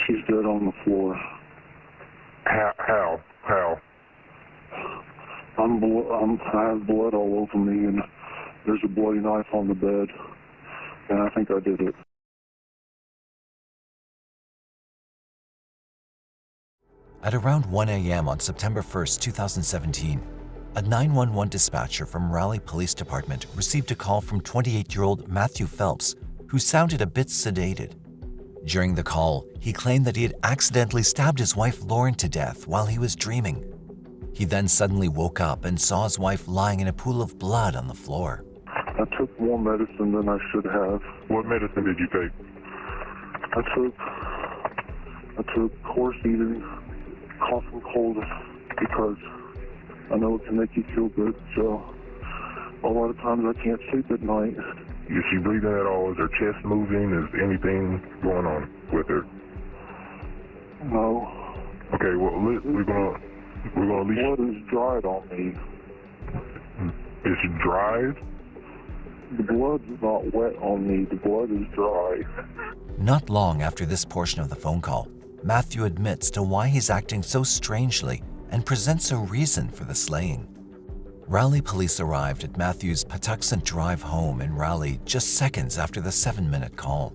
She's dead on the floor. How? I have blood all over me, and there's a bloody knife on the bed, and I think I did it. At around 1 a.m. on September 1st, 2017, a 911 dispatcher from Raleigh Police Department received a call from 28-year-old Matthew Phelps, who sounded a bit sedated. During the call, he claimed that he had accidentally stabbed his wife Lauren to death while he was dreaming. He then suddenly woke up and saw his wife lying in a pool of blood on the floor. I took more medicine than I should have. What medicine did you take? I took Corseed, cough and cold, because I know it can make you feel good, so a lot of times I can't sleep at night. Is she breathing at all? Is her chest moving? Is anything going on with her? No. Okay, well, we're gonna at least... The blood is dried on me. Is she dried? The blood's not wet on me. The blood is dry. Not long after this portion of the phone call, Matthew admits to why he's acting so strangely and presents a reason for the slaying. Raleigh police arrived at Matthew's Patuxent Drive home in Raleigh just seconds after the 7-minute call.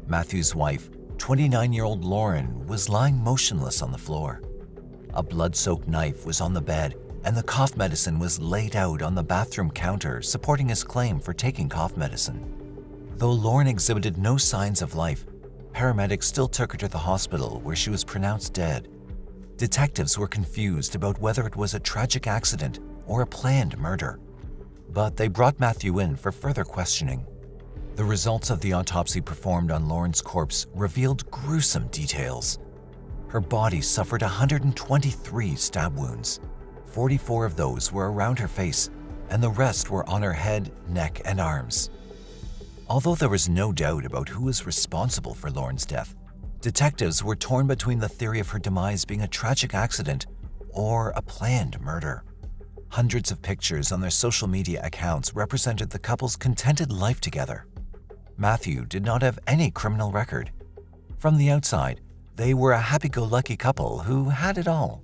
Matthew's wife, 29-year-old Lauren, was lying motionless on the floor. A blood-soaked knife was on the bed, and the cough medicine was laid out on the bathroom counter, supporting his claim for taking cough medicine. Though Lauren exhibited no signs of life, paramedics still took her to the hospital where she was pronounced dead. Detectives were confused about whether it was a tragic accident or a planned murder, but they brought Matthew in for further questioning. The results of the autopsy performed on Lauren's corpse revealed gruesome details. Her body suffered 123 stab wounds. 44 of those were around her face, and the rest were on her head, neck, and arms. Although there was no doubt about who was responsible for Lauren's death, detectives were torn between the theory of her demise being a tragic accident or a planned murder. Hundreds of pictures on their social media accounts represented the couple's contented life together. Matthew did not have any criminal record. From the outside, they were a happy-go-lucky couple who had it all.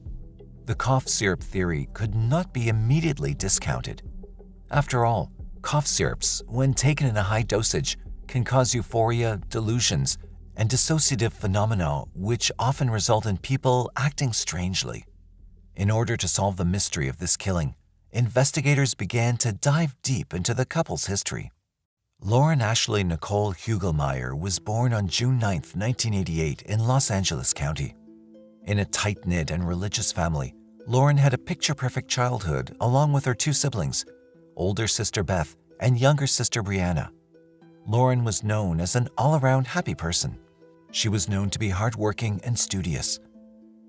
The cough syrup theory could not be immediately discounted. After all, cough syrups, when taken in a high dosage, can cause euphoria, delusions, and dissociative phenomena which often result in people acting strangely. In order to solve the mystery of this killing, investigators began to dive deep into the couple's history. Lauren Ashley Nicole Hugelmeyer was born on June 9, 1988 in Los Angeles County. In a tight-knit and religious family, Lauren had a picture-perfect childhood along with her two siblings, older sister Beth and younger sister Brianna. Lauren was known as an all-around happy person. She was known to be hardworking and studious.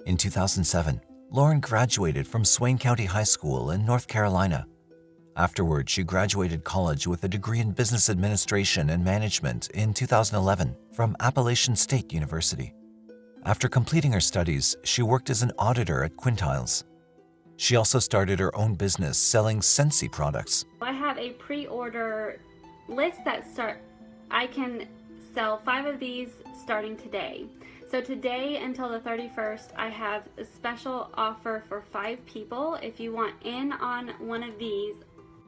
In 2007, Lauren graduated from Swain County High School in North Carolina. Afterward, she graduated college with a degree in Business Administration and Management in 2011 from Appalachian State University. After completing her studies, she worked as an auditor at Quintiles. She also started her own business selling Sensi products. I have a pre-order list I can sell 5 of these starting today. So today until the 31st, I have a special offer for 5 people. If you want in on one of these.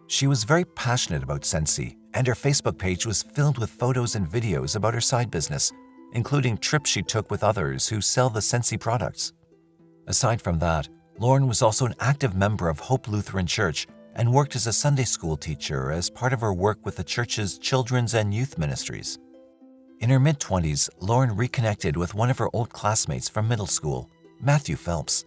She was very passionate about Sensi, and her Facebook page was filled with photos and videos about her side business, including trips she took with others who sell the Sensi products. Aside from that, Lauren was also an active member of Hope Lutheran Church and worked as a Sunday school teacher as part of her work with the church's children's and youth ministries. In her mid-20s, Lauren reconnected with one of her old classmates from middle school, Matthew Phelps.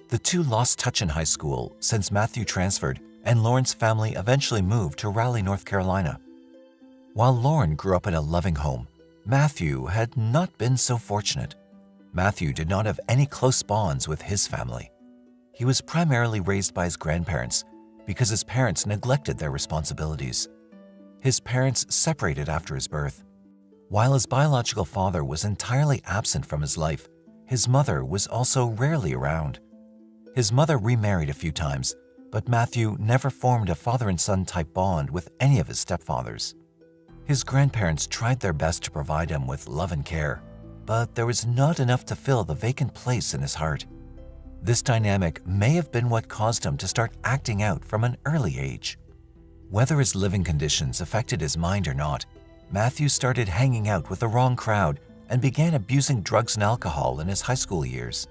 The two lost touch in high school since Matthew transferred and Lauren's family eventually moved to Raleigh, North Carolina. While Lauren grew up in a loving home, Matthew had not been so fortunate. Matthew did not have any close bonds with his family. He was primarily raised by his grandparents because his parents neglected their responsibilities. His parents separated after his birth. While his biological father was entirely absent from his life, his mother was also rarely around. His mother remarried a few times, but Matthew never formed a father and son type bond with any of his stepfathers. His grandparents tried their best to provide him with love and care, but there was not enough to fill the vacant place in his heart. This dynamic may have been what caused him to start acting out from an early age. Whether his living conditions affected his mind or not, Matthew started hanging out with the wrong crowd and began abusing drugs and alcohol in his high school years.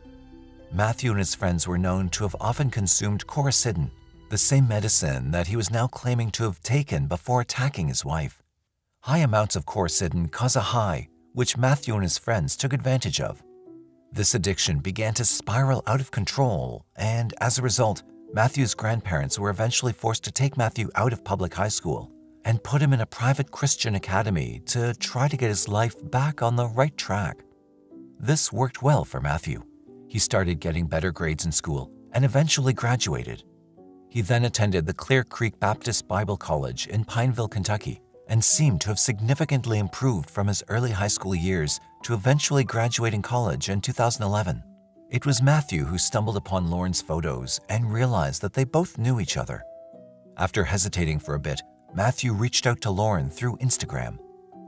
Matthew and his friends were known to have often consumed quercetin, the same medicine that he was now claiming to have taken before attacking his wife. High amounts of quercetin cause a high, which Matthew and his friends took advantage of. This addiction began to spiral out of control, and as a result, Matthew's grandparents were eventually forced to take Matthew out of public high school and put him in a private Christian academy to try to get his life back on the right track. This worked well for Matthew. He started getting better grades in school and eventually graduated. He then attended the Clear Creek Baptist Bible College in Pineville, Kentucky, and seemed to have significantly improved from his early high school years to eventually graduating college in 2011. It was Matthew who stumbled upon Lauren's photos and realized that they both knew each other. After hesitating for a bit, Matthew reached out to Lauren through Instagram.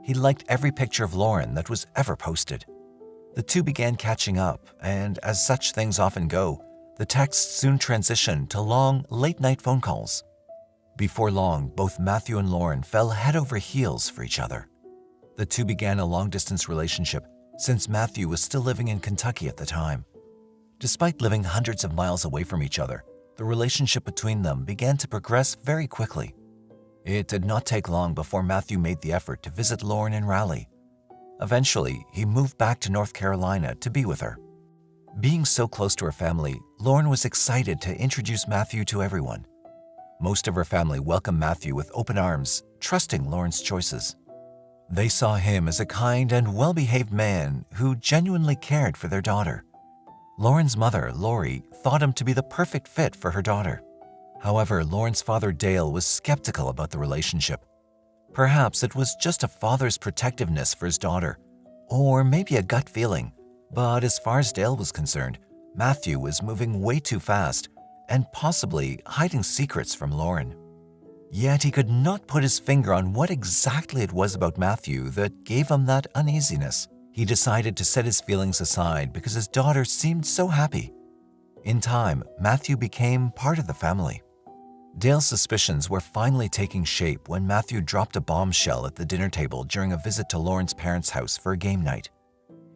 He liked every picture of Lauren that was ever posted. The two began catching up, and as such things often go, the texts soon transitioned to long, late-night phone calls. Before long, both Matthew and Lauren fell head over heels for each other. The two began a long-distance relationship since Matthew was still living in Kentucky at the time. Despite living hundreds of miles away from each other, the relationship between them began to progress very quickly. It did not take long before Matthew made the effort to visit Lauren in Raleigh. Eventually, he moved back to North Carolina to be with her. Being so close to her family, Lauren was excited to introduce Matthew to everyone. Most of her family welcomed Matthew with open arms, trusting Lauren's choices. They saw him as a kind and well-behaved man who genuinely cared for their daughter. Lauren's mother, Lori, thought him to be the perfect fit for her daughter. However, Lauren's father, Dale, was skeptical about the relationship. Perhaps it was just a father's protectiveness for his daughter, or maybe a gut feeling. But as far as Dale was concerned, Matthew was moving way too fast and possibly hiding secrets from Lauren. Yet he could not put his finger on what exactly it was about Matthew that gave him that uneasiness. He decided to set his feelings aside because his daughter seemed so happy. In time, Matthew became part of the family. Dale's suspicions were finally taking shape when Matthew dropped a bombshell at the dinner table during a visit to Lauren's parents' house for a game night.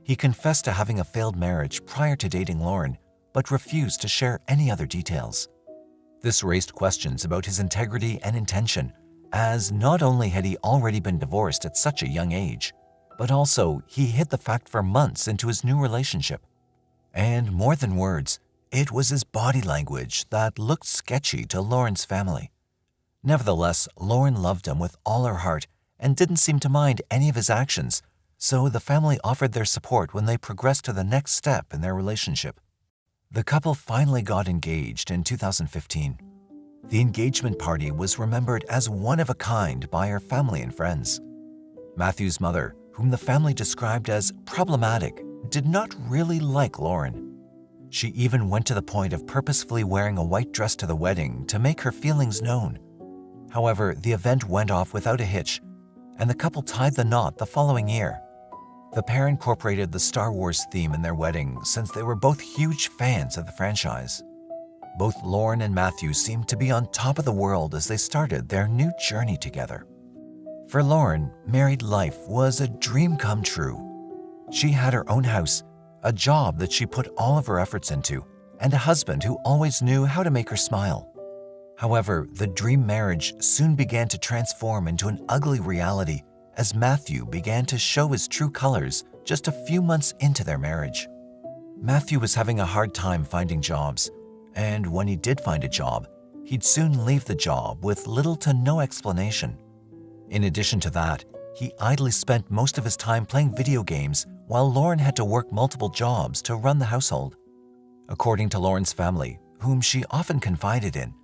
He confessed to having a failed marriage prior to dating Lauren, but refused to share any other details. This raised questions about his integrity and intention, as not only had he already been divorced at such a young age, but also he hid the fact for months into his new relationship. And more than words, it was his body language that looked sketchy to Lauren's family. Nevertheless, Lauren loved him with all her heart and didn't seem to mind any of his actions, so the family offered their support when they progressed to the next step in their relationship. The couple finally got engaged in 2015. The engagement party was remembered as one of a kind by her family and friends. Matthew's mother, whom the family described as problematic, did not really like Lauren. She even went to the point of purposefully wearing a white dress to the wedding to make her feelings known. However, the event went off without a hitch, and the couple tied the knot the following year. The pair incorporated the Star Wars theme in their wedding since they were both huge fans of the franchise. Both Lauren and Matthew seemed to be on top of the world as they started their new journey together. For Lauren, married life was a dream come true. She had her own house, a job that she put all of her efforts into, and a husband who always knew how to make her smile. However, the dream marriage soon began to transform into an ugly reality as Matthew began to show his true colors just a few months into their marriage. Matthew was having a hard time finding jobs, and when he did find a job, he'd soon leave the job with little to no explanation. In addition to that, he idly spent most of his time playing video games while Lauren had to work multiple jobs to run the household. According to Lauren's family, whom she often confided in,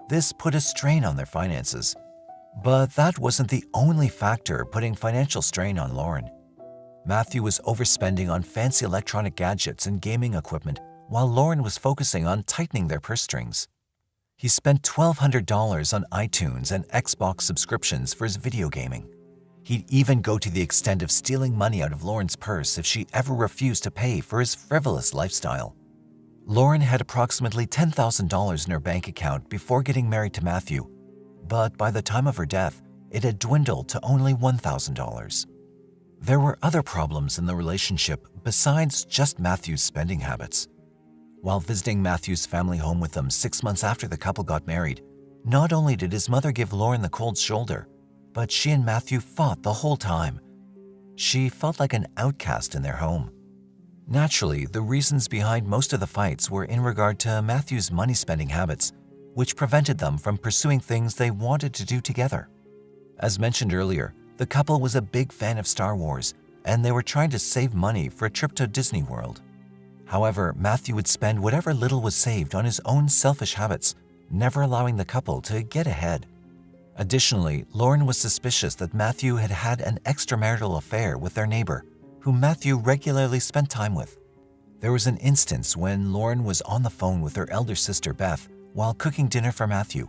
this put a strain on their finances. But that wasn't the only factor putting financial strain on Lauren. Matthew was overspending on fancy electronic gadgets and gaming equipment, while Lauren was focusing on tightening their purse strings. He spent $1,200 on iTunes and Xbox subscriptions for his video gaming. He'd even go to the extent of stealing money out of Lauren's purse if she ever refused to pay for his frivolous lifestyle. Lauren had approximately $10,000 in her bank account before getting married to Matthew, but by the time of her death, it had dwindled to only $1,000. There were other problems in the relationship besides just Matthew's spending habits. While visiting Matthew's family home with them 6 months after the couple got married, not only did his mother give Lauren the cold shoulder, but she and Matthew fought the whole time. She felt like an outcast in their home. Naturally, the reasons behind most of the fights were in regard to Matthew's money-spending habits, which prevented them from pursuing things they wanted to do together. As mentioned earlier, the couple was a big fan of Star Wars, and they were trying to save money for a trip to Disney World. However, Matthew would spend whatever little was saved on his own selfish habits, never allowing the couple to get ahead. Additionally, Lauren was suspicious that Matthew had had an extramarital affair with their neighbor, whom Matthew regularly spent time with. There was an instance when Lauren was on the phone with her elder sister Beth while cooking dinner for Matthew.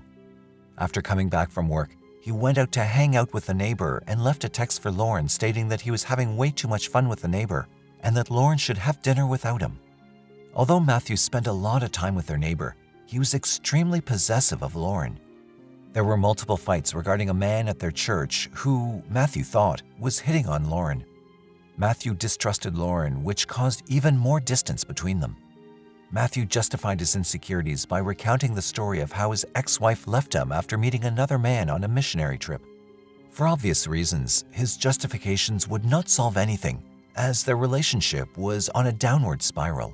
After coming back from work, he went out to hang out with the neighbor and left a text for Lauren stating that he was having way too much fun with the neighbor and that Lauren should have dinner without him. Although Matthew spent a lot of time with their neighbor, he was extremely possessive of Lauren. There were multiple fights regarding a man at their church who, Matthew thought, was hitting on Lauren. Matthew distrusted Lauren, which caused even more distance between them. Matthew justified his insecurities by recounting the story of how his ex-wife left him after meeting another man on a missionary trip. For obvious reasons, his justifications would not solve anything, as their relationship was on a downward spiral.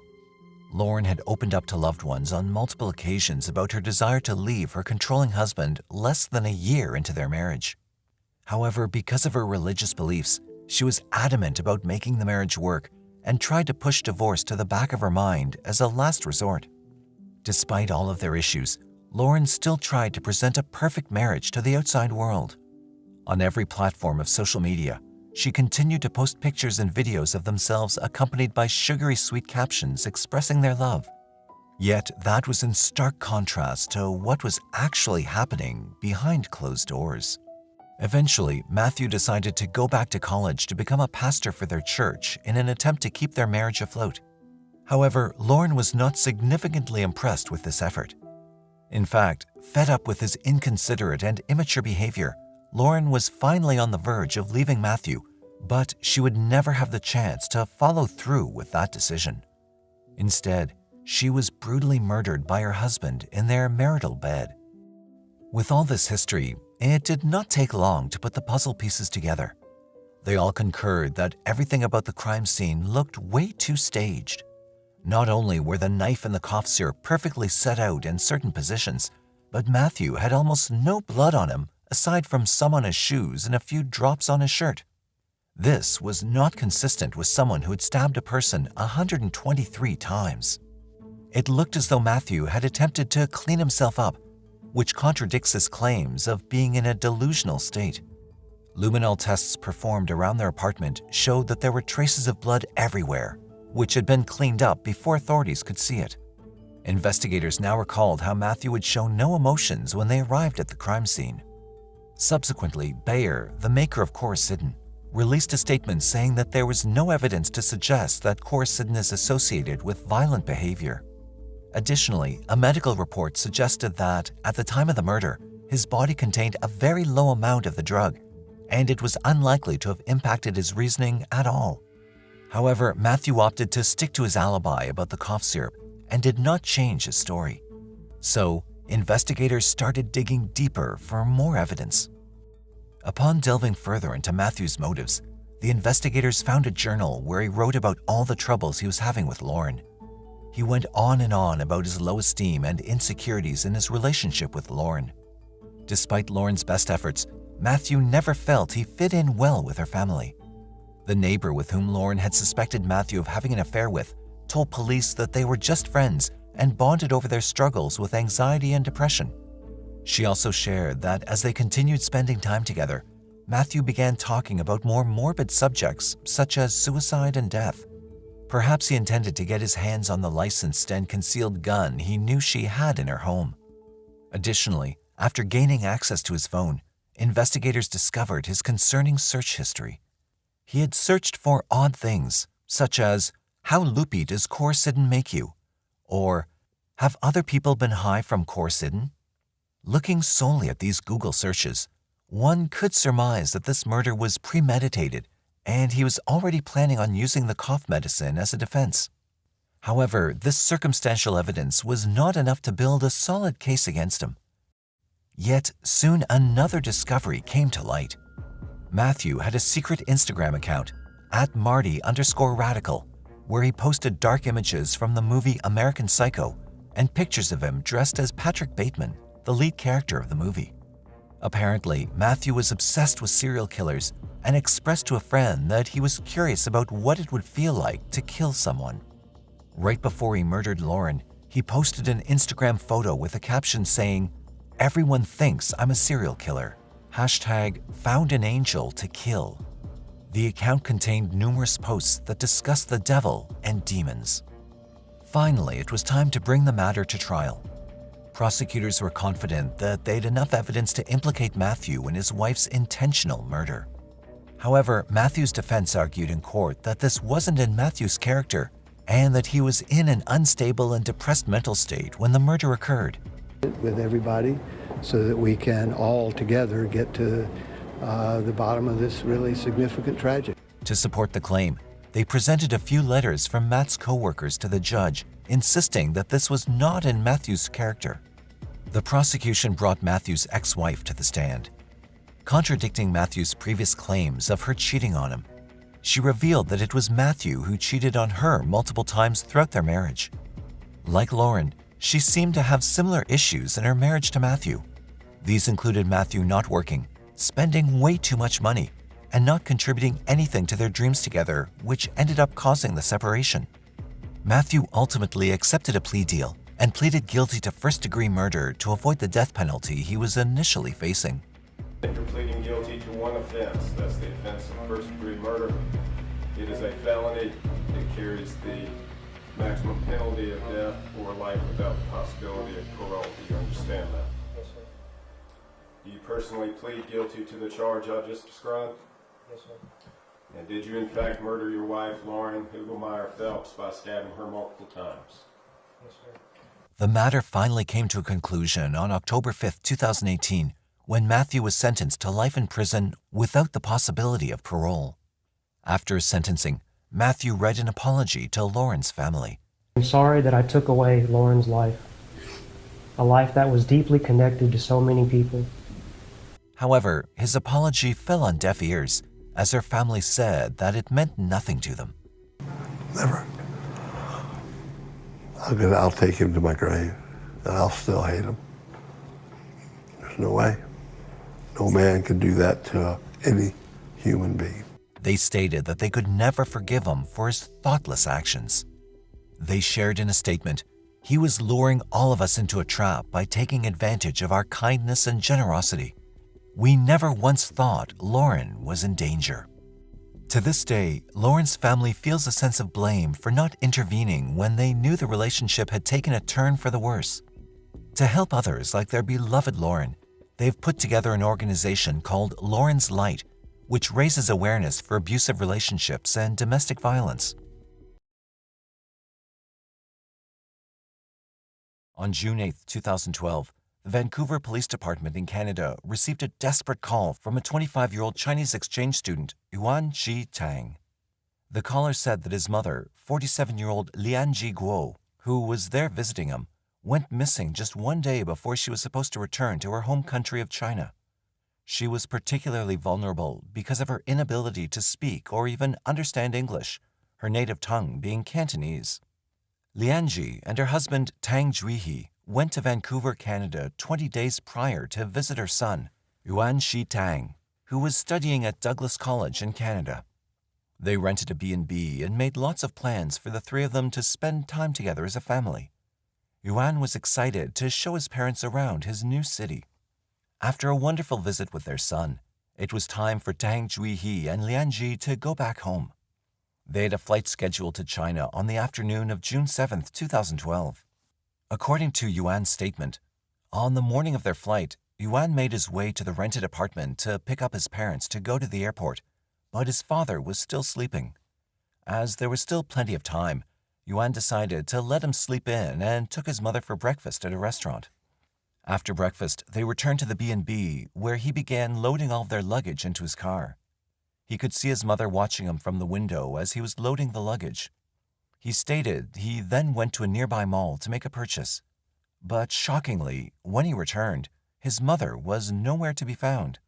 Lauren had opened up to loved ones on multiple occasions about her desire to leave her controlling husband less than a year into their marriage. However, because of her religious beliefs, she was adamant about making the marriage work and tried to push divorce to the back of her mind as a last resort. Despite all of their issues, Lauren still tried to present a perfect marriage to the outside world. On every platform of social media, she continued to post pictures and videos of themselves accompanied by sugary sweet captions expressing their love. Yet that was in stark contrast to what was actually happening behind closed doors. Eventually, Matthew decided to go back to college to become a pastor for their church in an attempt to keep their marriage afloat. However, Lauren was not significantly impressed with this effort. In fact, fed up with his inconsiderate and immature behavior, Lauren was finally on the verge of leaving Matthew, but she would never have the chance to follow through with that decision. Instead, she was brutally murdered by her husband in their marital bed. With all this history, it did not take long to put the puzzle pieces together. They all concurred that everything about the crime scene looked way too staged. Not only were the knife and the cough syrup perfectly set out in certain positions, but Matthew had almost no blood on him aside from some on his shoes and a few drops on his shirt. This was not consistent with someone who had stabbed a person 123 times. It looked as though Matthew had attempted to clean himself up, which contradicts his claims of being in a delusional state. Luminol tests performed around their apartment showed that there were traces of blood everywhere, which had been cleaned up before authorities could see it. Investigators now recalled how Matthew would show no emotions when they arrived at the crime scene. Subsequently, Bayer, the maker of Coricidin, released a statement saying that there was no evidence to suggest that Coricidin is associated with violent behavior. Additionally, a medical report suggested that, at the time of the murder, his body contained a very low amount of the drug, and it was unlikely to have impacted his reasoning at all. However, Matthew opted to stick to his alibi about the cough syrup and did not change his story. So, investigators started digging deeper for more evidence. Upon delving further into Matthew's motives, the investigators found a journal where he wrote about all the troubles he was having with Lauren. He went on and on about his low esteem and insecurities in his relationship with Lauren. Despite Lauren's best efforts, Matthew never felt he fit in well with her family. The neighbor with whom Lauren had suspected Matthew of having an affair with told police that they were just friends and bonded over their struggles with anxiety and depression. She also shared that as they continued spending time together, Matthew began talking about more morbid subjects such as suicide and death. Perhaps he intended to get his hands on the licensed and concealed gun he knew she had in her home. Additionally, after gaining access to his phone, investigators discovered his concerning search history. He had searched for odd things, such as, "How loopy does quercetin make you?" or "Have other people been high from quercetin?" Looking solely at these Google searches, one could surmise that this murder was premeditated and he was already planning on using the cough medicine as a defense. However, this circumstantial evidence was not enough to build a solid case against him. Yet soon another discovery came to light. Matthew had a secret Instagram account, @Marty_radical, where he posted dark images from the movie American Psycho and pictures of him dressed as Patrick Bateman, the lead character of the movie. Apparently, Matthew was obsessed with serial killers and expressed to a friend that he was curious about what it would feel like to kill someone. Right before he murdered Lauren, he posted an Instagram photo with a caption saying, "Everyone thinks I'm a serial killer. #FoundAnAngelToKill." The account contained numerous posts that discussed the devil and demons. Finally, it was time to bring the matter to trial. Prosecutors were confident that they had enough evidence to implicate Matthew in his wife's intentional murder. However, Matthew's defense argued in court that this wasn't in Matthew's character and that he was in an unstable and depressed mental state when the murder occurred. With everybody so that we can all together get to the bottom of this really significant tragedy. To support the claim, they presented a few letters from Matt's co-workers to the judge, insisting that this was not in Matthew's character. The prosecution brought Matthew's ex-wife to the stand. Contradicting Matthew's previous claims of her cheating on him, she revealed that it was Matthew who cheated on her multiple times throughout their marriage. Like Lauren, she seemed to have similar issues in her marriage to Matthew. These included Matthew not working, spending way too much money, and not contributing anything to their dreams together, which ended up causing the separation. Matthew ultimately accepted a plea deal and pleaded guilty to first-degree murder to avoid the death penalty he was initially facing. You're pleading guilty to one offense. That's the offense of first-degree murder. It is a felony. It carries the maximum penalty of death or life without the possibility of parole. Do you understand that? Yes, sir. Do you personally plead guilty to the charge I just described? Yes, sir. And did you in fact murder your wife, Lauren Hugelmeyer Phelps, by stabbing her multiple times? Yes, sir. The matter finally came to a conclusion on October 5, 2018, when Matthew was sentenced to life in prison without the possibility of parole. After his sentencing, Matthew read an apology to Lauren's family. I'm sorry that I took away Lauren's life, a life that was deeply connected to so many people. However, his apology fell on deaf ears, as her family said that it meant nothing to them. Never. I'll take him to my grave, and I'll still hate him. There's no way. No man can do that to any human being. They stated that they could never forgive him for his thoughtless actions. They shared in a statement, "He was luring all of us into a trap by taking advantage of our kindness and generosity. We never once thought Lauren was in danger." To this day, Lauren's family feels a sense of blame for not intervening when they knew the relationship had taken a turn for the worse. To help others like their beloved Lauren, they've put together an organization called Lauren's Light, which raises awareness for abusive relationships and domestic violence. On June 8, 2012, the Vancouver Police Department in Canada received a desperate call from a 25-year-old Chinese exchange student, Yuan Ji Tang. The caller said that his mother, 47-year-old Lian Ji Guo, who was there visiting him, went missing just one day before she was supposed to return to her home country of China. She was particularly vulnerable because of her inability to speak or even understand English, her native tongue being Cantonese. Lianji and her husband Tang Juihe went to Vancouver, Canada 20 days prior to visit her son, Yuan Shi Tang, who was studying at Douglas College in Canada. They rented a B&B and made lots of plans for the three of them to spend time together as a family. Yuan was excited to show his parents around his new city. After a wonderful visit with their son, it was time for Tang Juihe and Lianji to go back home. They had a flight scheduled to China on the afternoon of June 7, 2012. According to Yuan's statement, on the morning of their flight, Yuan made his way to the rented apartment to pick up his parents to go to the airport, but his father was still sleeping. As there was still plenty of time, Yuan decided to let him sleep in and took his mother for breakfast at a restaurant. After breakfast, they returned to the B&B, where he began loading all of their luggage into his car. He could see his mother watching him from the window as he was loading the luggage. He stated he then went to a nearby mall to make a purchase. But shockingly, when he returned, his mother was nowhere to be found.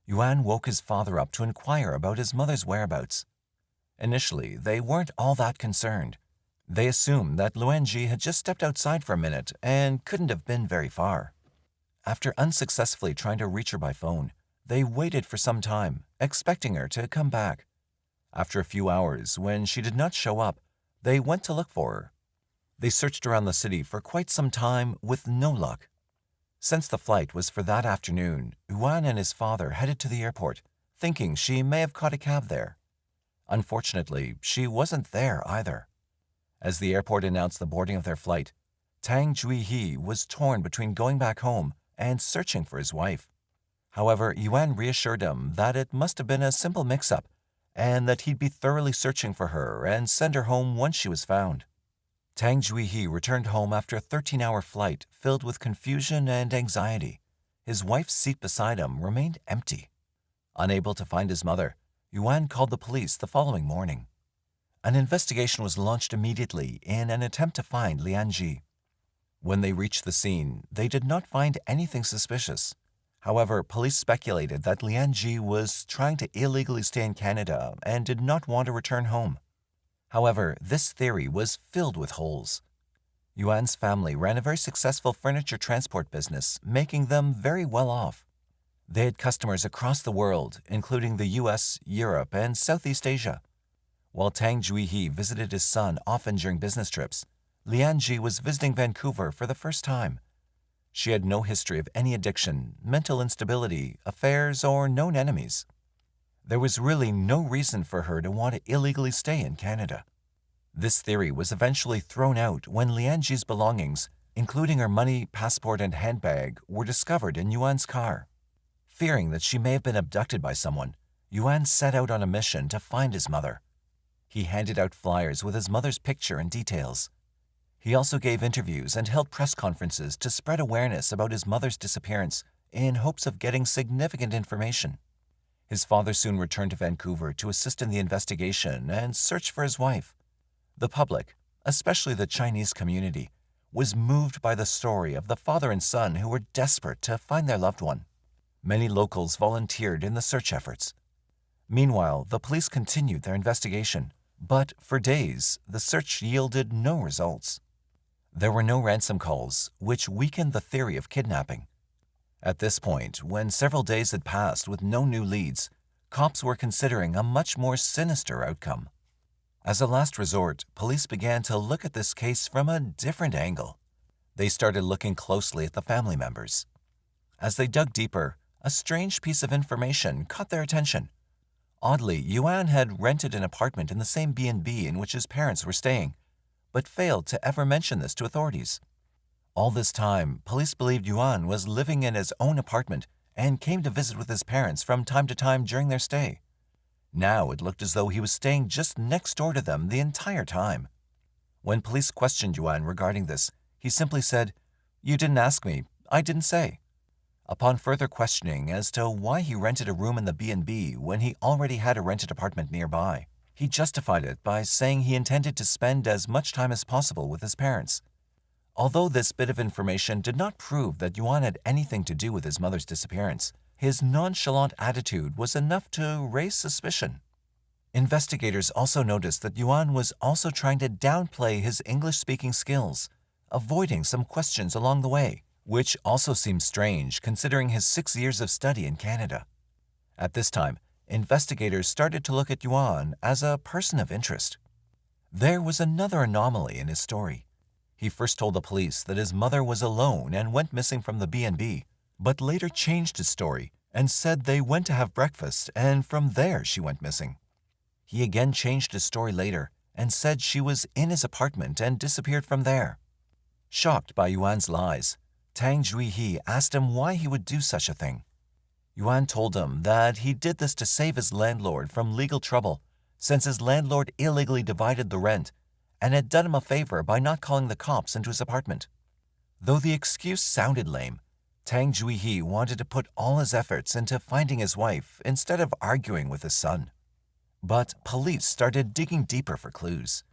Yuan woke his father up to inquire about his mother's whereabouts. Initially, they weren't all that concerned. They assumed that Luanji had just stepped outside for a minute and couldn't have been very far. After unsuccessfully trying to reach her by phone, they waited for some time, expecting her to come back. After a few hours, when she did not show up, they went to look for her. They searched around the city for quite some time with no luck. Since the flight was for that afternoon, Yuan and his father headed to the airport, thinking she may have caught a cab there. Unfortunately, she wasn't there either. As the airport announced the boarding of their flight, Tang Juihe was torn between going back home and searching for his wife. However, Yuan reassured him that it must have been a simple mix-up and that he'd be thoroughly searching for her and send her home once she was found. Tang Juihe returned home after a 13-hour flight filled with confusion and anxiety. His wife's seat beside him remained empty. Unable to find his mother, Yuan called the police the following morning. An investigation was launched immediately in an attempt to find Lianji. When they reached the scene, they did not find anything suspicious. However, police speculated that Lianji was trying to illegally stay in Canada and did not want to return home. However, this theory was filled with holes. Yuan's family ran a very successful furniture transport business, making them very well off. They had customers across the world, including the US, Europe, and Southeast Asia. While Tang Juihe visited his son often during business trips, Lianji was visiting Vancouver for the first time. She had no history of any addiction, mental instability, affairs, or known enemies. There was really no reason for her to want to illegally stay in Canada. This theory was eventually thrown out when Lianji's belongings, including her money, passport, and handbag, were discovered in Yuan's car. Fearing that she may have been abducted by someone, Yuan set out on a mission to find his mother. He handed out flyers with his mother's picture and details. He also gave interviews and held press conferences to spread awareness about his mother's disappearance in hopes of getting significant information. His father soon returned to Vancouver to assist in the investigation and search for his wife. The public, especially the Chinese community, was moved by the story of the father and son who were desperate to find their loved one. Many locals volunteered in the search efforts. Meanwhile, the police continued their investigation, but for days, the search yielded no results. There were no ransom calls, which weakened the theory of kidnapping. At this point, when several days had passed with no new leads, cops were considering a much more sinister outcome. As a last resort, police began to look at this case from a different angle. They started looking closely at the family members. As they dug deeper, a strange piece of information caught their attention. Oddly, Yuan had rented an apartment in the same B&B in which his parents were staying, but failed to ever mention this to authorities. All this time, police believed Yuan was living in his own apartment and came to visit with his parents from time to time during their stay. Now it looked as though he was staying just next door to them the entire time. When police questioned Yuan regarding this, he simply said, "You didn't ask me, I didn't say." Upon further questioning as to why he rented a room in the B&B when he already had a rented apartment nearby, he justified it by saying he intended to spend as much time as possible with his parents. Although this bit of information did not prove that Yuan had anything to do with his mother's disappearance, his nonchalant attitude was enough to raise suspicion. Investigators also noticed that Yuan was also trying to downplay his English-speaking skills, avoiding some questions along the way, which also seemed strange considering his 6 years of study in Canada. At this time, investigators started to look at Yuan as a person of interest. There was another anomaly in his story. He first told the police that his mother was alone and went missing from the B&B, but later changed his story and said they went to have breakfast and from there she went missing. He again changed his story later and said she was in his apartment and disappeared from there. Shocked by Yuan's lies, Tang Juihe asked him why he would do such a thing. Yuan told him that he did this to save his landlord from legal trouble, since his landlord illegally divided the rent and had done him a favor by not calling the cops into his apartment. Though the excuse sounded lame, Tang Juihe wanted to put all his efforts into finding his wife instead of arguing with his son. But police started digging deeper for clues.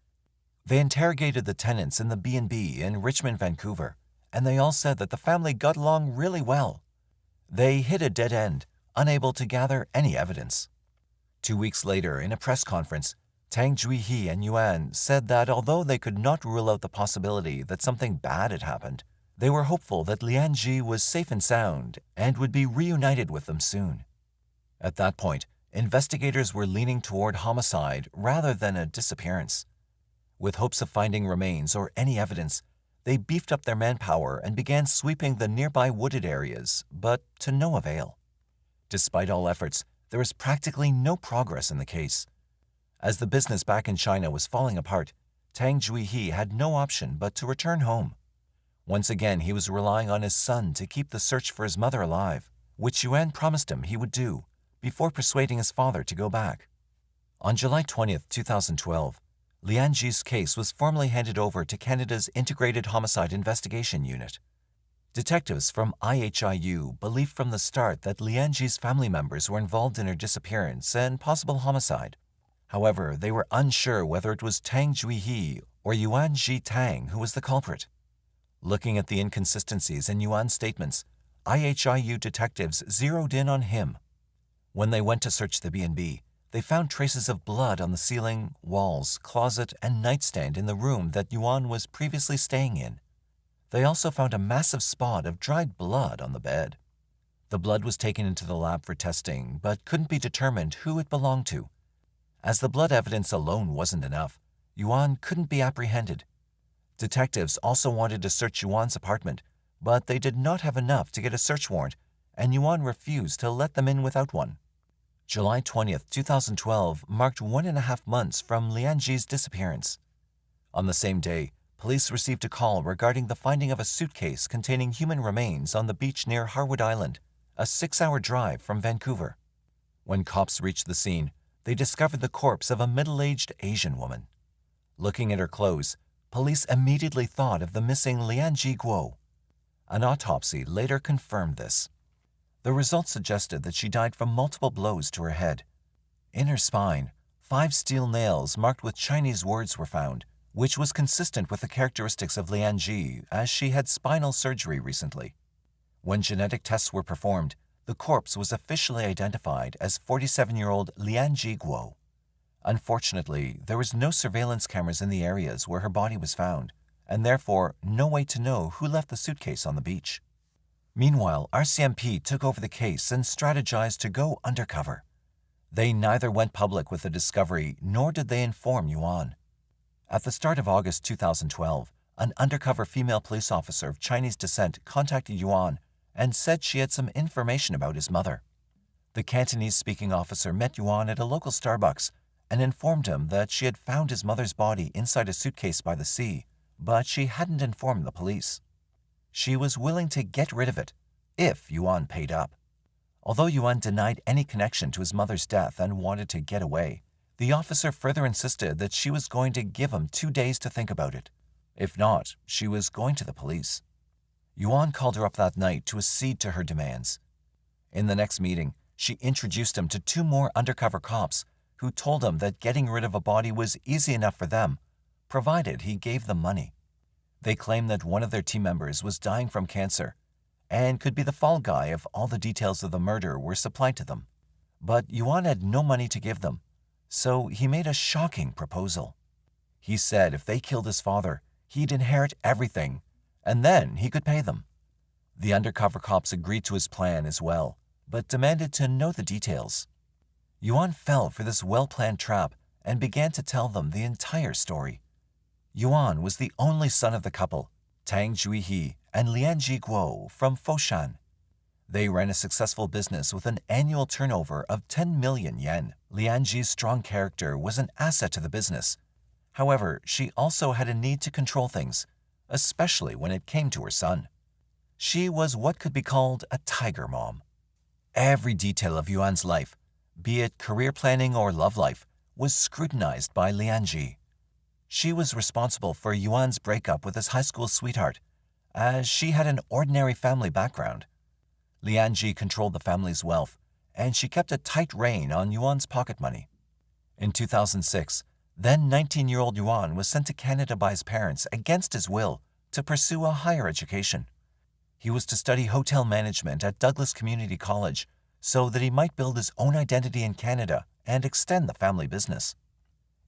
They interrogated the tenants in the B&B in Richmond, Vancouver, and they all said that the family got along really well. They hit a dead end, unable to gather any evidence. 2 weeks later, in a press conference, Tang Juihe and Yuan said that although they could not rule out the possibility that something bad had happened, they were hopeful that Lian Ji was safe and sound and would be reunited with them soon. At that point, investigators were leaning toward homicide rather than a disappearance. With hopes of finding remains or any evidence, they beefed up their manpower and began sweeping the nearby wooded areas, but to no avail. Despite all efforts, there was practically no progress in the case. As the business back in China was falling apart, Tang Juihe had no option but to return home. Once again, he was relying on his son to keep the search for his mother alive, which Yuan promised him he would do, before persuading his father to go back. On July 20, 2012, Lian Ji's case was formally handed over to Canada's Integrated Homicide Investigation Unit. Detectives from IHIU believed from the start that Lian Ji's family members were involved in her disappearance and possible homicide. However, they were unsure whether it was Tang Juihe or Yuan Ji Tang who was the culprit. Looking at the inconsistencies in Yuan's statements, IHIU detectives zeroed in on him. When they went to search the B&B, they found traces of blood on the ceiling, walls, closet, and nightstand in the room that Yuan was previously staying in. They also found a massive spot of dried blood on the bed. The blood was taken into the lab for testing, but couldn't be determined who it belonged to. As the blood evidence alone wasn't enough, Yuan couldn't be apprehended. Detectives also wanted to search Yuan's apartment, but they did not have enough to get a search warrant, and Yuan refused to let them in without one. July 20, 2012 marked 1.5 months from Lian Ji's disappearance. On the same day, police received a call regarding the finding of a suitcase containing human remains on the beach near Harwood Island, a 6-hour drive from Vancouver. When cops reached the scene, they discovered the corpse of a middle-aged Asian woman. Looking at her clothes, police immediately thought of the missing Lian Ji Guo. An autopsy later confirmed this. The results suggested that she died from multiple blows to her head. In her spine, 5 steel nails marked with Chinese words were found, which was consistent with the characteristics of Lian Ji, as she had spinal surgery recently. When genetic tests were performed, the corpse was officially identified as 47-year-old Lian Ji Guo. Unfortunately, there was no surveillance cameras in the areas where her body was found, and therefore no way to know who left the suitcase on the beach. Meanwhile, RCMP took over the case and strategized to go undercover. They neither went public with the discovery nor did they inform Yuan. At the start of August 2012, an undercover female police officer of Chinese descent contacted Yuan and said she had some information about his mother. The Cantonese-speaking officer met Yuan at a local Starbucks and informed him that she had found his mother's body inside a suitcase by the sea, but she hadn't informed the police. She was willing to get rid of it, if Yuan paid up. Although Yuan denied any connection to his mother's death and wanted to get away, the officer further insisted that she was going to give him 2 days to think about it. If not, she was going to the police. Yuan called her up that night to accede to her demands. In the next meeting, she introduced him to 2 more undercover cops who told him that getting rid of a body was easy enough for them, provided he gave them money. They claimed that one of their team members was dying from cancer and could be the fall guy if all the details of the murder were supplied to them. But Yuan had no money to give them, so he made a shocking proposal. He said if they killed his father, he'd inherit everything, and then he could pay them. The undercover cops agreed to his plan as well, but demanded to know the details. Yuan fell for this well-planned trap and began to tell them the entire story. Yuan was the only son of the couple, Tang Juihe and Lian Ji Guo from Foshan. They ran a successful business with an annual turnover of 10 million yen. Lian Ji's strong character was an asset to the business. However, she also had a need to control things, especially when it came to her son. She was what could be called a tiger mom. Every detail of Yuan's life, be it career planning or love life, was scrutinized by Lianji. She was responsible for Yuan's breakup with his high school sweetheart, as she had an ordinary family background. Lianji controlled the family's wealth, and she kept a tight rein on Yuan's pocket money. In 2006, then 19-year-old Yuan was sent to Canada by his parents against his will to pursue a higher education. He was to study hotel management at Douglas Community College so that he might build his own identity in Canada and extend the family business.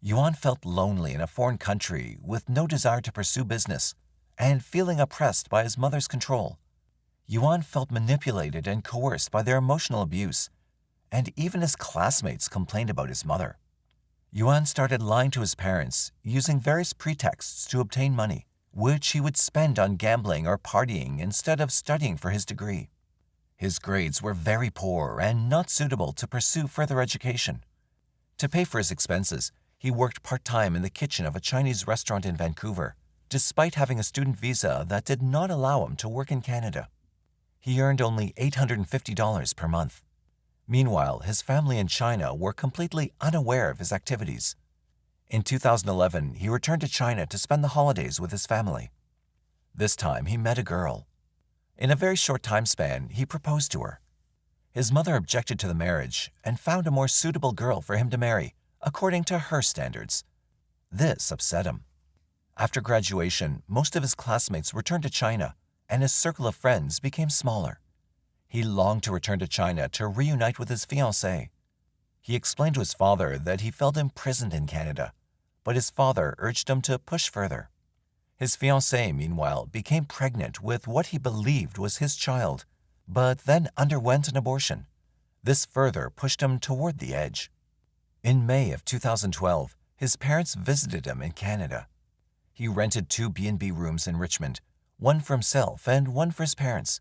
Yuan felt lonely in a foreign country with no desire to pursue business and feeling oppressed by his mother's control. Yuan felt manipulated and coerced by their emotional abuse, and even his classmates complained about his mother. Yuan started lying to his parents, using various pretexts to obtain money, which he would spend on gambling or partying instead of studying for his degree. His grades were very poor and not suitable to pursue further education. To pay for his expenses, he worked part-time in the kitchen of a Chinese restaurant in Vancouver, despite having a student visa that did not allow him to work in Canada. He earned only $850 per month. Meanwhile, his family in China were completely unaware of his activities. In 2011, he returned to China to spend the holidays with his family. This time, he met a girl. In a very short time span, he proposed to her. His mother objected to the marriage and found a more suitable girl for him to marry, according to her standards. This upset him. After graduation, most of his classmates returned to China, and his circle of friends became smaller. He longed to return to China to reunite with his fiancée. He explained to his father that he felt imprisoned in Canada, but his father urged him to push further. His fiancée, meanwhile, became pregnant with what he believed was his child, but then underwent an abortion. This further pushed him toward the edge. In May of 2012, his parents visited him in Canada. He rented 2 B&B rooms in Richmond, one for himself and one for his parents.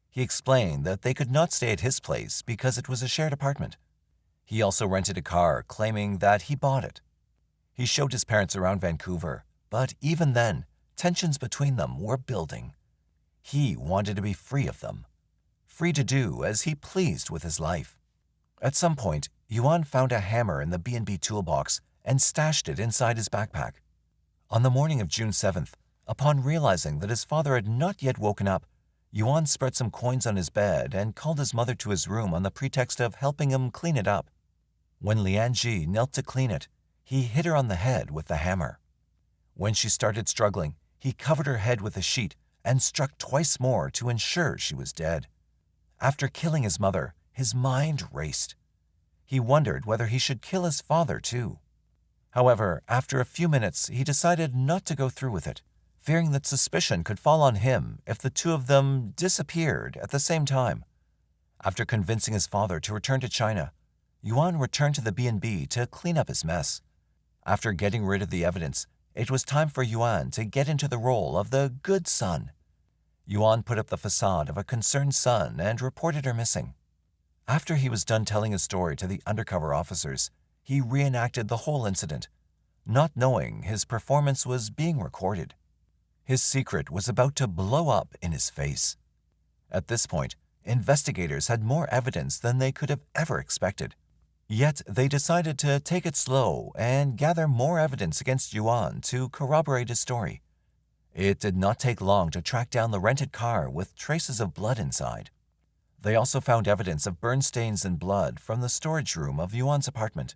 He explained that they could not stay at his place because it was a shared apartment. He also rented a car, claiming that he bought it. He showed his parents around Vancouver, but even then, tensions between them were building. He wanted to be free of them, free to do as he pleased with his life. At some point, Yuan found a hammer in the B&B toolbox and stashed it inside his backpack. On the morning of June 7th, upon realizing that his father had not yet woken up, Yuan spread some coins on his bed and called his mother to his room on the pretext of helping him clean it up. When Lianji knelt to clean it, he hit her on the head with the hammer. When she started struggling, he covered her head with a sheet and struck twice more to ensure she was dead. After killing his mother, his mind raced. He wondered whether he should kill his father too. However, after a few minutes, he decided not to go through with it, fearing that suspicion could fall on him if the two of them disappeared at the same time. After convincing his father to return to China, Yuan returned to the B&B to clean up his mess. After getting rid of the evidence, it was time for Yuan to get into the role of the good son. Yuan put up the facade of a concerned son and reported her missing. After he was done telling his story to the undercover officers, he reenacted the whole incident, not knowing his performance was being recorded. His secret was about to blow up in his face. At this point, investigators had more evidence than they could have ever expected. Yet they decided to take it slow and gather more evidence against Yuan to corroborate his story. It did not take long to track down the rented car with traces of blood inside. They also found evidence of burn stains and blood from the storage room of Yuan's apartment.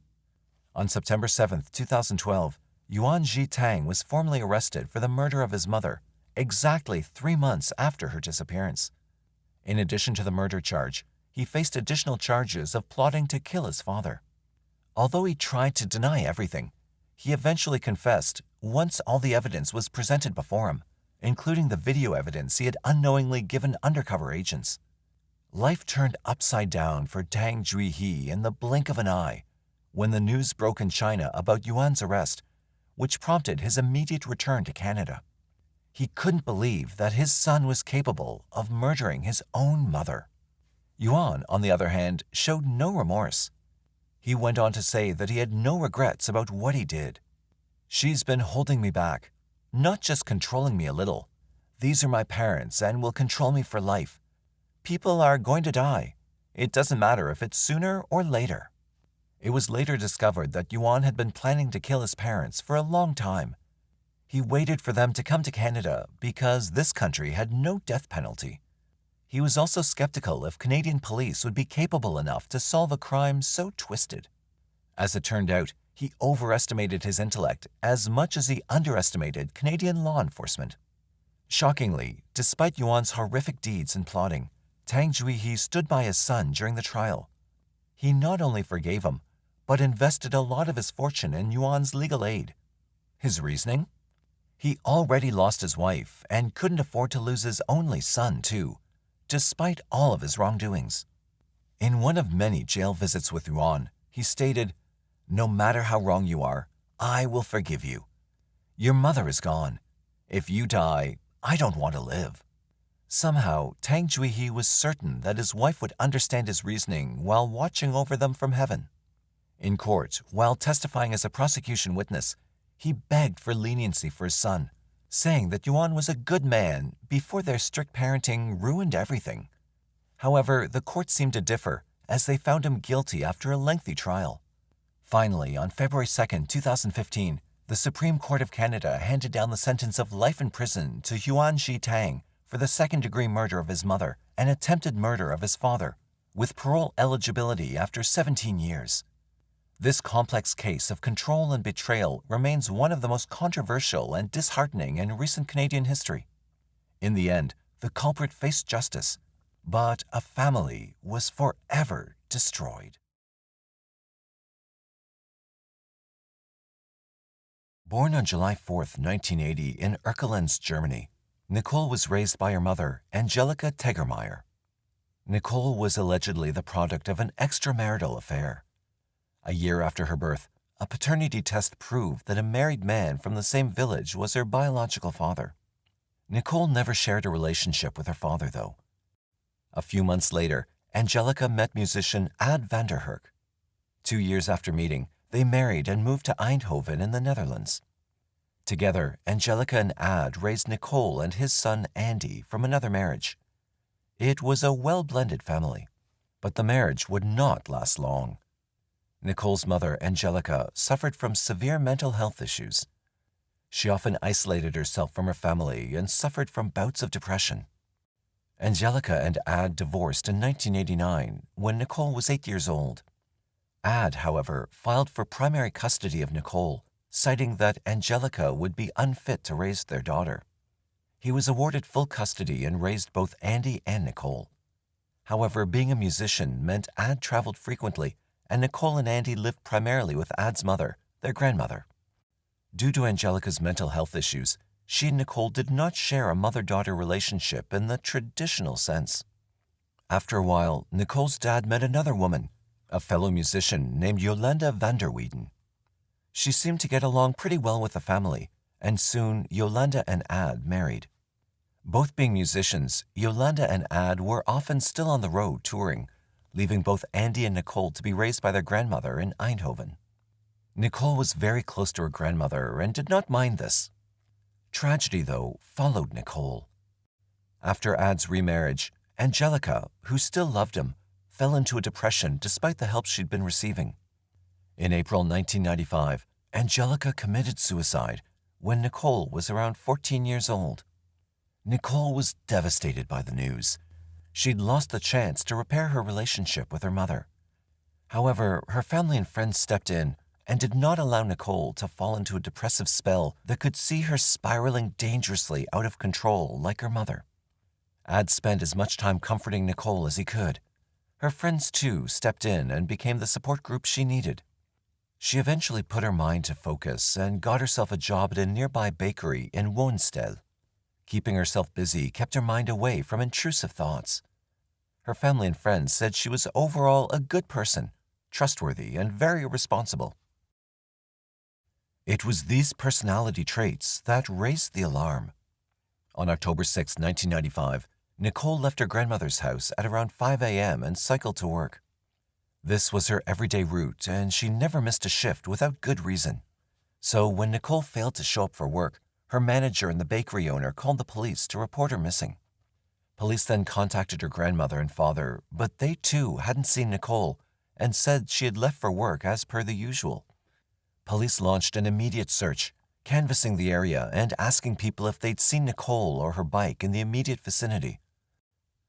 On September 7, 2012, Yuan Zhitang was formally arrested for the murder of his mother, exactly 3 months after her disappearance. In addition to the murder charge, he faced additional charges of plotting to kill his father. Although he tried to deny everything, he eventually confessed once all the evidence was presented before him, including the video evidence he had unknowingly given undercover agents. Life turned upside down for Tang Juihe in the blink of an eye when the news broke in China about Yuan's arrest, which prompted his immediate return to Canada. He couldn't believe that his son was capable of murdering his own mother. Yuan, on the other hand, showed no remorse. He went on to say that he had no regrets about what he did. "She's been holding me back, not just controlling me a little. These are my parents and will control me for life. People are going to die. It doesn't matter if it's sooner or later. It was later discovered that Yuan had been planning to kill his parents for a long time. He waited for them to come to Canada because this country had no death penalty. He was also skeptical if Canadian police would be capable enough to solve a crime so twisted. As it turned out, he overestimated his intellect as much as he underestimated Canadian law enforcement. Shockingly, despite Yuan's horrific deeds and plotting, Tang Juihe stood by his son during the trial. He not only forgave him, but invested a lot of his fortune in Yuan's legal aid. His reasoning? He already lost his wife and couldn't afford to lose his only son, too, despite all of his wrongdoings. In one of many jail visits with Yuan, he stated, "No matter how wrong you are, I will forgive you. Your mother is gone. If you die, I don't want to live." Somehow, Tang Juihe was certain that his wife would understand his reasoning while watching over them from heaven. In court, while testifying as a prosecution witness, he begged for leniency for his son, saying that Yuan was a good man before their strict parenting ruined everything. However, the court seemed to differ as they found him guilty after a lengthy trial. Finally, on February 2, 2015, the Supreme Court of Canada handed down the sentence of life in prison to Yuan Shi Tang for the second-degree murder of his mother and attempted murder of his father, with parole eligibility after 17 years. This complex case of control and betrayal remains one of the most controversial and disheartening in recent Canadian history. In the end, the culprit faced justice, but a family was forever destroyed. Born on July 4, 1980 in Erkelenz, Germany, Nicole was raised by her mother, Angelika Tegermeier. Nicole was allegedly the product of an extramarital affair. A year after her birth, a paternity test proved that a married man from the same village was her biological father. Nicole never shared a relationship with her father, though. A few months later, Angelika met musician Ad van der Herk. 2 years after meeting, they married and moved to Eindhoven in the Netherlands. Together, Angelika and Ad raised Nicole and his son Andy from another marriage. It was a well-blended family, but the marriage would not last long. Nicole's mother, Angelika, suffered from severe mental health issues. She often isolated herself from her family and suffered from bouts of depression. Angelika and Ad divorced in 1989 when Nicole was 8 years old. Ad, however, filed for primary custody of Nicole, citing that Angelika would be unfit to raise their daughter. He was awarded full custody and raised both Andy and Nicole. However, being a musician meant Ad traveled frequently, and Nicole and Andy lived primarily with Ad's mother, their grandmother. Due to Angelika's mental health issues, she and Nicole did not share a mother-daughter relationship in the traditional sense. After a while, Nicole's dad met another woman, a fellow musician named Jolanda van der Weyden. She seemed to get along pretty well with the family, and soon Jolanda and Ad married. Both being musicians, Jolanda and Ad were often still on the road touring, leaving both Andy and Nicole to be raised by their grandmother in Eindhoven. Nicole was very close to her grandmother and did not mind this. Tragedy, though, followed Nicole. After Ad's remarriage, Angelika, who still loved him, fell into a depression despite the help she'd been receiving. In April 1995, Angelika committed suicide when Nicole was around 14 years old. Nicole was devastated by the news. She'd lost the chance to repair her relationship with her mother. However, her family and friends stepped in and did not allow Nicole to fall into a depressive spell that could see her spiraling dangerously out of control like her mother. Ad spent as much time comforting Nicole as he could. Her friends, too, stepped in and became the support group she needed. She eventually put her mind to focus and got herself a job at a nearby bakery in Woenstel. Keeping herself busy kept her mind away from intrusive thoughts. Her family and friends said she was overall a good person, trustworthy, and very responsible. It was these personality traits that raised the alarm. On October 6, 1995, Nicole left her grandmother's house at around 5 a.m. and cycled to work. This was her everyday route, and she never missed a shift without good reason. So when Nicole failed to show up for work, her manager and the bakery owner called the police to report her missing. Police then contacted her grandmother and father, but they too hadn't seen Nicole and said she had left for work as per the usual. Police launched an immediate search, canvassing the area and asking people if they'd seen Nicole or her bike in the immediate vicinity.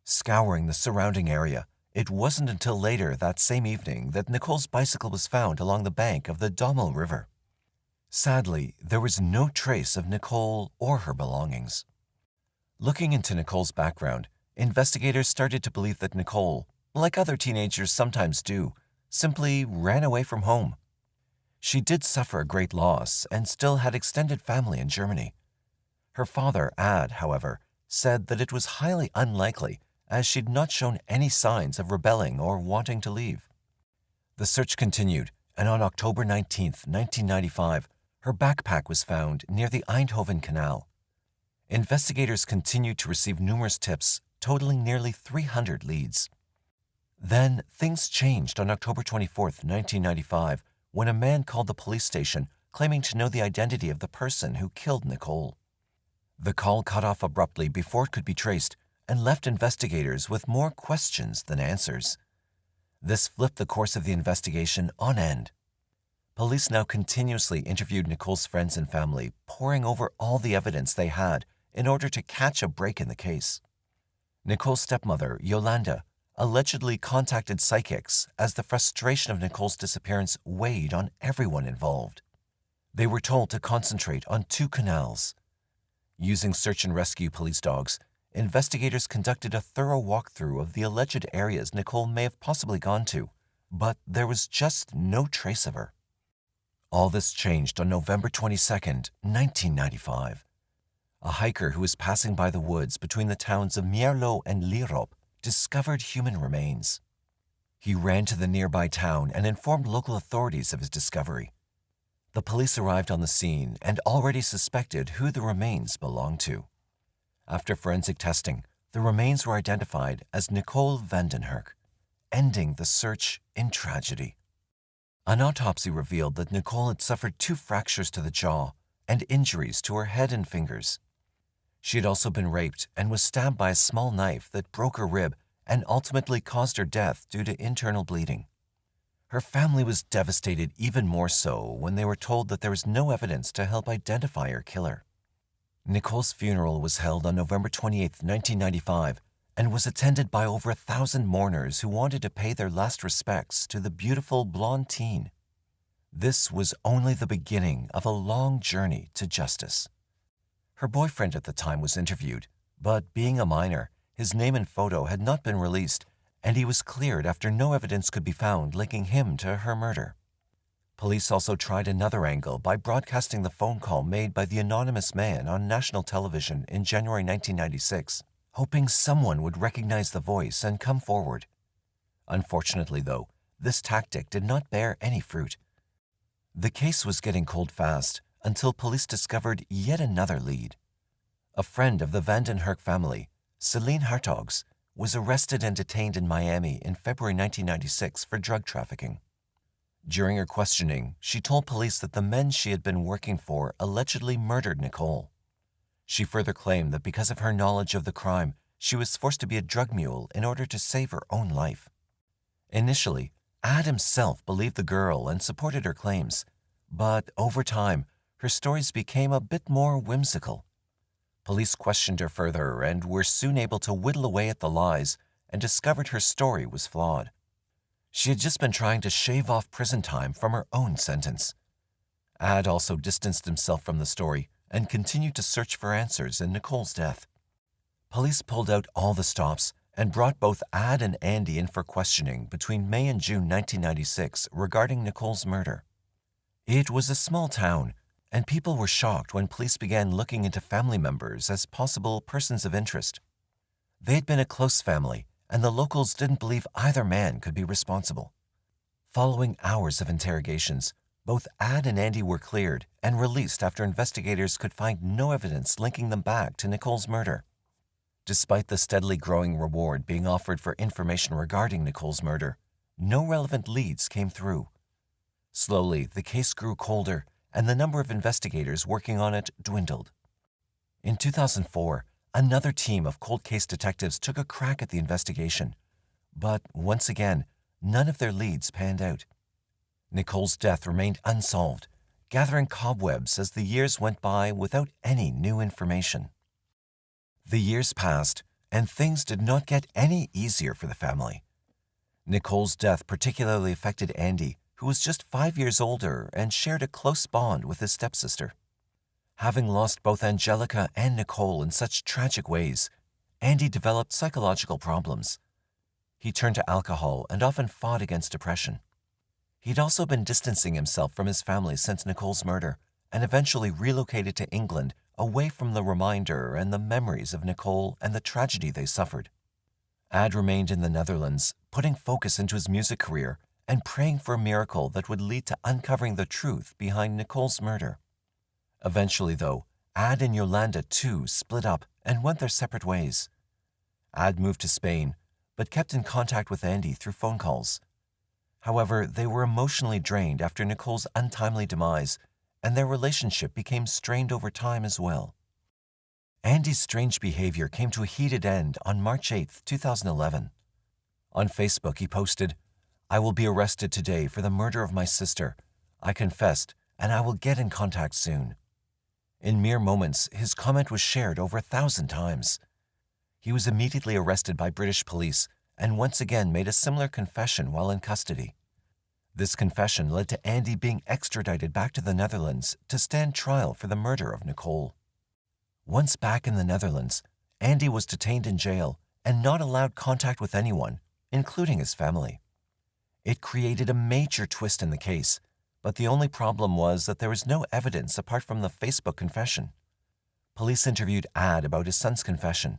Scouring the surrounding area, it wasn't until later that same evening that Nicole's bicycle was found along the bank of the Dommel River. Sadly, there was no trace of Nicole or her belongings. Looking into Nicole's background, investigators started to believe that Nicole, like other teenagers sometimes do, simply ran away from home. She did suffer a great loss and still had extended family in Germany. Her father, Ad, however, said that it was highly unlikely as she'd not shown any signs of rebelling or wanting to leave. The search continued, and on October 19, 1995, her backpack was found near the Eindhoven Canal. Investigators continued to receive numerous tips, totaling nearly 300 leads. Then, things changed on October 24, 1995, when a man called the police station claiming to know the identity of the person who killed Nicole. The call cut off abruptly before it could be traced and left investigators with more questions than answers. This flipped the course of the investigation on end. Police now continuously interviewed Nicole's friends and family, poring over all the evidence they had in order to catch a break in the case. Nicole's stepmother, Yolanda, allegedly contacted psychics as the frustration of Nicole's disappearance weighed on everyone involved. They were told to concentrate on 2 canals. Using search and rescue police dogs, investigators conducted a thorough walkthrough of the alleged areas Nicole may have possibly gone to, but there was just no trace of her. All this changed on November 22, 1995. A hiker who was passing by the woods between the towns of Mierlo and Lierop discovered human remains. He ran to the nearby town and informed local authorities of his discovery. The police arrived on the scene and already suspected who the remains belonged to. After forensic testing, the remains were identified as Nicole Vandenherk, ending the search in tragedy. An autopsy revealed that Nicole had suffered 2 fractures to the jaw and injuries to her head and fingers. She had also been raped and was stabbed by a small knife that broke her rib and ultimately caused her death due to internal bleeding. Her family was devastated even more so when they were told that there was no evidence to help identify her killer. Nicole's funeral was held on November 28, 1995, and was attended by over 1,000 mourners who wanted to pay their last respects to the beautiful blonde teen. This was only the beginning of a long journey to justice. Her boyfriend at the time was interviewed, but being a minor, his name and photo had not been released, and he was cleared after no evidence could be found linking him to her murder. Police also tried another angle by broadcasting the phone call made by the anonymous man on national television in January 1996, hoping someone would recognize the voice and come forward. Unfortunately, though, this tactic did not bear any fruit. The case was getting cold fast until police discovered yet another lead. A friend of the Vandenherk family, Celine Hartogs, was arrested and detained in Miami in February 1996 for drug trafficking. During her questioning, she told police that the men she had been working for allegedly murdered Nicole. She further claimed that because of her knowledge of the crime, she was forced to be a drug mule in order to save her own life. Initially, Ad himself believed the girl and supported her claims, but over time, her stories became a bit more whimsical. Police questioned her further and were soon able to whittle away at the lies and discovered her story was flawed. She had just been trying to shave off prison time from her own sentence. Ad also distanced himself from the story and continued to search for answers in Nicole's death. Police pulled out all the stops and brought both Ad and Andy in for questioning between May and June 1996 regarding Nicole's murder. It was a small town, and people were shocked when police began looking into family members as possible persons of interest. They had been a close family, and the locals didn't believe either man could be responsible. Following hours of interrogations, both Ad and Andy were cleared and released after investigators could find no evidence linking them back to Nicole's murder. Despite the steadily growing reward being offered for information regarding Nicole's murder, no relevant leads came through. Slowly, the case grew colder, and the number of investigators working on it dwindled. In 2004, another team of cold case detectives took a crack at the investigation, but once again, none of their leads panned out. Nicole's death remained unsolved, gathering cobwebs as the years went by without any new information. The years passed, and things did not get any easier for the family. Nicole's death particularly affected Andy, who was just 5 years older and shared a close bond with his stepsister. Having lost both Angelica and Nicole in such tragic ways, Andy developed psychological problems. He turned to alcohol and often fought against depression. He'd also been distancing himself from his family since Nicole's murder and eventually relocated to England away from the reminder and the memories of Nicole and the tragedy they suffered. Ad remained in the Netherlands, putting focus into his music career and praying for a miracle that would lead to uncovering the truth behind Nicole's murder. Eventually, though, Ad and Yolanda too split up and went their separate ways. Ad moved to Spain, but kept in contact with Andy through phone calls. However, they were emotionally drained after Nicole's untimely demise, and their relationship became strained over time as well. Andy's strange behavior came to a heated end on March 8, 2011. On Facebook, he posted, "I will be arrested today for the murder of my sister. I confessed, and I will get in contact soon." In mere moments, his comment was shared over 1,000 times. He was immediately arrested by British police and once again made a similar confession while in custody. This confession led to Andy being extradited back to the Netherlands to stand trial for the murder of Nicole. Once back in the Netherlands, Andy was detained in jail and not allowed contact with anyone, including his family. It created a major twist in the case, but the only problem was that there was no evidence apart from the Facebook confession. Police interviewed Ad about his son's confession.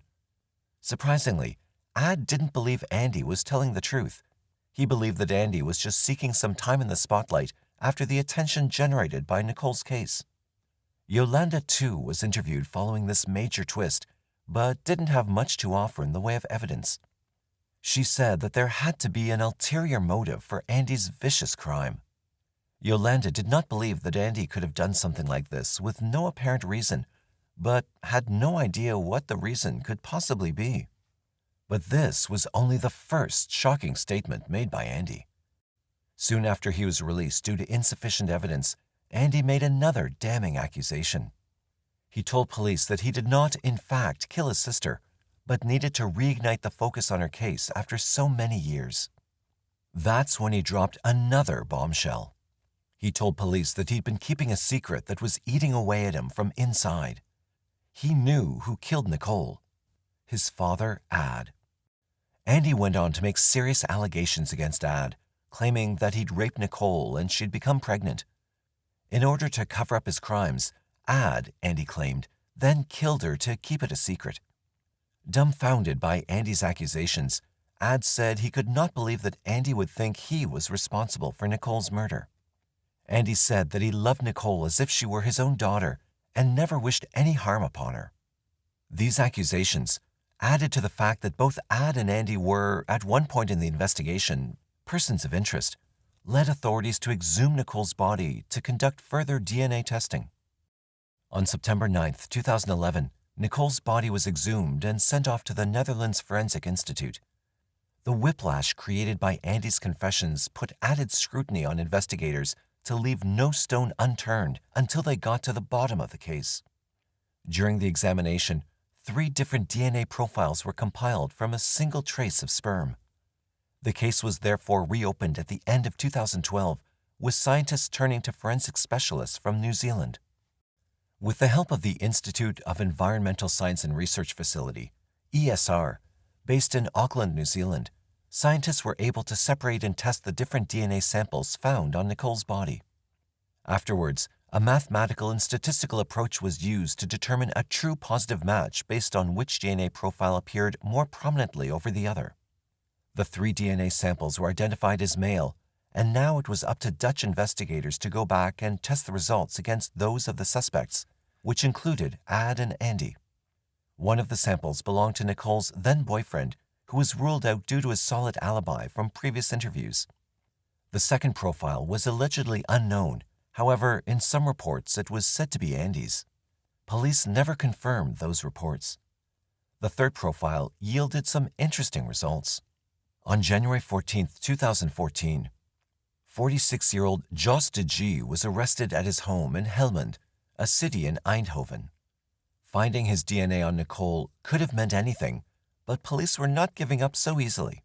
Surprisingly, Ad didn't believe Andy was telling the truth. He believed that Andy was just seeking some time in the spotlight after the attention generated by Nicole's case. Yolanda, too, was interviewed following this major twist, but didn't have much to offer in the way of evidence. She said that there had to be an ulterior motive for Andy's vicious crime. Yolanda did not believe that Andy could have done something like this with no apparent reason, but had no idea what the reason could possibly be. But this was only the first shocking statement made by Andy. Soon after he was released due to insufficient evidence, Andy made another damning accusation. He told police that he did not, in fact, kill his sister, but needed to reignite the focus on her case after so many years. That's when he dropped another bombshell. He told police that he'd been keeping a secret that was eating away at him from inside. He knew who killed Nicole. His father, Ad. Andy went on to make serious allegations against Ad, claiming that he'd raped Nicole and she'd become pregnant. In order to cover up his crimes, Ad, Andy claimed, then killed her to keep it a secret. Dumbfounded by Andy's accusations, Ad said he could not believe that Andy would think he was responsible for Nicole's murder. Andy said that he loved Nicole as if she were his own daughter and never wished any harm upon her. These accusations, added to the fact that both Ad and Andy were, at one point in the investigation, persons of interest, led authorities to exhume Nicole's body to conduct further DNA testing. On September 9, 2011, Nicole's body was exhumed and sent off to the Netherlands Forensic Institute. The whiplash created by Andy's confessions put added scrutiny on investigators to leave no stone unturned until they got to the bottom of the case. During the examination, 3 different DNA profiles were compiled from a single trace of sperm. The case was therefore reopened at the end of 2012, with scientists turning to forensic specialists from New Zealand. With the help of the Institute of Environmental Science and Research Facility, ESR, based in Auckland, New Zealand, scientists were able to separate and test the different DNA samples found on Nicole's body. Afterwards, a mathematical and statistical approach was used to determine a true positive match based on which DNA profile appeared more prominently over the other. The 3 DNA samples were identified as male, and now it was up to Dutch investigators to go back and test the results against those of the suspects, which included Ad and Andy. One of the samples belonged to Nicole's then-boyfriend, who was ruled out due to his solid alibi from previous interviews. The second profile was allegedly unknown. However, in some reports it was said to be Andy's. police never confirmed those reports. The third profile yielded some interesting results. On January 14, 2014, 46-year-old Jos de G was arrested at his home in Helmond, a city in Eindhoven. Finding his DNA on Nicole could have meant anything, but police were not giving up so easily.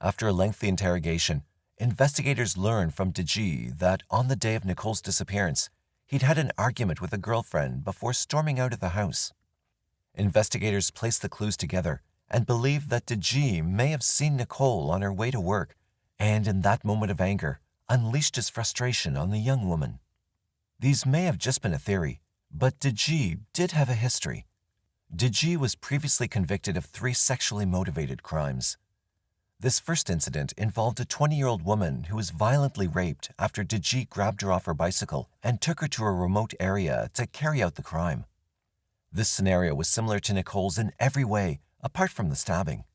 After a lengthy interrogation, investigators learned from de G that on the day of Nicole's disappearance, he'd had an argument with a girlfriend before storming out of the house. Investigators placed the clues together and believed that de G may have seen Nicole on her way to work and, in that moment of anger, unleashed his frustration on the young woman. These may have just been a theory, but de G did have a history. De G was previously convicted of 3 sexually motivated crimes. This first incident involved a 20-year-old woman who was violently raped after de G grabbed her off her bicycle and took her to a remote area to carry out the crime. This scenario was similar to Nicole's in every way, apart from the stabbing.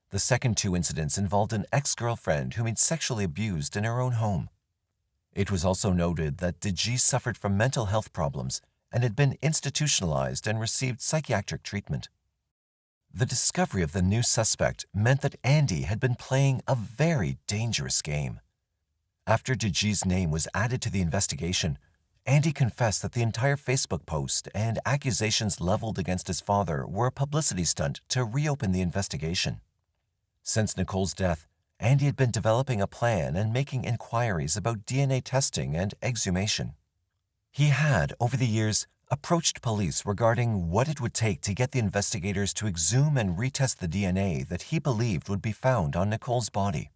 The second 2 incidents involved an ex-girlfriend whom he'd sexually abused in her own home. It was also noted that de G suffered from mental health problems and had been institutionalized and received psychiatric treatment. The discovery of the new suspect meant that Andy had been playing a very dangerous game. After de G's name was added to the investigation, Andy confessed that the entire Facebook post and accusations leveled against his father were a publicity stunt to reopen the investigation. Since Nicole's death, Andy had been developing a plan and making inquiries about DNA testing and exhumation. He had, over the years, approached police regarding what it would take to get the investigators to exhume and retest the DNA that he believed would be found on Nicole's body.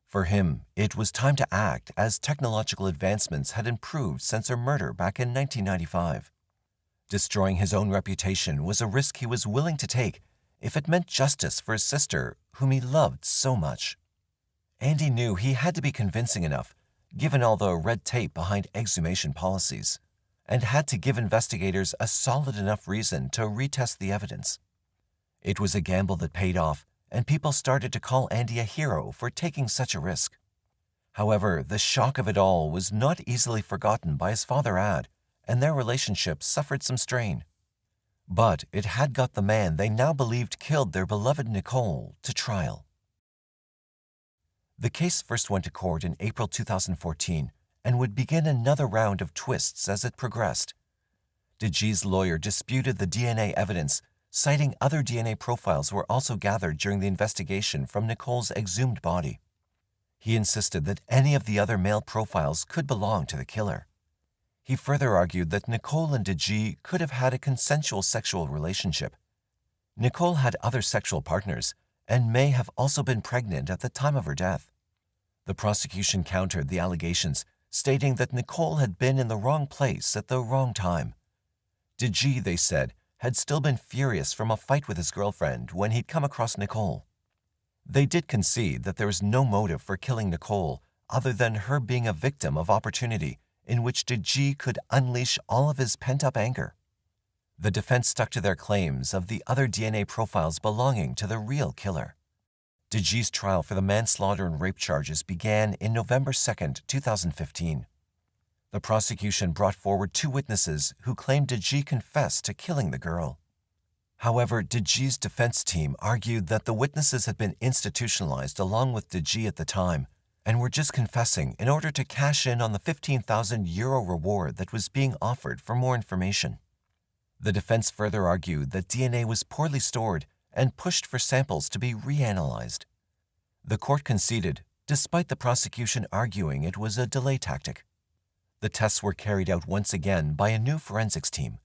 For him, it was time to act as technological advancements had improved since her murder back in 1995. Destroying his own reputation was a risk he was willing to take if it meant justice for his sister, whom he loved so much. Andy knew he had to be convincing enough, given all the red tape behind exhumation policies, and had to give investigators a solid enough reason to retest the evidence. It was a gamble that paid off, and people started to call Andy a hero for taking such a risk. However, the shock of it all was not easily forgotten by his father Ad, and their relationship suffered some strain. But it had got the man they now believed killed their beloved Nicole to trial. The case first went to court in April 2014 and would begin another round of twists as it progressed. De G's lawyer disputed the DNA evidence, citing other DNA profiles were also gathered during the investigation from Nicole's exhumed body. He insisted that any of the other male profiles could belong to the killer. He further argued that Nicole and de G could have had a consensual sexual relationship. Nicole had other sexual partners and may have also been pregnant at the time of her death. The prosecution countered the allegations, stating that Nicole had been in the wrong place at the wrong time. De G, they said, had still been furious from a fight with his girlfriend when he'd come across Nicole. They did concede that there was no motive for killing Nicole other than her being a victim of opportunity in which de G could unleash all of his pent-up anger. The defense stuck to their claims of the other DNA profiles belonging to the real killer. De G's trial for the manslaughter and rape charges began in November 2, 2015. The prosecution brought forward 2 witnesses who claimed de G confessed to killing the girl. However, de G's defense team argued that the witnesses had been institutionalized along with de G at the time and were just confessing in order to cash in on the €15,000 reward that was being offered for more information. The defense further argued that DNA was poorly stored and pushed for samples to be reanalyzed. The court conceded, despite the prosecution arguing it was a delay tactic. The tests were carried out once again by a new forensics team.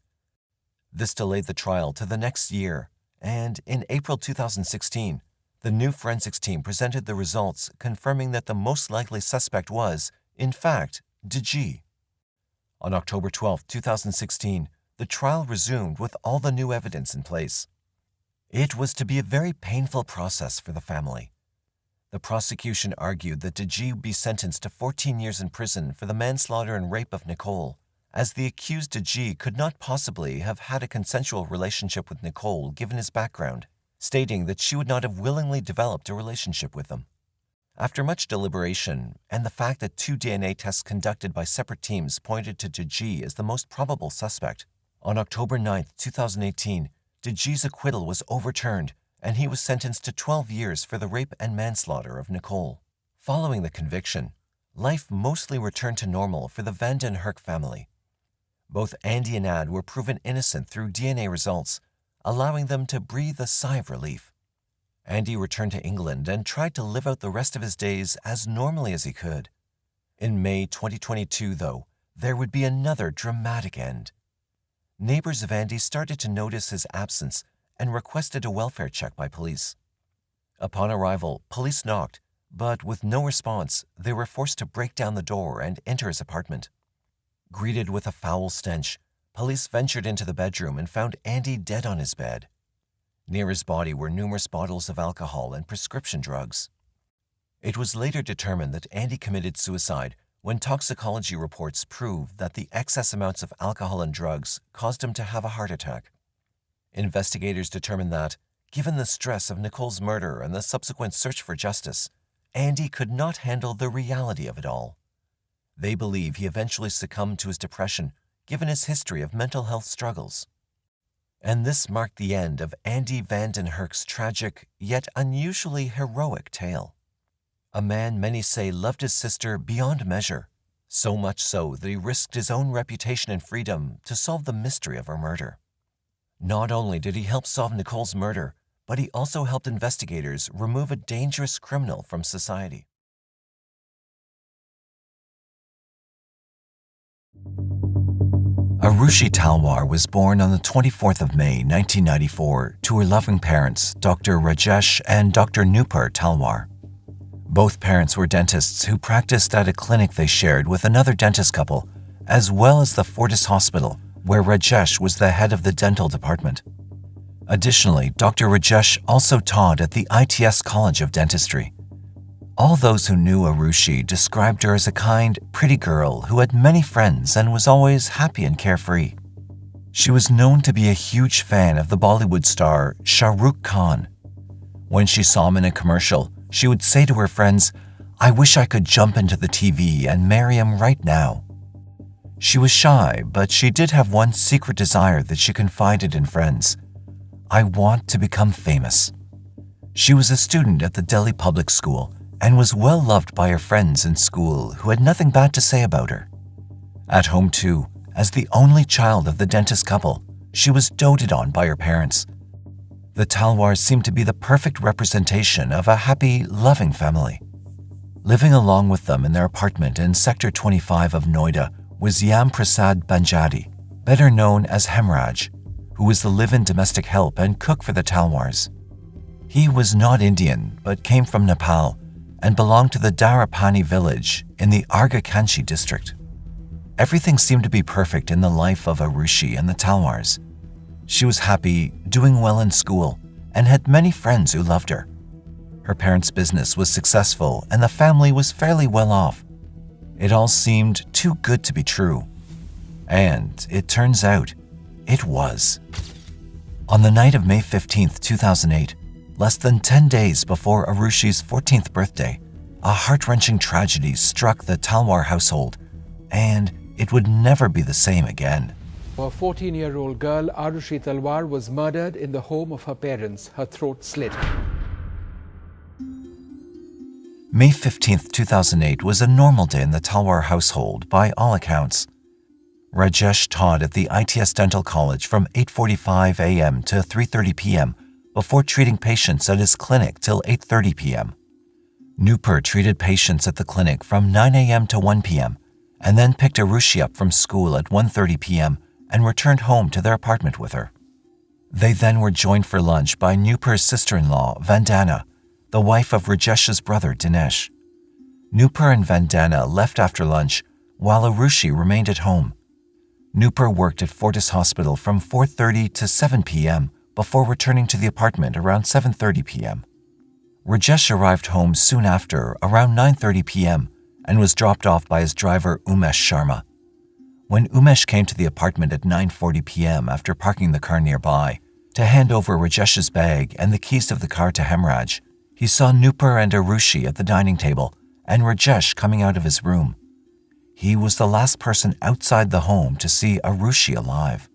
This delayed the trial to the next year, and in April 2016, the new forensics team presented the results confirming that the most likely suspect was, in fact, de G. On October 12, 2016, the trial resumed with all the new evidence in place. It was to be a very painful process for the family. The prosecution argued that de G be sentenced to 14 years in prison for the manslaughter and rape of Nicole, as the accused de G could not possibly have had a consensual relationship with Nicole given his background, stating that she would not have willingly developed a relationship with him. After much deliberation, and the fact that 2 DNA tests conducted by separate teams pointed to de G as the most probable suspect, On October 9, 2018, Deji's acquittal was overturned and he was sentenced to 12 years for the rape and manslaughter of Nicole. Following the conviction, life mostly returned to normal for the Van den Herk family. Both Andy and Ad were proven innocent through DNA results, allowing them to breathe a sigh of relief. Andy returned to England and tried to live out the rest of his days as normally as he could. In May 2022, though, there would be another dramatic end. Neighbors of Andy started to notice his absence and requested a welfare check by police. Upon arrival, police knocked, but with no response, they were forced to break down the door and enter his apartment. Greeted with a foul stench, police ventured into the bedroom and found Andy dead on his bed. Near his body were numerous bottles of alcohol and prescription drugs. It was later determined that Andy committed suicide when toxicology reports proved that the excess amounts of alcohol and drugs caused him to have a heart attack. Investigators determined that, given the stress of Nicole's murder and the subsequent search for justice, Andy could not handle the reality of it all. They believe he eventually succumbed to his depression, given his history of mental health struggles. And this marked the end of Andy Van den Herk's tragic, yet unusually heroic tale. A man many say loved his sister beyond measure, so much so that he risked his own reputation and freedom to solve the mystery of her murder. Not only did he help solve Nicole's murder, but he also helped investigators remove a dangerous criminal from society. Arushi Talwar was born on the 24th of May, 1994, to her loving parents, Dr. Rajesh and Dr. Nupur Talwar. Both parents were dentists who practiced at a clinic they shared with another dentist couple, as well as the Fortis Hospital, where Rajesh was the head of the dental department. Additionally, Dr. Rajesh also taught at the ITS College of Dentistry. All those who knew Arushi described her as a kind, pretty girl who had many friends and was always happy and carefree. She was known to be a huge fan of the Bollywood star Shah Rukh Khan. When she saw him in a commercial, she would say to her friends, "I wish I could jump into the TV and marry him right now." She was shy, but she did have one secret desire that she confided in friends. "I want to become famous." She was a student at the Delhi Public School and was well loved by her friends in school who had nothing bad to say about her. At home too, as the only child of the dentist couple, she was doted on by her parents. The Talwars seemed to be the perfect representation of a happy, loving family. Living along with them in their apartment in Sector 25 of Noida was Yam Prasad Banjadi, better known as Hemraj, who was the live-in domestic help and cook for the Talwars. He was not Indian, but came from Nepal and belonged to the Darapani village in the Argakanchi district. Everything seemed to be perfect in the life of Arushi and the Talwars. She was happy, doing well in school, and had many friends who loved her. Her parents' business was successful and the family was fairly well off. It all seemed too good to be true. And it turns out, it was. On the night of May 15, 2008, less than 10 days before Arushi's 14th birthday, a heart-wrenching tragedy struck the Talwar household, and it would never be the same again. A 14-year-old girl, Arushi Talwar, was murdered in the home of her parents, her throat slit. May 15, 2008 was a normal day in the Talwar household by all accounts. Rajesh taught at the ITS Dental College from 8:45 a.m. to 3:30 p.m. before treating patients at his clinic till 8:30 p.m. Nupur treated patients at the clinic from 9 a.m. to 1 p.m. and then picked Arushi up from school at 1:30 p.m. and returned home to their apartment with her. They then were joined for lunch by Nupur's sister-in-law, Vandana, the wife of Rajesh's brother, Dinesh. Nupur and Vandana left after lunch, while Arushi remained at home. Nupur worked at Fortis Hospital from 4:30 to 7 p.m. before returning to the apartment around 7:30 p.m. Rajesh arrived home soon after, around 9:30 p.m., and was dropped off by his driver, Umesh Sharma. When Umesh came to the apartment at 9:40 p.m. after parking the car nearby to hand over Rajesh's bag and the keys of the car to Hemraj, he saw Nupur and Arushi at the dining table and Rajesh coming out of his room. He was the last person outside the home to see Arushi alive.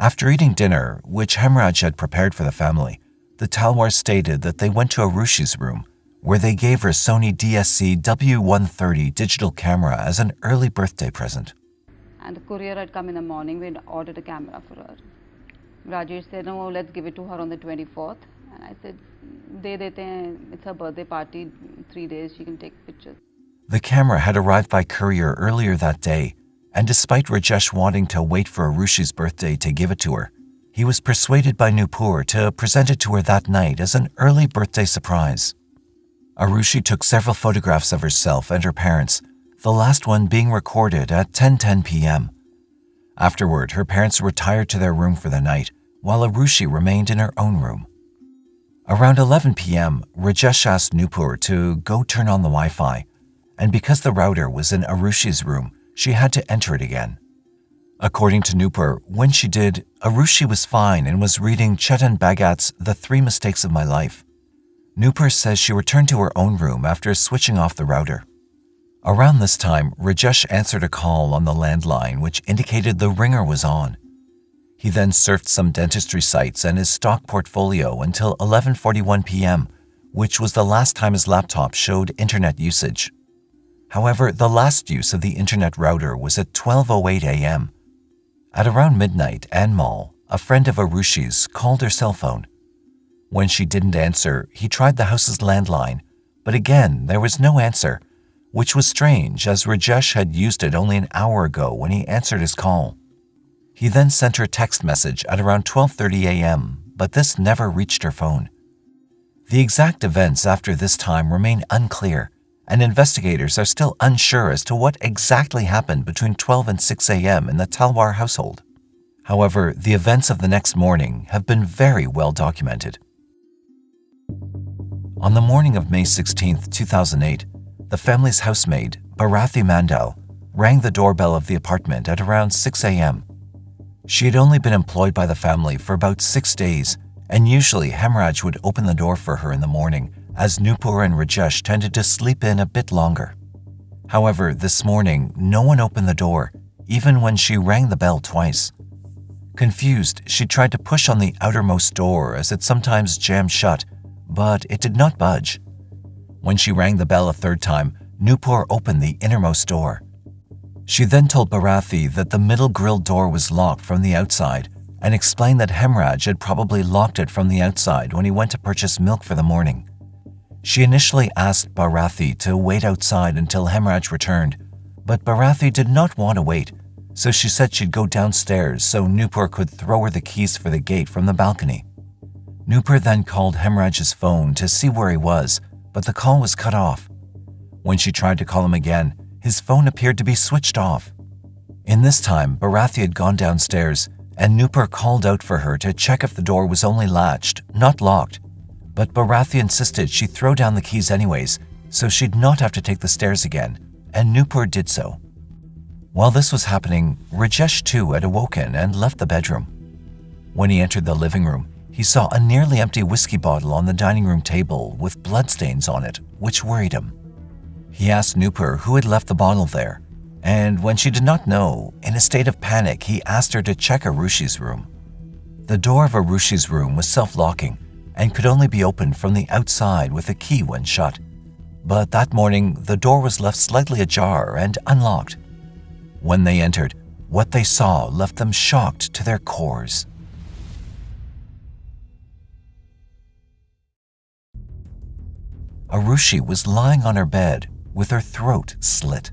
After eating dinner, which Hemraj had prepared for the family, the Talwars stated that they went to Arushi's room, where they gave her Sony DSC W130 digital camera as an early birthday present. And the courier had come in the morning. We ordered a camera for her. Rajesh said, no, let's give it to her on the 24th. And I said, de dete hain. It's her birthday party, 3 days, she can take pictures. The camera had arrived by courier earlier that day, and despite Rajesh wanting to wait for Arushi's birthday to give it to her, he was persuaded by Nupur to present it to her that night as an early birthday surprise. Arushi took several photographs of herself and her parents, the last one being recorded at 10:10 p.m. Afterward, her parents retired to their room for the night, while Arushi remained in her own room. Around 11 p.m., Rajesh asked Nupur to go turn on the Wi-Fi, and because the router was in Arushi's room, she had to enter it again. According to Nupur, when she did, Arushi was fine and was reading Chetan Bhagat's The 3 Mistakes of My Life. Nupur says she returned to her own room after switching off the router. Around this time, Rajesh answered a call on the landline which indicated the ringer was on. He then surfed some dentistry sites and his stock portfolio until 11:41 p.m., which was the last time his laptop showed internet usage. However, the last use of the internet router was at 12:08 a.m. At around midnight, Anmal, a friend of Arushi's, called her cell phone. When she didn't answer, he tried the house's landline, but again there was no answer, which was strange as Rajesh had used it only an hour ago when he answered his call. He then sent her a text message at around 12:30 a.m., but this never reached her phone. The exact events after this time remain unclear, and investigators are still unsure as to what exactly happened between 12 and 6 a.m. in the Talwar household. However, the events of the next morning have been very well documented. On the morning of May 16, 2008, the family's housemaid, Bharathi Mandal, rang the doorbell of the apartment at around 6 a.m. She had only been employed by the family for about 6 days, and usually Hemraj would open the door for her in the morning, as Nupur and Rajesh tended to sleep in a bit longer. However, this morning, no one opened the door, even when she rang the bell twice. Confused, she tried to push on the outermost door as it sometimes jammed shut, but it did not budge. When she rang the bell a third time, Nupur opened the innermost door. She then told Bharathi that the middle grille door was locked from the outside and explained that Hemraj had probably locked it from the outside when he went to purchase milk for the morning. She initially asked Bharathi to wait outside until Hemraj returned, but Bharathi did not want to wait, so she said she'd go downstairs so Nupur could throw her the keys for the gate from the balcony. Nupur then called Hemraj's phone to see where he was, but the call was cut off. When she tried to call him again, his phone appeared to be switched off. In this time, Bharathi had gone downstairs, and Nupur called out for her to check if the door was only latched, not locked. But Bharathi insisted she throw down the keys anyways, so she'd not have to take the stairs again, and Nupur did so. While this was happening, Rajesh too had awoken and left the bedroom. When he entered the living room, he saw a nearly empty whiskey bottle on the dining room table with bloodstains on it, which worried him. He asked Nupur who had left the bottle there, and when she did not know, in a state of panic, he asked her to check Arushi's room. The door of Arushi's room was self-locking and could only be opened from the outside with a key when shut. But that morning, the door was left slightly ajar and unlocked. When they entered, what they saw left them shocked to their cores. Arushi was lying on her bed with her throat slit.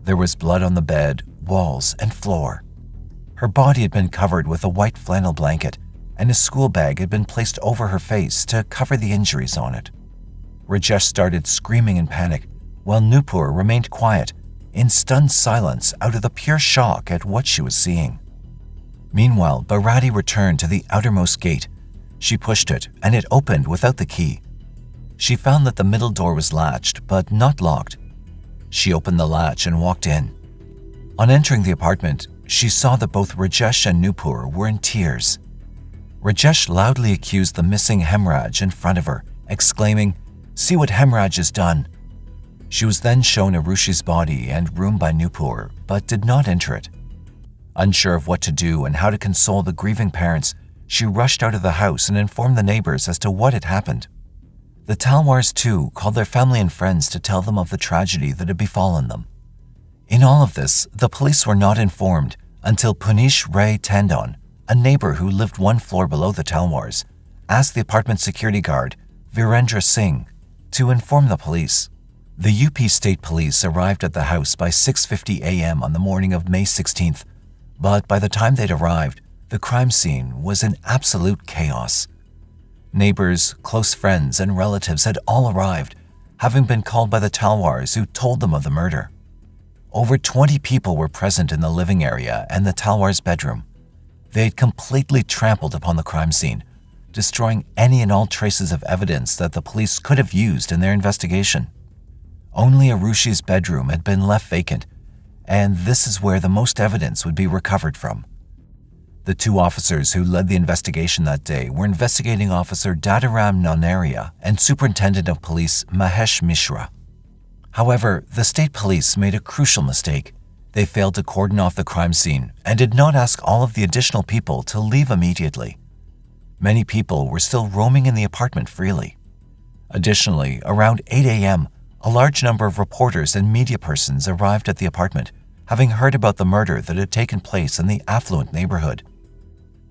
There was blood on the bed, walls, and floor. Her body had been covered with a white flannel blanket, and a school bag had been placed over her face to cover the injuries on it. Rajesh started screaming in panic, while Nupur remained quiet, in stunned silence out of the pure shock at what she was seeing. Meanwhile, Bharathi returned to the outermost gate. She pushed it, and it opened without the key. She found that the middle door was latched, but not locked. She opened the latch and walked in. On entering the apartment, she saw that both Rajesh and Nupur were in tears. Rajesh loudly accused the missing Hemraj in front of her, exclaiming, "See what Hemraj has done." She was then shown Arushi's body and room by Nupur, but did not enter it. Unsure of what to do and how to console the grieving parents, she rushed out of the house and informed the neighbors as to what had happened. The Talwars, too, called their family and friends to tell them of the tragedy that had befallen them. In all of this, the police were not informed until Punish Ray Tandon, a neighbor who lived one floor below the Talwars, asked the apartment security guard, Virendra Singh, to inform the police. The UP State Police arrived at the house by 6:50 a.m. on the morning of May 16th, but by the time they'd arrived, the crime scene was in absolute chaos. Neighbors, close friends, and relatives had all arrived, having been called by the Talwars who told them of the murder. Over 20 people were present in the living area and the Talwars' bedroom. They had completely trampled upon the crime scene, destroying any and all traces of evidence that the police could have used in their investigation. Only Arushi's bedroom had been left vacant, and this is where the most evidence would be recovered from. The two officers who led the investigation that day were Investigating Officer Dadaram Nonaria and Superintendent of Police Mahesh Mishra. However, the state police made a crucial mistake. They failed to cordon off the crime scene and did not ask all of the additional people to leave immediately. Many people were still roaming in the apartment freely. Additionally, around 8 a.m., a large number of reporters and media persons arrived at the apartment, having heard about the murder that had taken place in the affluent neighborhood.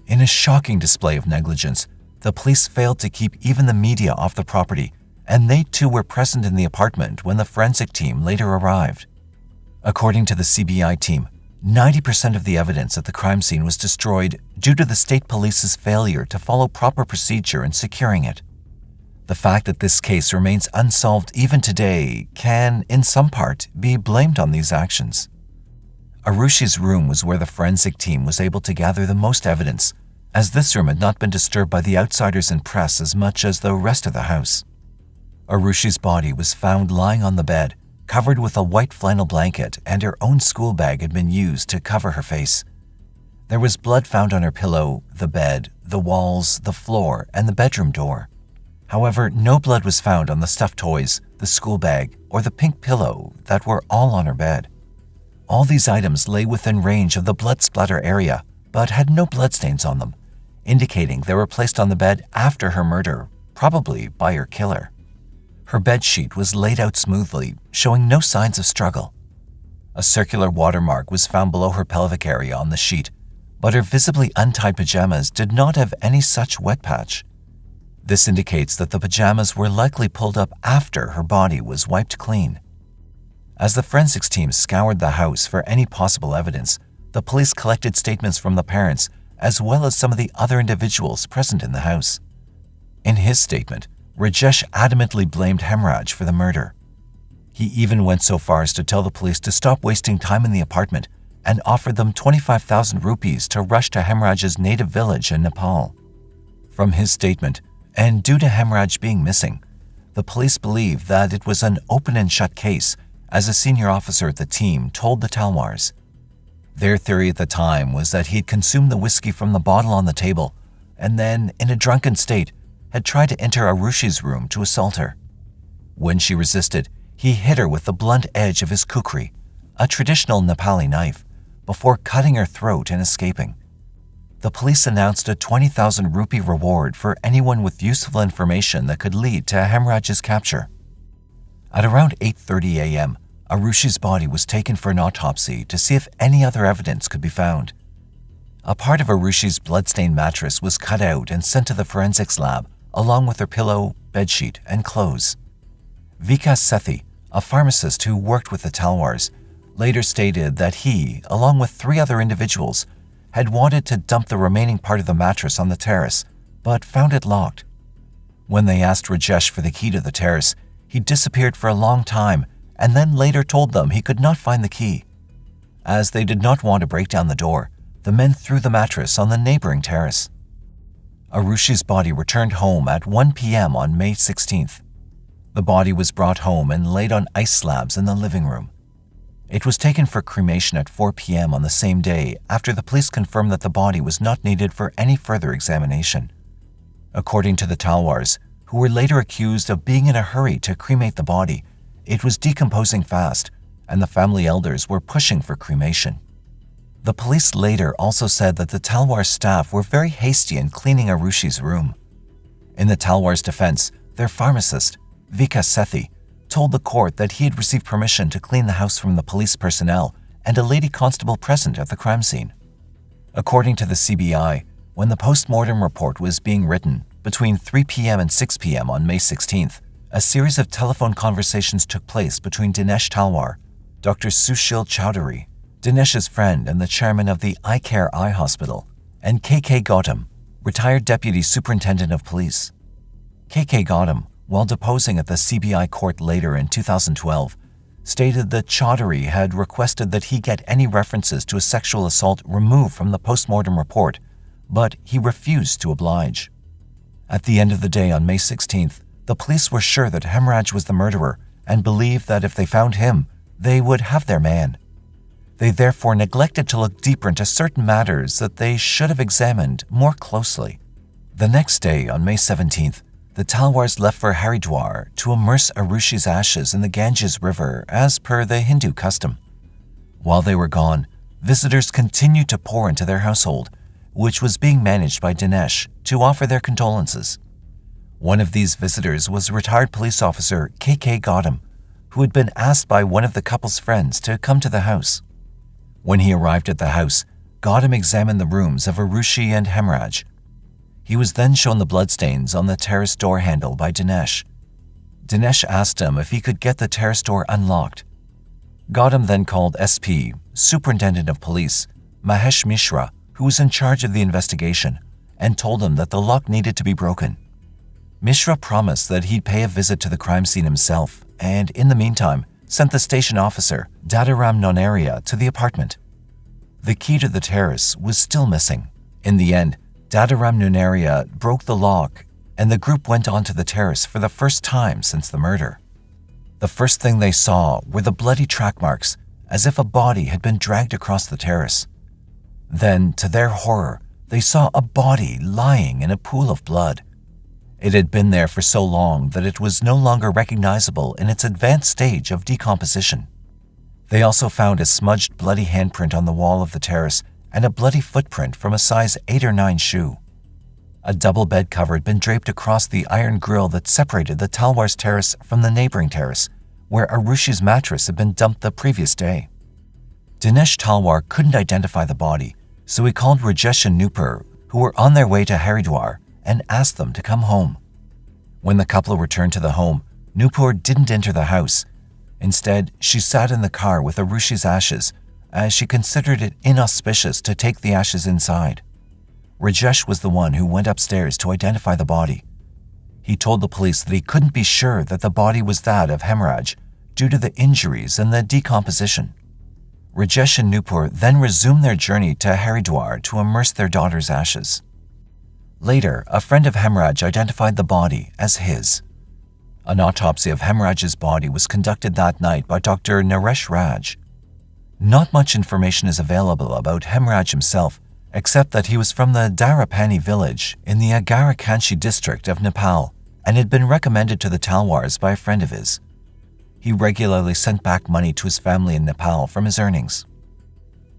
In a shocking display of negligence, the police failed to keep even the media off the property, and they too were present in the apartment when the forensic team later arrived. According to the CBI team, 90% of the evidence at the crime scene was destroyed due to the state police's failure to follow proper procedure in securing it. The fact that this case remains unsolved even today can, in some part, be blamed on these actions. Arushi's room was where the forensic team was able to gather the most evidence, as this room had not been disturbed by the outsiders and press as much as the rest of the house. Arushi's body was found lying on the bed, covered with a white flannel blanket, and her own school bag had been used to cover her face. There was blood found on her pillow, the bed, the walls, the floor, and the bedroom door. However, no blood was found on the stuffed toys, the school bag, or the pink pillow that were all on her bed. All these items lay within range of the blood splatter area, but had no bloodstains on them, indicating they were placed on the bed after her murder, probably by her killer. Her bed sheet was laid out smoothly, showing no signs of struggle. A circular watermark was found below her pelvic area on the sheet, but her visibly untied pajamas did not have any such wet patch. This indicates that the pajamas were likely pulled up after her body was wiped clean. As the forensics team scoured the house for any possible evidence, the police collected statements from the parents as well as some of the other individuals present in the house. In his statement, Rajesh adamantly blamed Hemraj for the murder. He even went so far as to tell the police to stop wasting time in the apartment and offered them 25,000 rupees to rush to Hemraj's native village in Nepal. From his statement, and due to Hemraj being missing, the police believe that it was an open and shut case, as a senior officer at the team told the Talwars. Their theory at the time was that he'd consumed the whiskey from the bottle on the table and then, in a drunken state, had tried to enter Arushi's room to assault her. When she resisted, he hit her with the blunt edge of his kukri, a traditional Nepali knife, before cutting her throat and escaping. The police announced a 20,000 rupee reward for anyone with useful information that could lead to Hemraj's capture. At around 8:30 a.m., Arushi's body was taken for an autopsy to see if any other evidence could be found. A part of Arushi's bloodstained mattress was cut out and sent to the forensics lab, along with her pillow, bedsheet, and clothes. Vikas Sethi, a pharmacist who worked with the Talwars, later stated that he, along with 3 other individuals, had wanted to dump the remaining part of the mattress on the terrace, but found it locked. When they asked Rajesh for the key to the terrace, he disappeared for a long time and then later told them he could not find the key. As they did not want to break down the door, the men threw the mattress on the neighboring terrace. Arushi's body returned home at 1 p.m. on May 16th. The body was brought home and laid on ice slabs in the living room. It was taken for cremation at 4 p.m. on the same day after the police confirmed that the body was not needed for any further examination. According to the Talwars, who were later accused of being in a hurry to cremate the body, it was decomposing fast, and the family elders were pushing for cremation. The police later also said that the Talwar staff were very hasty in cleaning Arushi's room. In the Talwar's defense, their pharmacist, Vika Sethi, told the court that he had received permission to clean the house from the police personnel and a lady constable present at the crime scene. According to the CBI, when the post-mortem report was being written, between 3 p.m. and 6 p.m. on May 16th, a series of telephone conversations took place between Dinesh Talwar, Dr. Sushil Chowdhury, Dinesh's friend and the chairman of the Eye Care Eye Hospital, and K.K. Gautam, retired Deputy Superintendent of Police. K.K. Gautam, while deposing at the CBI court later in 2012, stated that Chowdhury had requested that he get any references to a sexual assault removed from the post-mortem report, but he refused to oblige. At the end of the day on May 16th, the police were sure that Hemraj was the murderer and believed that if they found him, they would have their man. They therefore neglected to look deeper into certain matters that they should have examined more closely. The next day, on May 17th, the Talwars left for Haridwar to immerse Arushi's ashes in the Ganges River as per the Hindu custom. While they were gone, visitors continued to pour into their household, which was being managed by Dinesh, to offer their condolences. One of these visitors was retired police officer K.K. Gautam, who had been asked by one of the couple's friends to come to the house. When he arrived at the house, Gautam examined the rooms of Arushi and Hemraj. He was then shown the bloodstains on the terrace door handle by Dinesh. Dinesh asked him if he could get the terrace door unlocked. Gautam then called SP, Superintendent of Police, Mahesh Mishra, who was in charge of the investigation, and told him that the lock needed to be broken. Mishra promised that he'd pay a visit to the crime scene himself, and in the meantime, sent the station officer, Dadaram Nonaria, to the apartment. The key to the terrace was still missing. In the end, Dadaram Nonaria broke the lock, and the group went onto the terrace for the first time since the murder. The first thing they saw were the bloody track marks, as if a body had been dragged across the terrace. Then, to their horror, they saw a body lying in a pool of blood. It had been there for so long that it was no longer recognizable in its advanced stage of decomposition. They also found a smudged bloody handprint on the wall of the terrace and a bloody footprint from a size 8 or 9 shoe. A double bed cover had been draped across the iron grille that separated the Talwar's terrace from the neighboring terrace, where Arushi's mattress had been dumped the previous day. Dinesh Talwar couldn't identify the body, so he called Rajesh and Nupur, who were on their way to Haridwar, and asked them to come home. When the couple returned to the home, Nupur didn't enter the house. Instead, she sat in the car with Arushi's ashes, as she considered it inauspicious to take the ashes inside. Rajesh was the one who went upstairs to identify the body. He told the police that he couldn't be sure that the body was that of Hemraj due to the injuries and the decomposition. Rajesh and Nupur then resumed their journey to Haridwar to immerse their daughter's ashes. Later, a friend of Hemraj identified the body as his. An autopsy of Hemraj's body was conducted that night by Dr. Naresh Raj. Not much information is available about Hemraj himself, except that he was from the Darapani village in the Agarakanchi district of Nepal and had been recommended to the Talwars by a friend of his. He regularly sent back money to his family in Nepal from his earnings.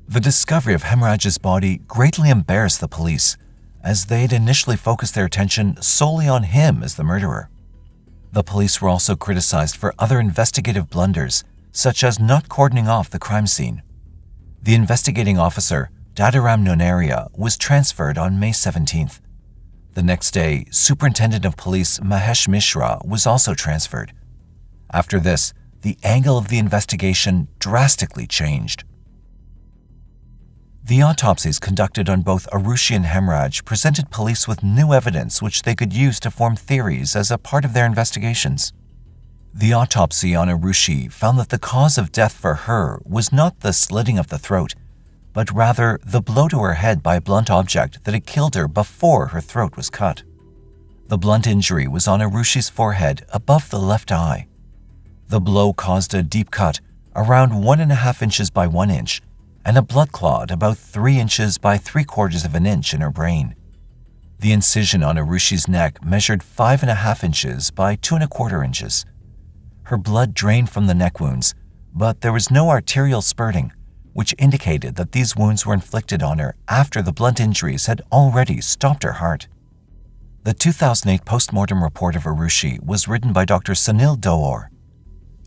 The discovery of Hemraj's body greatly embarrassed the police, as they had initially focused their attention solely on him as the murderer. The police were also criticized for other investigative blunders, such as not cordoning off the crime scene. The investigating officer, Dadaram Nonaria, was transferred on May 17th. The next day, Superintendent of Police Mahesh Mishra was also transferred. After this, the angle of the investigation drastically changed. The autopsies conducted on both Arushi and Hemraj presented police with new evidence which they could use to form theories as a part of their investigations. The autopsy on Arushi found that the cause of death for her was not the slitting of the throat, but rather the blow to her head by a blunt object that had killed her before her throat was cut. The blunt injury was on Arushi's forehead above the left eye. The blow caused a deep cut, around 1.5 inches by 1 inch, and a blood clot about 3 inches by 3/4 of an inch in her brain. The incision on Arushi's neck measured 5.5 inches by 2.25 inches. Her blood drained from the neck wounds, but there was no arterial spurting, which indicated that these wounds were inflicted on her after the blunt injuries had already stopped her heart. The 2008 postmortem report of Arushi was written by Dr. Sunil Daur.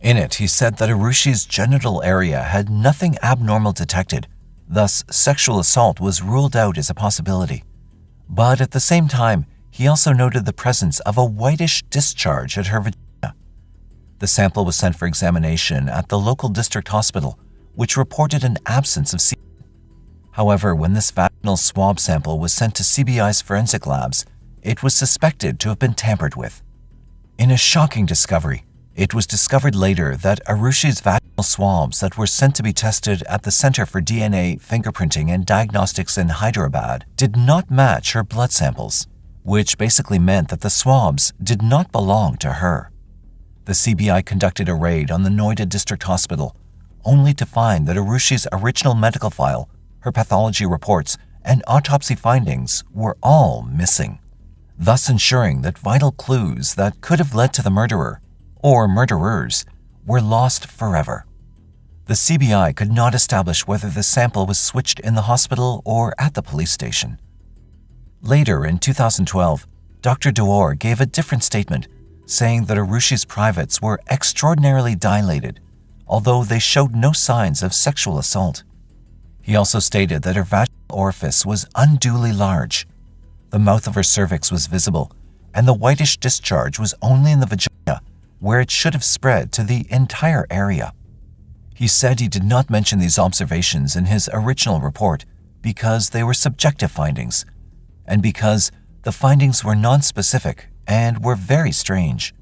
In it, he said that Arushi's genital area had nothing abnormal detected, thus sexual assault was ruled out as a possibility. But at the same time, he also noted the presence of a whitish discharge at her vagina. The sample was sent for examination at the local district hospital, which reported an absence of semen. However, when this vaginal swab sample was sent to CBI's forensic labs, it was suspected to have been tampered with. In a shocking discovery, it was discovered later that Arushi's vaginal swabs that were sent to be tested at the Center for DNA, Fingerprinting and Diagnostics in Hyderabad did not match her blood samples, which basically meant that the swabs did not belong to her. The CBI conducted a raid on the Noida District Hospital, only to find that Arushi's original medical file, her pathology reports, and autopsy findings were all missing, thus ensuring that vital clues that could have led to the murderer, or murderers, were lost forever. The CBI could not establish whether the sample was switched in the hospital or at the police station. Later, in 2012, Dr. Daur gave a different statement, saying that Arushi's privates were extraordinarily dilated, although they showed no signs of sexual assault. He also stated that her vaginal orifice was unduly large. The mouth of her cervix was visible, and the whitish discharge was only in the vagina, where it should have spread to the entire area. He said he did not mention these observations in his original report because they were subjective findings, and because the findings were nonspecific and were very strange.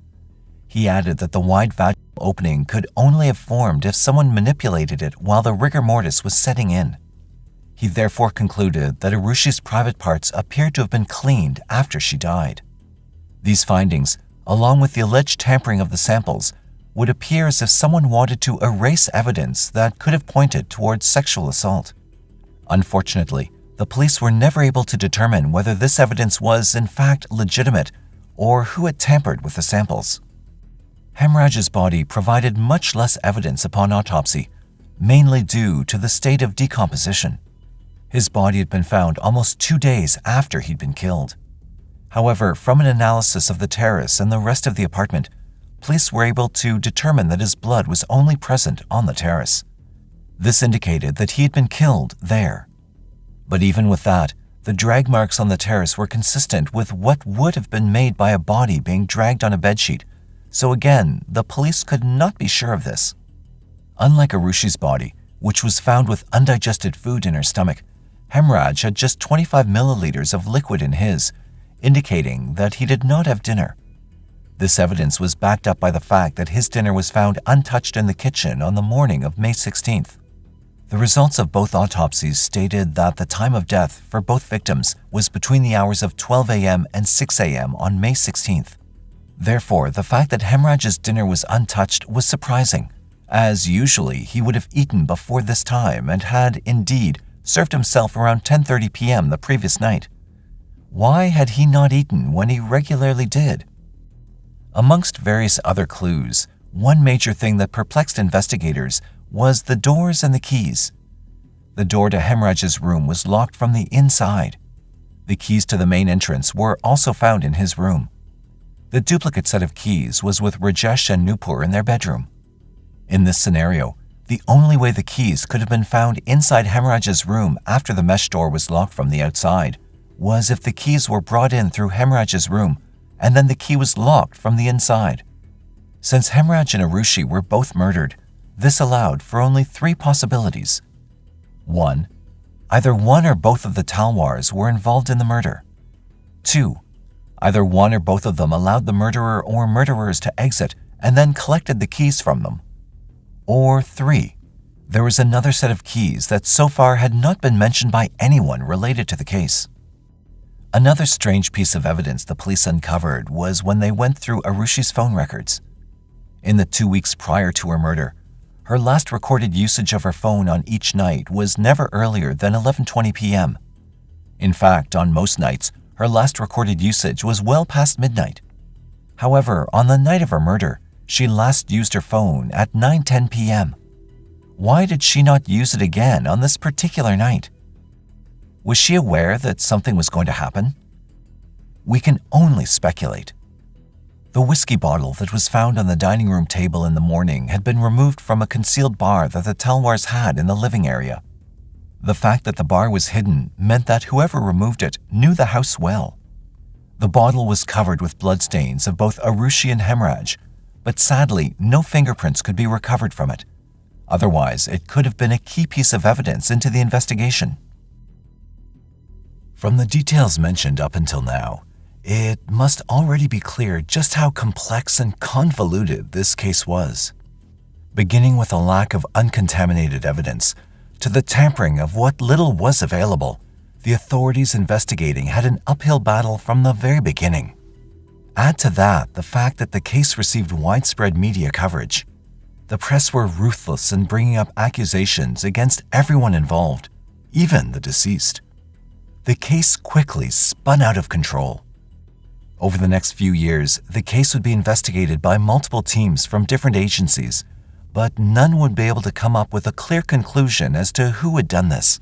He added that the wide vaginal opening could only have formed if someone manipulated it while the rigor mortis was setting in. He therefore concluded that Arushi's private parts appeared to have been cleaned after she died. These findings, along with the alleged tampering of the samples, would appear as if someone wanted to erase evidence that could have pointed towards sexual assault. Unfortunately, the police were never able to determine whether this evidence was in fact legitimate or who had tampered with the samples. Hemraj's body provided much less evidence upon autopsy, mainly due to the state of decomposition. His body had been found almost 2 days after he'd been killed. However, from an analysis of the terrace and the rest of the apartment, police were able to determine that his blood was only present on the terrace. This indicated that he had been killed there. But even with that, the drag marks on the terrace were consistent with what would have been made by a body being dragged on a bedsheet, so again, the police could not be sure of this. Unlike Arushi's body, which was found with undigested food in her stomach, Hemraj had just 25 milliliters of liquid in his, indicating that he did not have dinner. This evidence was backed up by the fact that his dinner was found untouched in the kitchen on the morning of May 16th. The results of both autopsies stated that the time of death for both victims was between the hours of 12 a.m. and 6 a.m. on May 16th. Therefore, the fact that Hemraj's dinner was untouched was surprising, as usually he would have eaten before this time and had, indeed, served himself around 10:30 p.m. the previous night. Why had he not eaten when he regularly did? Amongst various other clues, one major thing that perplexed investigators was the doors and the keys. The door to Hemraj's room was locked from the inside. The keys to the main entrance were also found in his room. The duplicate set of keys was with Rajesh and Nupur in their bedroom. In this scenario, the only way the keys could have been found inside Hemraj's room after the mesh door was locked from the outside was if the keys were brought in through Hemraj's room and then the key was locked from the inside. Since Hemraj and Arushi were both murdered, this allowed for only 3 possibilities. 1. Either one or both of the Talwars were involved in the murder. 2. Either one or both of them allowed the murderer or murderers to exit and then collected the keys from them. Or 3. There was another set of keys that so far had not been mentioned by anyone related to the case. Another strange piece of evidence the police uncovered was when they went through Arushi's phone records. In the 2 weeks prior to her murder, her last recorded usage of her phone on each night was never earlier than 11:20 p.m. In fact, on most nights, her last recorded usage was well past midnight. However, on the night of her murder, she last used her phone at 9:10 p.m. Why did she not use it again on this particular night? Was she aware that something was going to happen? We can only speculate. The whiskey bottle that was found on the dining room table in the morning had been removed from a concealed bar that the Talwars had in the living area. The fact that the bar was hidden meant that whoever removed it knew the house well. The bottle was covered with bloodstains of both Arushi and Hemraj, but sadly, no fingerprints could be recovered from it. Otherwise, it could have been a key piece of evidence into the investigation. From the details mentioned up until now, it must already be clear just how complex and convoluted this case was. Beginning with a lack of uncontaminated evidence, to the tampering of what little was available, the authorities investigating had an uphill battle from the very beginning. Add to that the fact that the case received widespread media coverage. The press were ruthless in bringing up accusations against everyone involved, even the deceased. The case quickly spun out of control. Over the next few years, the case would be investigated by multiple teams from different agencies, but none would be able to come up with a clear conclusion as to who had done this.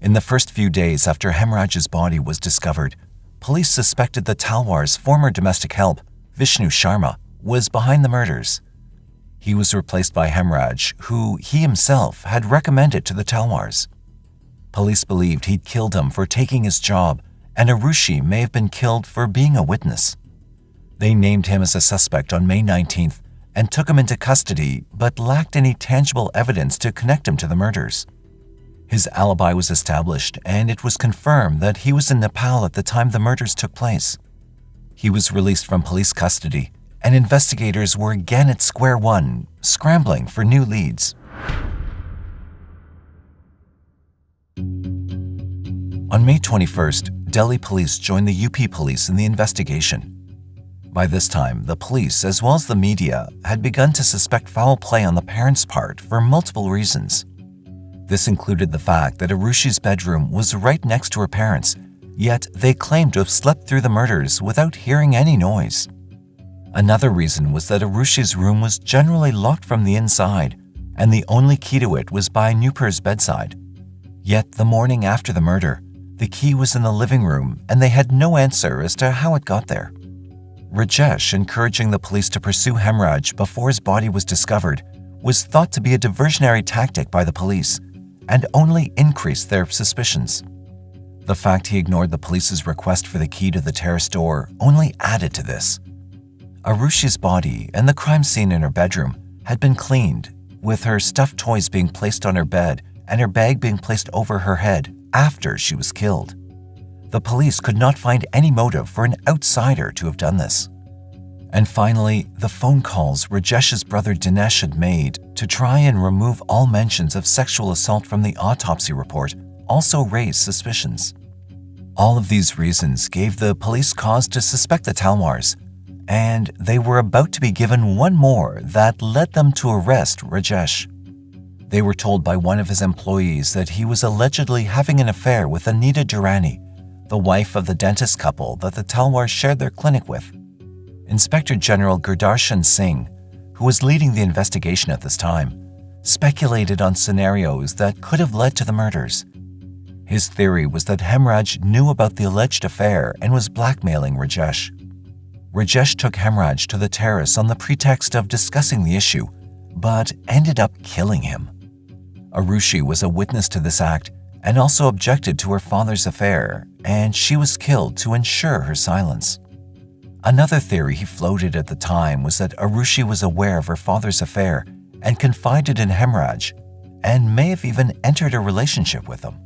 In the first few days after Hemraj's body was discovered, police suspected the Talwars' former domestic help, Vishnu Sharma, was behind the murders. He was replaced by Hemraj, who he himself had recommended to the Talwars. Police believed he'd killed him for taking his job, and Arushi may have been killed for being a witness. They named him as a suspect on May 19th and took him into custody, but lacked any tangible evidence to connect him to the murders. His alibi was established, and it was confirmed that he was in Nepal at the time the murders took place. He was released from police custody, and investigators were again at square one, scrambling for new leads. On May 21st, Delhi police joined the UP police in the investigation. By this time, the police, as well as the media, had begun to suspect foul play on the parents' part for multiple reasons. This included the fact that Arushi's bedroom was right next to her parents', yet they claimed to have slept through the murders without hearing any noise. Another reason was that Arushi's room was generally locked from the inside, and the only key to it was by Nupur's bedside. Yet the morning after the murder, the key was in the living room, and they had no answer as to how it got there. Rajesh encouraging the police to pursue Hemraj before his body was discovered was thought to be a diversionary tactic by the police, and only increased their suspicions. The fact he ignored the police's request for the key to the terrace door only added to this. Arushi's body and the crime scene in her bedroom had been cleaned, with her stuffed toys being placed on her bed and her bag being placed over her head after she was killed. The police could not find any motive for an outsider to have done this. And finally, the phone calls Rajesh's brother Dinesh had made to try and remove all mentions of sexual assault from the autopsy report also raised suspicions. All of these reasons gave the police cause to suspect the Talwars, and they were about to be given one more that led them to arrest Rajesh. They were told by one of his employees that he was allegedly having an affair with Anita Durrani, the wife of the dentist couple that the Talwars shared their clinic with. Inspector General Gurdarshan Singh, who was leading the investigation at this time, speculated on scenarios that could have led to the murders. His theory was that Hemraj knew about the alleged affair and was blackmailing Rajesh. Rajesh took Hemraj to the terrace on the pretext of discussing the issue, but ended up killing him. Arushi was a witness to this act and also objected to her father's affair, and she was killed to ensure her silence. Another theory he floated at the time was that Arushi was aware of her father's affair and confided in Hemraj, and may have even entered a relationship with him.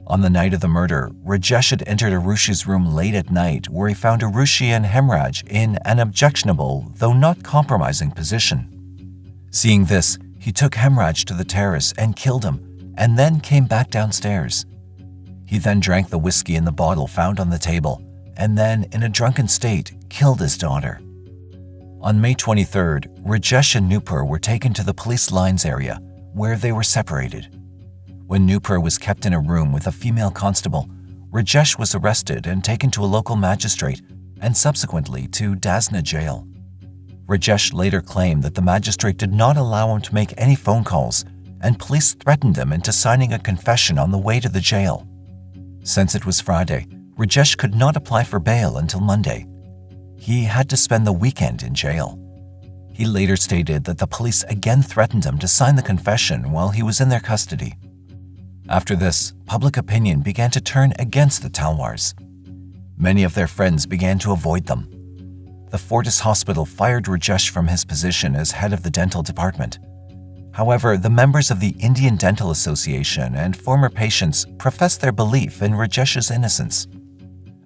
On the night of the murder, Rajesh had entered Arushi's room late at night, where he found Arushi and Hemraj in an objectionable, though not compromising position. Seeing this, he took Hemraj to the terrace and killed him, and then came back downstairs. He then drank the whiskey in the bottle found on the table, and then, in a drunken state, killed his daughter. On May 23rd, Rajesh and Nupur were taken to the police lines area, where they were separated. When Nupur was kept in a room with a female constable, Rajesh was arrested and taken to a local magistrate and subsequently to Dasna jail. Rajesh later claimed that the magistrate did not allow him to make any phone calls and police threatened him into signing a confession on the way to the jail. Since it was Friday, Rajesh could not apply for bail until Monday. He had to spend the weekend in jail. He later stated that the police again threatened him to sign the confession while he was in their custody. After this, public opinion began to turn against the Talwars. Many of their friends began to avoid them. The Fortis Hospital fired Rajesh from his position as head of the dental department. However, the members of the Indian Dental Association and former patients professed their belief in Rajesh's innocence.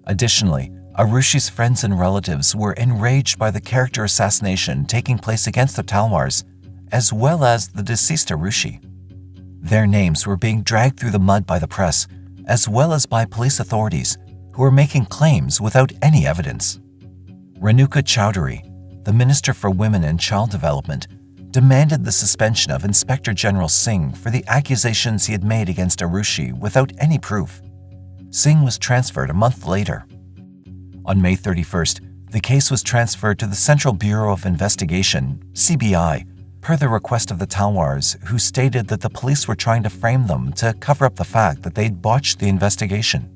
Additionally, Arushi's friends and relatives were enraged by the character assassination taking place against the Talwars, as well as the deceased Arushi. Their names were being dragged through the mud by the press, as well as by police authorities, who were making claims without any evidence. Renuka Chowdhury, the Minister for Women and Child Development, demanded the suspension of Inspector General Singh for the accusations he had made against Arushi without any proof. Singh was transferred a month later. On May 31st, the case was transferred to the Central Bureau of Investigation, CBI, per the request of the Talwars, who stated that the police were trying to frame them to cover up the fact that they'd botched the investigation.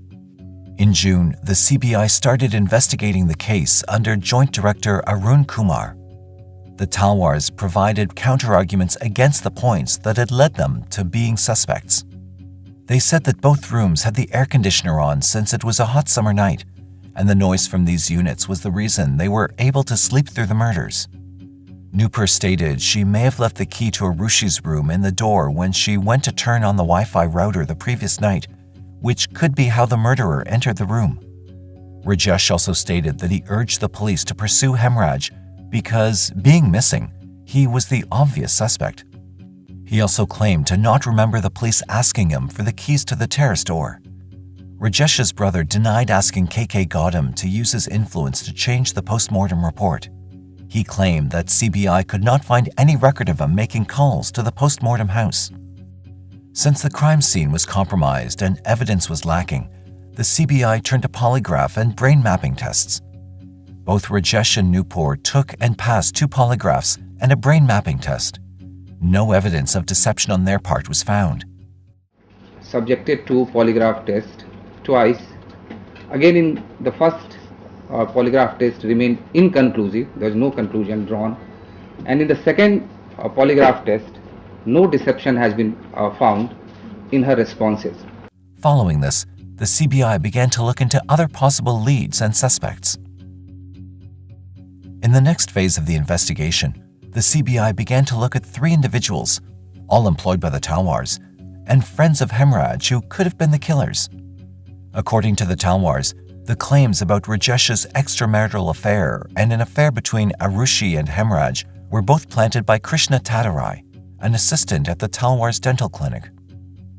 In June, the CBI started investigating the case under Joint Director Arun Kumar. The Talwars provided counter-arguments against the points that had led them to being suspects. They said that both rooms had the air conditioner on since it was a hot summer night, and the noise from these units was the reason they were able to sleep through the murders. Nupur stated she may have left the key to Arushi's room in the door when she went to turn on the Wi-Fi router the previous night, which could be how the murderer entered the room. Rajesh also stated that he urged the police to pursue Hemraj because, being missing, he was the obvious suspect. He also claimed to not remember the police asking him for the keys to the terrace door. Rajesh's brother denied asking KK Gautam to use his influence to change the post-mortem report. He claimed that CBI could not find any record of him making calls to the post-mortem house. Since the crime scene was compromised and evidence was lacking, the CBI turned to polygraph and brain mapping tests. Both Rajesh and Nupur took and passed 2 polygraphs and a brain mapping test. No evidence of deception on their part was found. Subjected to polygraph test twice. Again, in the first polygraph test remained inconclusive. There was no conclusion drawn. And in the second polygraph test, no deception has been found in her responses. Following this, the CBI began to look into other possible leads and suspects. In the next phase of the investigation, the CBI began to look at 3 individuals, all employed by the Talwars, and friends of Hemraj who could have been the killers. According to the Talwars, the claims about Rajesh's extramarital affair and an affair between Arushi and Hemraj were both planted by Krishna Tadarai, an assistant at the Talwars dental clinic.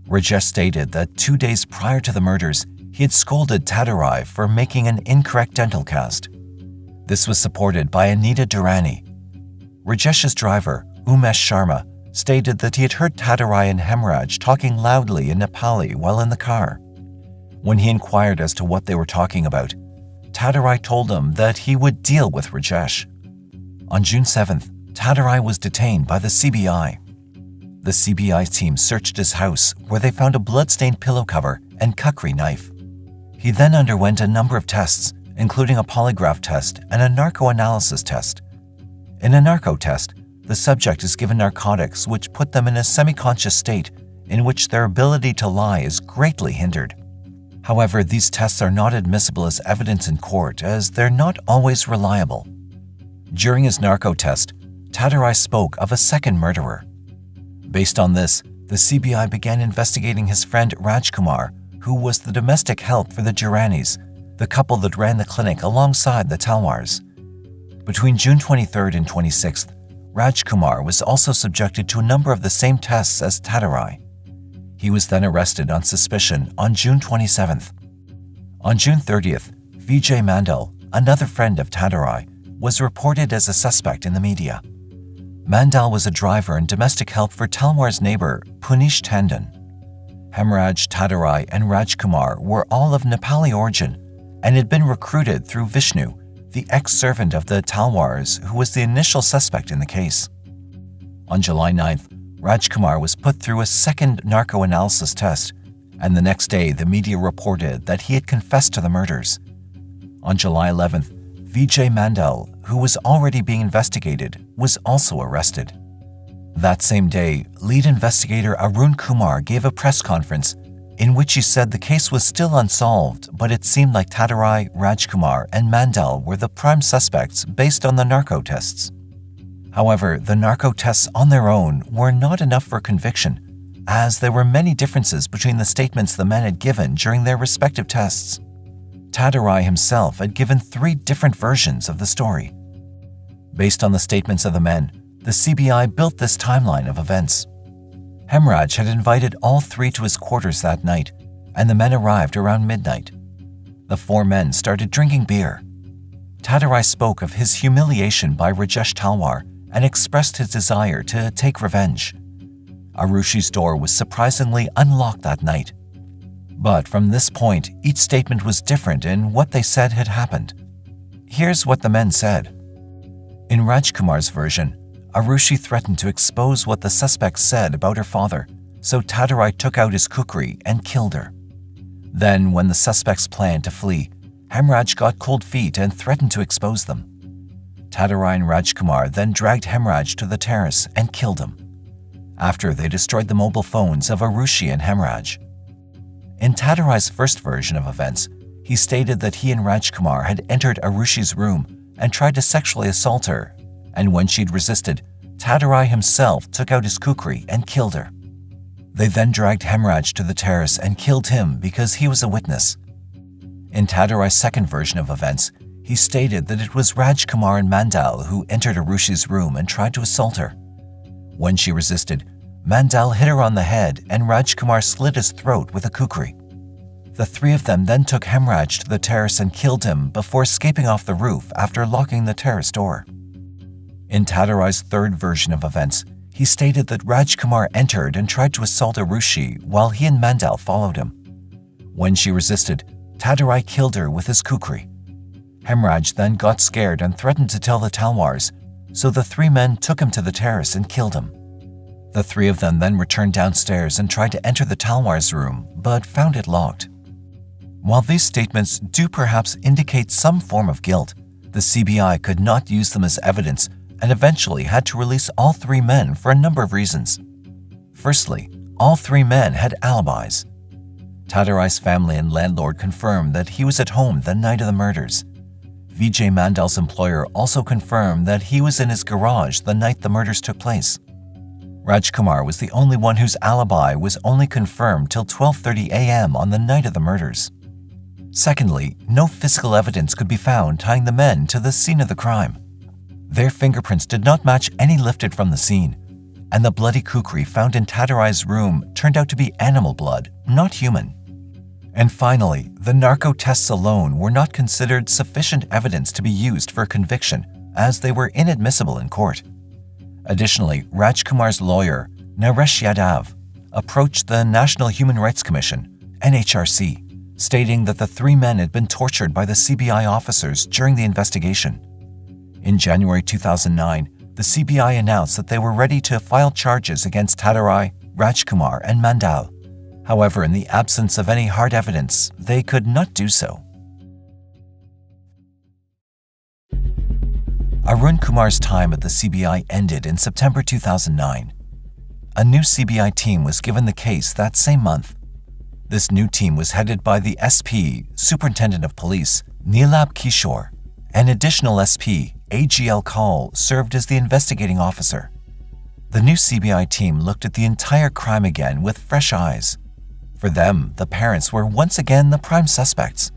Rajesh stated that 2 days prior to the murders, he had scolded Tadarai for making an incorrect dental cast. This was supported by Anita Durrani. Rajesh's driver, Umesh Sharma, stated that he had heard Tadarai and Hemraj talking loudly in Nepali while in the car. When he inquired as to what they were talking about, Tadarai told him that he would deal with Rajesh. On June 7th, Tadarai was detained by the CBI. The CBI team searched his house where they found a blood-stained pillow cover and kukri knife. He then underwent a number of tests, including a polygraph test and a narco-analysis test. In a narco test, the subject is given narcotics which put them in a semi-conscious state in which their ability to lie is greatly hindered. However, these tests are not admissible as evidence in court as they're not always reliable. During his narco test, Tadarai spoke of a second murderer. Based on this, the CBI began investigating his friend Rajkumar, who was the domestic help for the Duranis, the couple that ran the clinic alongside the Talwars. Between June 23rd and 26th, Rajkumar was also subjected to a number of the same tests as Tadarai. He was then arrested on suspicion on June 27th. On June 30th, Vijay Mandal, another friend of Tadarai, was reported as a suspect in the media. Mandal was a driver and domestic help for Talwar's neighbor, Punish Tandon. Hemraj, Tadarai, and Rajkumar were all of Nepali origin and had been recruited through Vishnu, the ex-servant of the Talwars who was the initial suspect in the case. On July 9th, Rajkumar was put through a second narco-analysis test, and the next day the media reported that he had confessed to the murders. On July 11th, Vijay Mandal, who was already being investigated, was also arrested. That same day, lead investigator Arun Kumar gave a press conference in which he said the case was still unsolved, but it seemed like Tatarai, Rajkumar, and Mandal were the prime suspects based on the narco tests. However, the narco tests on their own were not enough for conviction, as there were many differences between the statements the men had given during their respective tests. Tatarai himself had given 3 different versions of the story. Based on the statements of the men, the CBI built this timeline of events. Hemraj had invited all 3 to his quarters that night, and the men arrived around midnight. The 4 men started drinking beer. Tatarai spoke of his humiliation by Rajesh Talwar and expressed his desire to take revenge. Arushi's door was surprisingly unlocked that night. But from this point, each statement was different in what they said had happened. Here's what the men said. In Rajkumar's version, Arushi threatened to expose what the suspect said about her father, so Tatarai took out his kukri and killed her. Then, when the suspects planned to flee, Hemraj got cold feet and threatened to expose them. Tatarai and Rajkumar then dragged Hemraj to the terrace and killed him. After they destroyed the mobile phones of Arushi and Hemraj. In Tatarai's first version of events, he stated that he and Rajkumar had entered Arushi's room and tried to sexually assault her, and when she'd resisted, Tatarai himself took out his kukri and killed her. They then dragged Hemraj to the terrace and killed him because he was a witness. In Tatarai's second version of events, he stated that it was Rajkumar and Mandal who entered Arushi's room and tried to assault her. When she resisted, Mandal hit her on the head and Rajkumar slit his throat with a kukri. The 3 of them then took Hemraj to the terrace and killed him before escaping off the roof after locking the terrace door. In Tatarai's third version of events, he stated that Rajkumar entered and tried to assault Arushi while he and Mandal followed him. When she resisted, Tatarai killed her with his kukri. Hemraj then got scared and threatened to tell the Talwars, so the 3 men took him to the terrace and killed him. The 3 of them then returned downstairs and tried to enter the Talwars' room, but found it locked. While these statements do perhaps indicate some form of guilt, the CBI could not use them as evidence and eventually had to release all 3 men for a number of reasons. Firstly, all 3 men had alibis. Tatarai's family and landlord confirmed that he was at home the night of the murders. Vijay Mandal's employer also confirmed that he was in his garage the night the murders took place. Rajkumar was the only one whose alibi was only confirmed till 12:30 a.m. on the night of the murders. Secondly, no physical evidence could be found tying the men to the scene of the crime. Their fingerprints did not match any lifted from the scene, and the bloody kukri found in Tatarai's room turned out to be animal blood, not human. And finally, the narco tests alone were not considered sufficient evidence to be used for conviction, as they were inadmissible in court. Additionally, Rajkumar's lawyer, Naresh Yadav, approached the National Human Rights Commission, NHRC, stating that the 3 men had been tortured by the CBI officers during the investigation. In January 2009, the CBI announced that they were ready to file charges against Tatarai, Rajkumar, and Mandal. However, in the absence of any hard evidence, they could not do so. Arun Kumar's time at the CBI ended in September 2009. A new CBI team was given the case that same month. This new team was headed by the SP, Superintendent of Police, Neelab Kishore. An additional SP, AGL Kaul, served as the investigating officer. The new CBI team looked at the entire crime again with fresh eyes. For them, the parents were once again the prime suspects.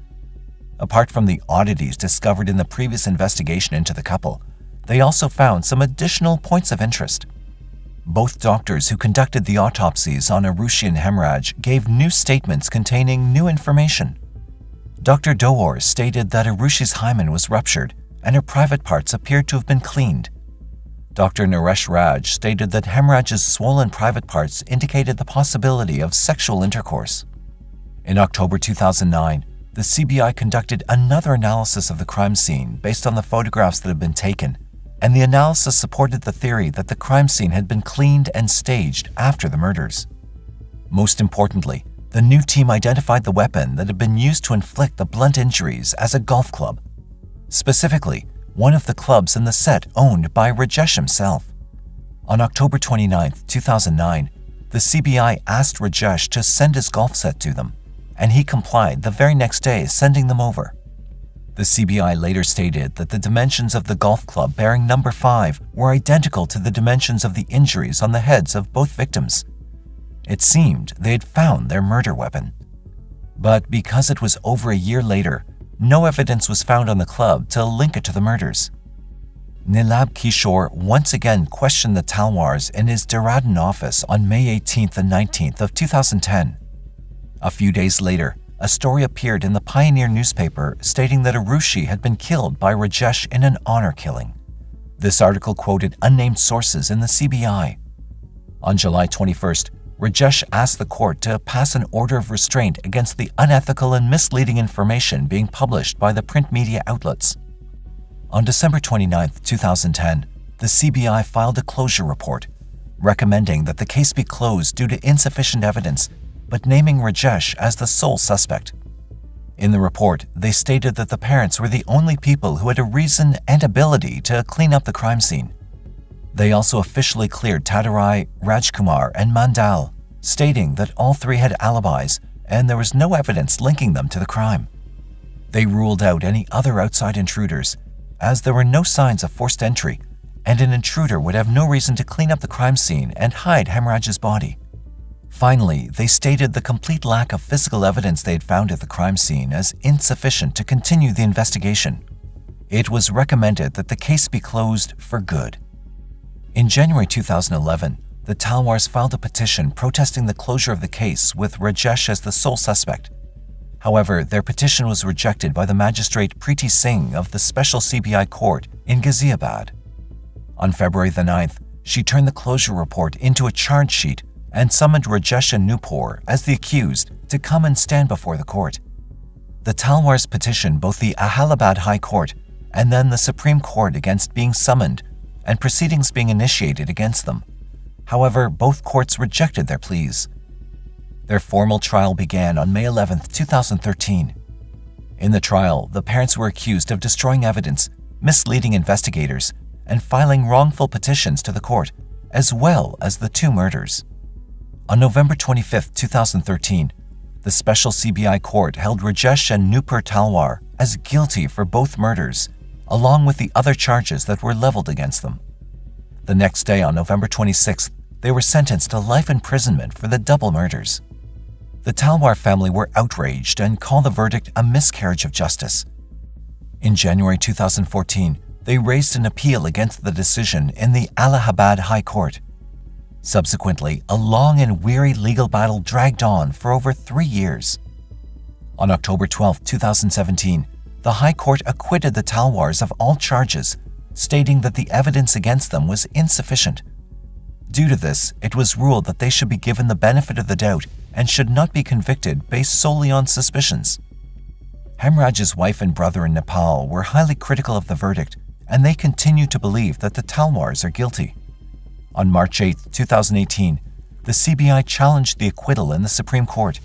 Apart from the oddities discovered in the previous investigation into the couple, they also found some additional points of interest. Both doctors who conducted the autopsies on Arushi and Hemraj gave new statements containing new information. Dr. Door stated that Arushi's hymen was ruptured and her private parts appeared to have been cleaned. Dr. Naresh Raj stated that Hemraj's swollen private parts indicated the possibility of sexual intercourse. In October 2009, the CBI conducted another analysis of the crime scene based on the photographs that had been taken and the analysis supported the theory that the crime scene had been cleaned and staged after the murders. Most importantly, the new team identified the weapon that had been used to inflict the blunt injuries as a golf club, specifically one of the clubs in the set owned by Rajesh himself. On October 29, 2009, the CBI asked Rajesh to send his golf set to them, and he complied the very next day, sending them over. The CBI later stated that the dimensions of the golf club bearing number 5 were identical to the dimensions of the injuries on the heads of both victims. It seemed they had found their murder weapon. But because it was over a year later, no evidence was found on the club to link it to the murders. Nilab Kishore once again questioned the Talwars in his Dehradun office on May 18th and 19th of 2010. A few days later, a story appeared in the Pioneer newspaper stating that Arushi had been killed by Rajesh in an honor killing. This article quoted unnamed sources in the CBI. On July 21st, Rajesh asked the court to pass an order of restraint against the unethical and misleading information being published by the print media outlets. On December 29, 2010, the CBI filed a closure report, recommending that the case be closed due to insufficient evidence, but naming Rajesh as the sole suspect. In the report, they stated that the parents were the only people who had a reason and ability to clean up the crime scene. They also officially cleared Tadarai, Rajkumar, and Mandal, stating that all three had alibis and there was no evidence linking them to the crime. They ruled out any other outside intruders, as there were no signs of forced entry, and an intruder would have no reason to clean up the crime scene and hide Hemraj's body. Finally, they stated the complete lack of physical evidence they had found at the crime scene as insufficient to continue the investigation. It was recommended that the case be closed for good. In January 2011, the Talwars filed a petition protesting the closure of the case with Rajesh as the sole suspect. However, their petition was rejected by the magistrate Preeti Singh of the Special CBI Court in Ghaziabad. On February the 9th, she turned the closure report into a charge sheet and summoned Rajesh and Nupur as the accused to come and stand before the court. The Talwars petitioned both the Allahabad High Court and then the Supreme Court against being summoned and proceedings being initiated against them. However, both courts rejected their pleas. Their formal trial began on May 11, 2013. In the trial, the parents were accused of destroying evidence, misleading investigators, and filing wrongful petitions to the court, as well as the two murders. On November 25, 2013, the Special CBI Court held Rajesh and Nupur Talwar as guilty for both murders, along with the other charges that were leveled against them. The next day, on November 26th, they were sentenced to life imprisonment for the double murders. The Talwar family were outraged and called the verdict a miscarriage of justice. In January 2014, they raised an appeal against the decision in the Allahabad High Court. Subsequently, a long and weary legal battle dragged on for over 3 years. On October 12, 2017, the High Court acquitted the Talwars of all charges, stating that the evidence against them was insufficient. Due to this, it was ruled that they should be given the benefit of the doubt and should not be convicted based solely on suspicions. Hemraj's wife and brother in Nepal were highly critical of the verdict, and they continue to believe that the Talwars are guilty. On March 8, 2018, the CBI challenged the acquittal in the Supreme Court,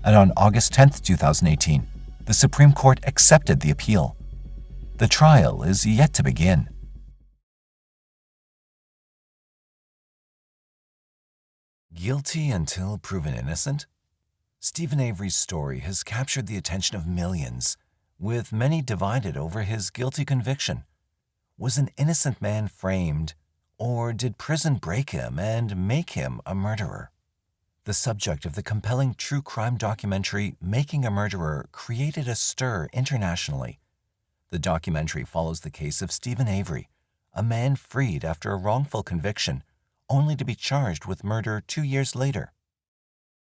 and on August 10, 2018, the Supreme Court accepted the appeal. The trial is yet to begin. Guilty until proven innocent? Stephen Avery's story has captured the attention of millions, with many divided over his guilty conviction. Was an innocent man framed, or did prison break him and make him a murderer? The subject of the compelling true crime documentary Making a Murderer created a stir internationally. The documentary follows the case of Stephen Avery, a man freed after a wrongful conviction, only to be charged with murder 2 years later.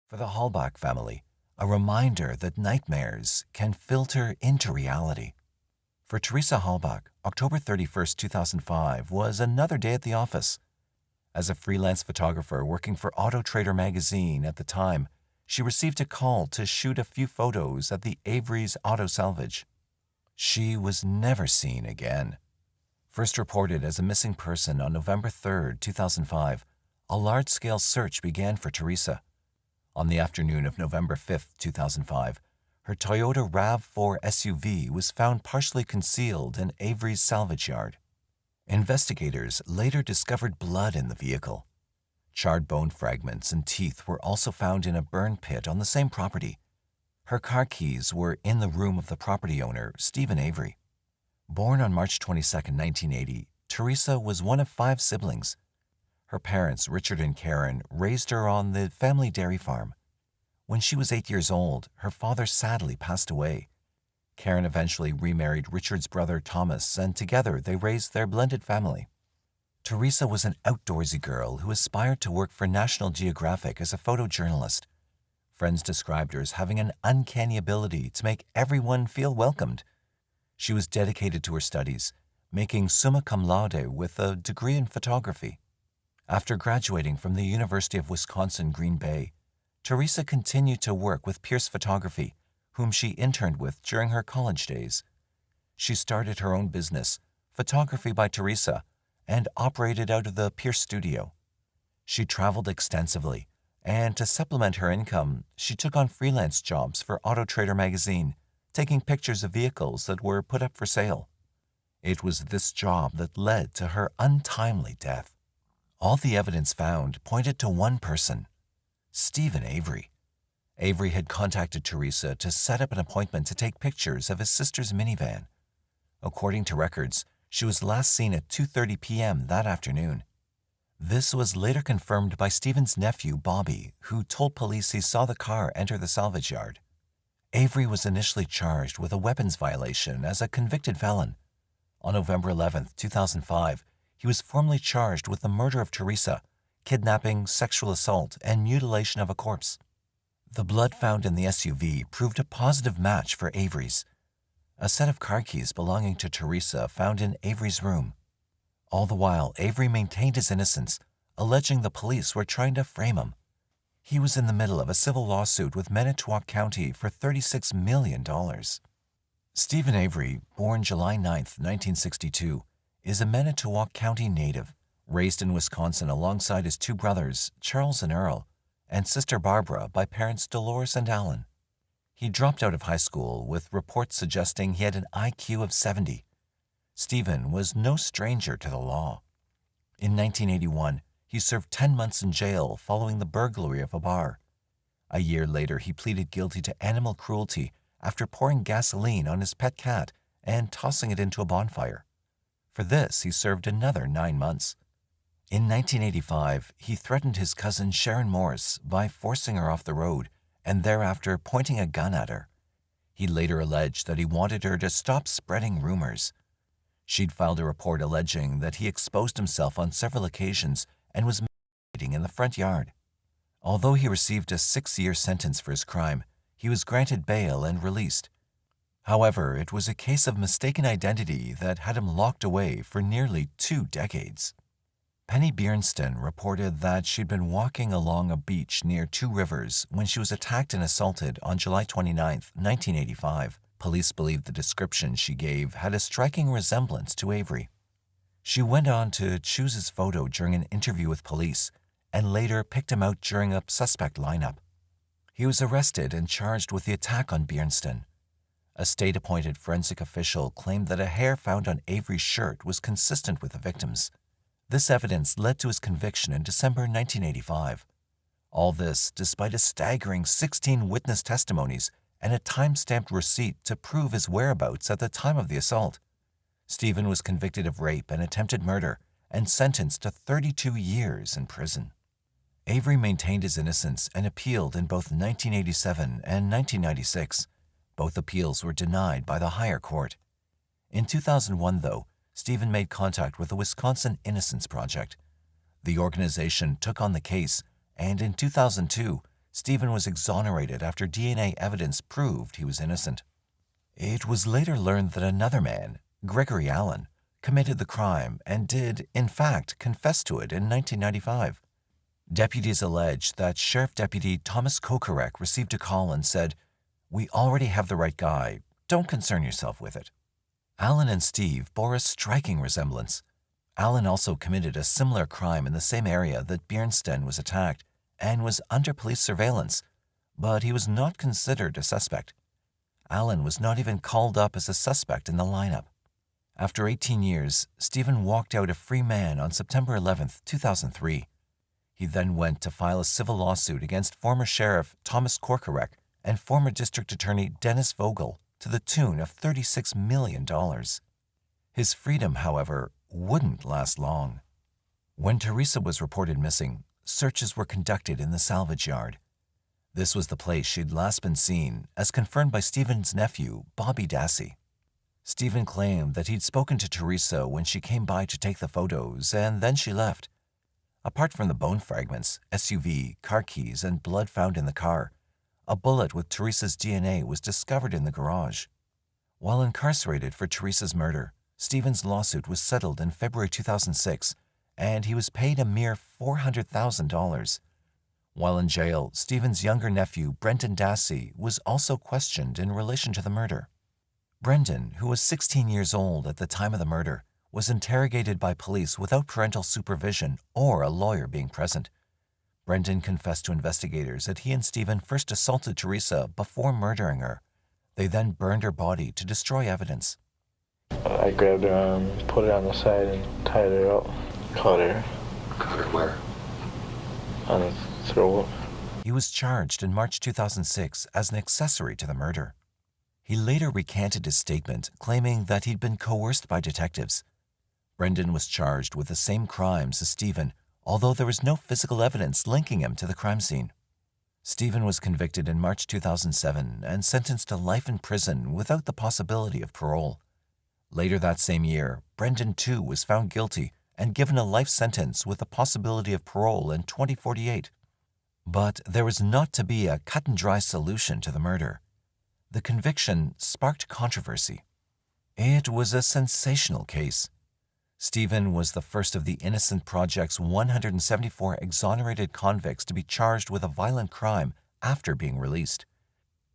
For the Halbach family, a reminder that nightmares can filter into reality. For Teresa Halbach, October 31, 2005 was another day at the office. As a freelance photographer working for Auto Trader magazine at the time, she received a call to shoot a few photos at the Avery's Auto Salvage. She was never seen again. First reported as a missing person on November 3, 2005, a large-scale search began for Teresa. On the afternoon of November 5, 2005, her Toyota RAV4 SUV was found partially concealed in Avery's salvage yard. Investigators later discovered blood in the vehicle. Charred bone fragments and teeth were also found in a burn pit on the same property. Her car keys were in the room of the property owner, Stephen Avery. Born on March 22, 1980, Teresa was one of 5 siblings. Her parents, Richard and Karen, raised her on the family dairy farm. When she was 8 years old, her father sadly passed away. Karen eventually remarried Richard's brother Thomas, and together they raised their blended family. Teresa was an outdoorsy girl who aspired to work for National Geographic as a photojournalist. Friends described her as having an uncanny ability to make everyone feel welcomed. She was dedicated to her studies, making summa cum laude with a degree in photography. After graduating from the University of Wisconsin-Green Bay, Teresa continued to work with Pierce Photography, whom she interned with during her college days. She started her own business, Photography by Teresa, and operated out of the Pierce studio. She traveled extensively, and to supplement her income, she took on freelance jobs for Auto Trader magazine, taking pictures of vehicles that were put up for sale. It was this job that led to her untimely death. All the evidence found pointed to one person, Stephen Avery. Avery had contacted Teresa to set up an appointment to take pictures of his sister's minivan. According to records, she was last seen at 2:30 p.m. that afternoon. This was later confirmed by Stephen's nephew, Bobby, who told police he saw the car enter the salvage yard. Avery was initially charged with a weapons violation as a convicted felon. On November 11, 2005, he was formally charged with the murder of Teresa, kidnapping, sexual assault, and mutilation of a corpse. The blood found in the SUV proved a positive match for Avery's. A set of car keys belonging to Teresa found in Avery's room. All the while, Avery maintained his innocence, alleging the police were trying to frame him. He was in the middle of a civil lawsuit with Manitowoc County for $36 million. Stephen Avery, born July 9, 1962, is a Manitowoc County native, raised in Wisconsin alongside his 2 brothers, Charles and Earl, and sister Barbara by parents Dolores and Alan. He dropped out of high school with reports suggesting he had an IQ of 70. Stephen was no stranger to the law. In 1981, he served 10 months in jail following the burglary of a bar. A year later, he pleaded guilty to animal cruelty after pouring gasoline on his pet cat and tossing it into a bonfire. For this, he served another 9 months. In 1985, he threatened his cousin Sharon Morris by forcing her off the road and thereafter pointing a gun at her. He later alleged that he wanted her to stop spreading rumors. She'd filed a report alleging that he exposed himself on several occasions and was masturbating in the front yard. Although he received a 6-year sentence for his crime, he was granted bail and released. However, it was a case of mistaken identity that had him locked away for nearly 2 decades. Penny Bjornston reported that she'd been walking along a beach near 2 Rivers when she was attacked and assaulted on July 29, 1985. Police believe the description she gave had a striking resemblance to Avery. She went on to choose his photo during an interview with police and later picked him out during a suspect lineup. He was arrested and charged with the attack on Bjornston. A state-appointed forensic official claimed that a hair found on Avery's shirt was consistent with the victim's. This evidence led to his conviction in December 1985. All this despite a staggering 16 witness testimonies and a time-stamped receipt to prove his whereabouts at the time of the assault. Stephen was convicted of rape and attempted murder and sentenced to 32 years in prison. Avery maintained his innocence and appealed in both 1987 and 1996. Both appeals were denied by the higher court. In 2001, though, Stephen made contact with the Wisconsin Innocence Project. The organization took on the case, and in 2002, Stephen was exonerated after DNA evidence proved he was innocent. It was later learned that another man, Gregory Allen, committed the crime and did, in fact, confess to it in 1995. Deputies alleged that Sheriff Deputy Thomas Kokarek received a call and said, "We already have the right guy. Don't concern yourself with it." Alan and Steve bore a striking resemblance. Alan also committed a similar crime in the same area that Bjornsten was attacked and was under police surveillance, but he was not considered a suspect. Alan was not even called up as a suspect in the lineup. After 18 years, Stephen walked out a free man on September 11, 2003. He then went to file a civil lawsuit against former Sheriff Thomas Korkorek and former District Attorney Dennis Vogel to the tune of $36 million. His freedom, however, wouldn't last long. When Teresa was reported missing, searches were conducted in the salvage yard. This was the place she'd last been seen, as confirmed by Stephen's nephew, Bobby Dassey. Stephen claimed that he'd spoken to Teresa when she came by to take the photos, and then she left. Apart from the bone fragments, SUV, car keys, and blood found in the car, a bullet with Teresa's DNA was discovered in the garage. While incarcerated for Teresa's murder, Stephen's lawsuit was settled in February 2006, and he was paid a mere $400,000. While in jail, Stephen's younger nephew, Brendan Dassey, was also questioned in relation to the murder. Brendan, who was 16 years old at the time of the murder, was interrogated by police without parental supervision or a lawyer being present. Brendan confessed to investigators that he and Stephen first assaulted Teresa before murdering her. They then burned her body to destroy evidence. I grabbed her arm, put it on the side, and tied her up. Caught her. Caught her where? On the throat. He was charged in March 2006 as an accessory to the murder. He later recanted his statement, claiming that he'd been coerced by detectives. Brendan was charged with the same crimes as Stephen, although there was no physical evidence linking him to the crime scene. Stephen was convicted in March 2007 and sentenced to life in prison without the possibility of parole. Later that same year, Brendan too was found guilty and given a life sentence with the possibility of parole in 2048. But there was not to be a cut-and-dry solution to the murder. The conviction sparked controversy. It was a sensational case. Stephen was the first of the Innocent Project's 174 exonerated convicts to be charged with a violent crime after being released.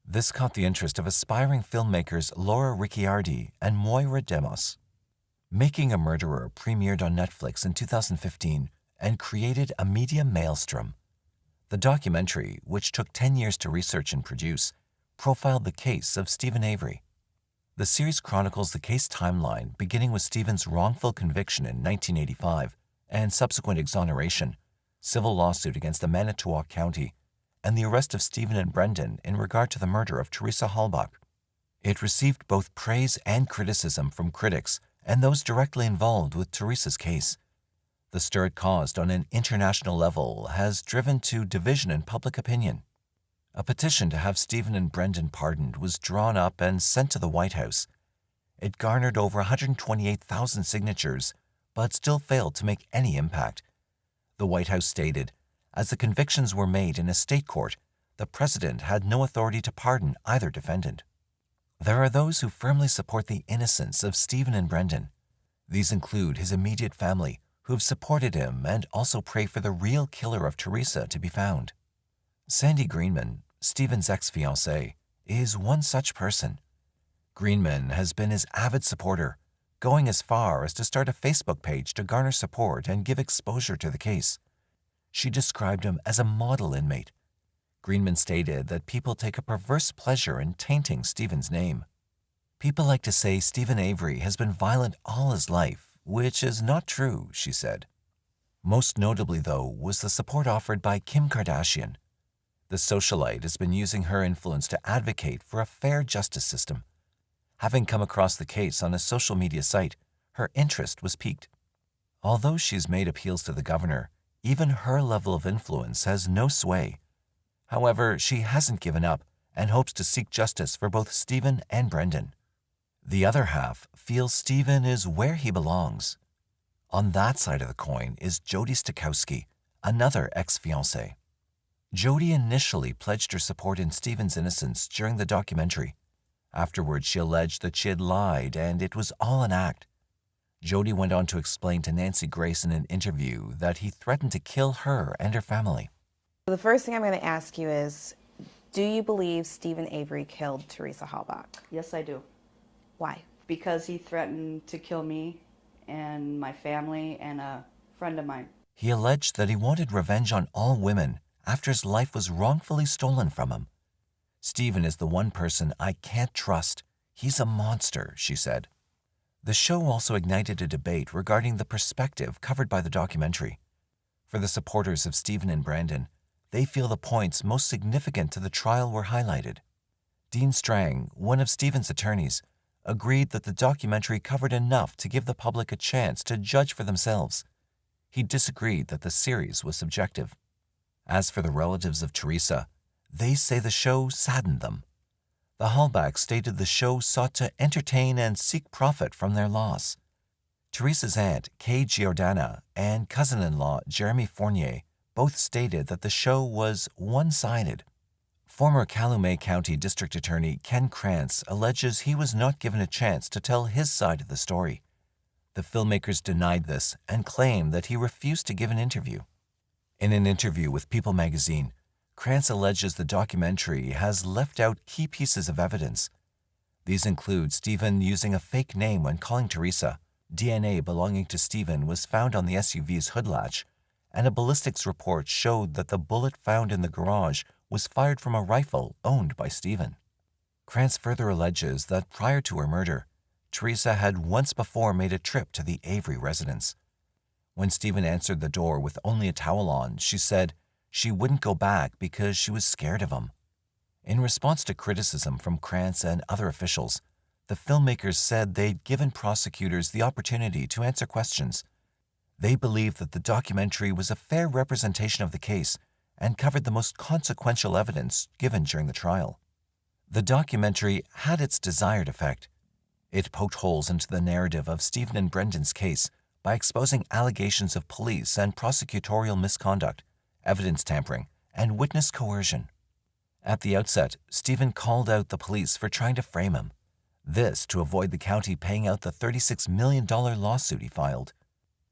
This caught the interest of aspiring filmmakers Laura Ricciardi and Moira Demos. Making a Murderer premiered on Netflix in 2015 and created a media maelstrom. The documentary, which took 10 years to research and produce, profiled the case of Steven Avery. The series chronicles the case timeline beginning with Stephen's wrongful conviction in 1985 and subsequent exoneration, civil lawsuit against the Manitowoc County, and the arrest of Stephen and Brendan in regard to the murder of Teresa Halbach. It received both praise and criticism from critics and those directly involved with Teresa's case. The stir it caused on an international level has driven to division in public opinion. A petition to have Stephen and Brendan pardoned was drawn up and sent to the White House. It garnered over 128,000 signatures, but still failed to make any impact. The White House stated, as the convictions were made in a state court, the president had no authority to pardon either defendant. There are those who firmly support the innocence of Stephen and Brendan. These include his immediate family, who have supported him and also pray for the real killer of Teresa to be found. Sandy Greenman, Stephen's ex-fiancée, is one such person. Greenman has been his avid supporter, going as far as to start a Facebook page to garner support and give exposure to the case. She described him as a model inmate. Greenman stated that people take a perverse pleasure in tainting Stephen's name. People like to say Steven Avery has been violent all his life, which is not true, she said. Most notably, though, was the support offered by Kim Kardashian. The socialite has been using her influence to advocate for a fair justice system. Having come across the case on a social media site, her interest was piqued. Although she's made appeals to the governor, even her level of influence has no sway. However, she hasn't given up and hopes to seek justice for both Stephen and Brendan. The other half feels Stephen is where he belongs. On that side of the coin is Jody Stokowski, another ex-fiancée. Jody initially pledged her support in Stephen's innocence during the documentary. Afterwards, she alleged that she had lied and it was all an act. Jody went on to explain to Nancy Grace in an interview that he threatened to kill her and her family. The first thing I'm going to ask you is, do you believe Steven Avery killed Teresa Halbach? Yes, I do. Why? because he threatened to kill me and my family and a friend of mine. He alleged that he wanted revenge on all women after his life was wrongfully stolen from him. "Stephen is the one person I can't trust. He's a monster," she said. The show also ignited a debate regarding the perspective covered by the documentary. For the supporters of Stephen and Brandon, they feel the points most significant to the trial were highlighted. Dean Strang, one of Stephen's attorneys, agreed that the documentary covered enough to give the public a chance to judge for themselves. He disagreed that the series was subjective. As for the relatives of Teresa, they say the show saddened them. The Hallbacks stated the show sought to entertain and seek profit from their loss. Teresa's aunt, Kay Giordana, and cousin-in-law, Jeremy Fournier, both stated that the show was one-sided. Former Calumet County District Attorney Ken Krantz alleges he was not given a chance to tell his side of the story. The filmmakers denied this and claimed that he refused to give an interview. In an interview with People magazine, Krantz alleges the documentary has left out key pieces of evidence. These include Stephen using a fake name when calling Teresa, DNA belonging to Stephen was found on the SUV's hood latch, and a ballistics report showed that the bullet found in the garage was fired from a rifle owned by Stephen. Krantz further alleges that prior to her murder, Teresa had once before made a trip to the Avery residence. When Stephen answered the door with only a towel on, she said she wouldn't go back because she was scared of him. In response to criticism from Krantz and other officials, the filmmakers said they'd given prosecutors the opportunity to answer questions. They believed that the documentary was a fair representation of the case and covered the most consequential evidence given during the trial. The documentary had its desired effect. It poked holes into the narrative of Stephen and Brendan's case by exposing allegations of police and prosecutorial misconduct, evidence tampering, and witness coercion. At the outset, Stephen called out the police for trying to frame him. This to avoid the county paying out the $36 million lawsuit he filed.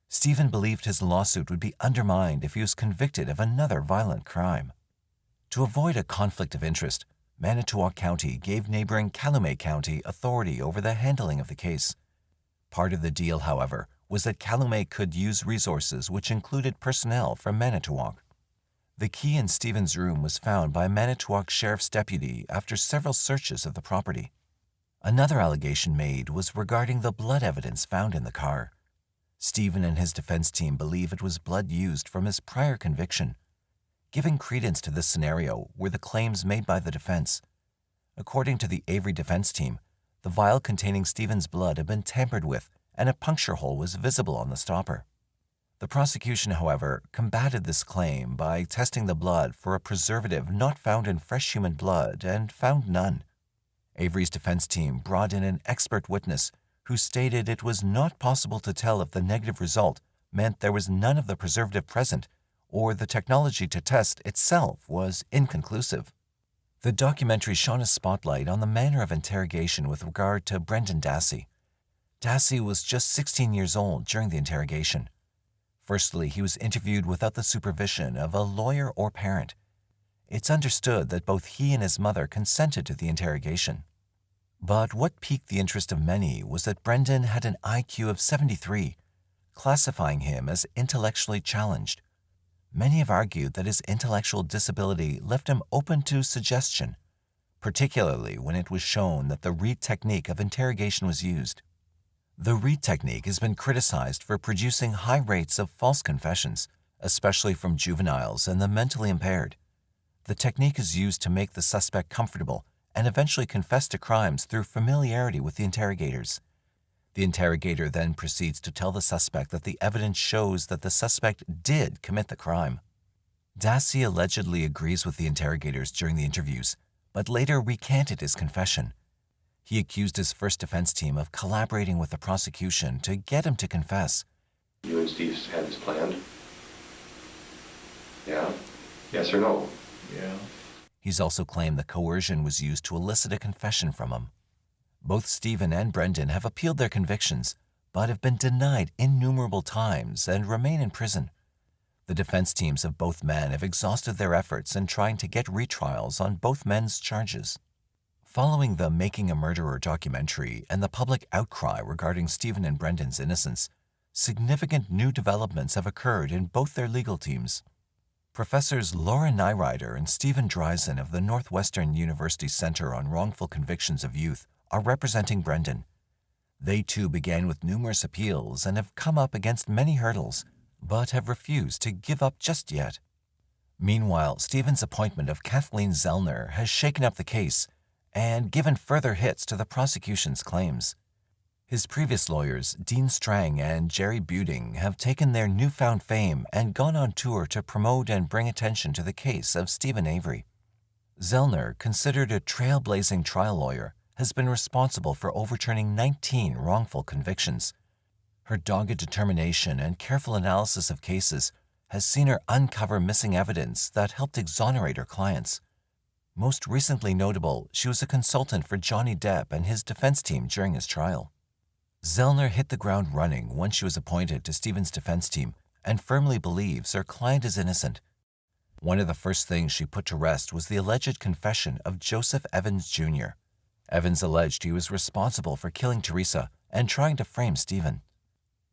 Stephen believed his lawsuit would be undermined if he was convicted of another violent crime. To avoid a conflict of interest, Manitowoc County gave neighboring Calumet County authority over the handling of the case. Part of the deal, however, was that Calumet could use resources which included personnel from Manitowoc. The key in Stephen's room was found by a Manitowoc sheriff's deputy after several searches of the property. Another allegation made was regarding the blood evidence found in the car. Stephen and his defense team believe it was blood used from his prior conviction. Giving credence to this scenario were the claims made by the defense. According to the Avery defense team, the vial containing Stephen's blood had been tampered with and a puncture hole was visible on the stopper. The prosecution, however, combated this claim by testing the blood for a preservative not found in fresh human blood and found none. Avery's defense team brought in an expert witness who stated it was not possible to tell if the negative result meant there was none of the preservative present or the technology to test itself was inconclusive. The documentary shone a spotlight on the manner of interrogation with regard to Brendan Dassey. Dassey was just 16 years old during the interrogation. Firstly, he was interviewed without the supervision of a lawyer or parent. It's understood that both he and his mother consented to the interrogation. But what piqued the interest of many was that Brendan had an IQ of 73, classifying him as intellectually challenged. Many have argued that his intellectual disability left him open to suggestion, particularly when it was shown that the Reed technique of interrogation was used. The Reed technique has been criticized for producing high rates of false confessions, especially from juveniles and the mentally impaired. The technique is used to make the suspect comfortable and eventually confess to crimes through familiarity with the interrogators. The interrogator then proceeds to tell the suspect that the evidence shows that the suspect did commit the crime. Dassey allegedly agrees with the interrogators during the interviews, but later recanted his confession. He accused his first defense team of collaborating with the prosecution to get him to confess. You and Steve had this planned? Yeah? Yes or no? Yeah. He's also claimed that coercion was used to elicit a confession from him. Both Stephen and Brendan have appealed their convictions, but have been denied innumerable times and remain in prison. The defense teams of both men have exhausted their efforts in trying to get retrials on both men's charges. Following the Making a Murderer documentary and the public outcry regarding Stephen and Brendan's innocence, significant new developments have occurred in both their legal teams. Professors Laura Nyrider and Stephen Dreisen of the Northwestern University Center on Wrongful Convictions of Youth are representing Brendan. They too began with numerous appeals and have come up against many hurdles, but have refused to give up just yet. Meanwhile, Stephen's appointment of Kathleen Zellner has shaken up the case and given further hits to the prosecution's claims. His previous lawyers, Dean Strang and Jerry Buding, have taken their newfound fame and gone on tour to promote and bring attention to the case of Stephen Avery. Zellner, considered a trailblazing trial lawyer, has been responsible for overturning 19 wrongful convictions. Her dogged determination and careful analysis of cases has seen her uncover missing evidence that helped exonerate her clients. Most recently notable, she was a consultant for Johnny Depp and his defense team during his trial. Zellner hit the ground running once she was appointed to Stephen's defense team and firmly believes her client is innocent. One of the first things she put to rest was the alleged confession of Joseph Evans Jr. Evans alleged he was responsible for killing Teresa and trying to frame Stephen.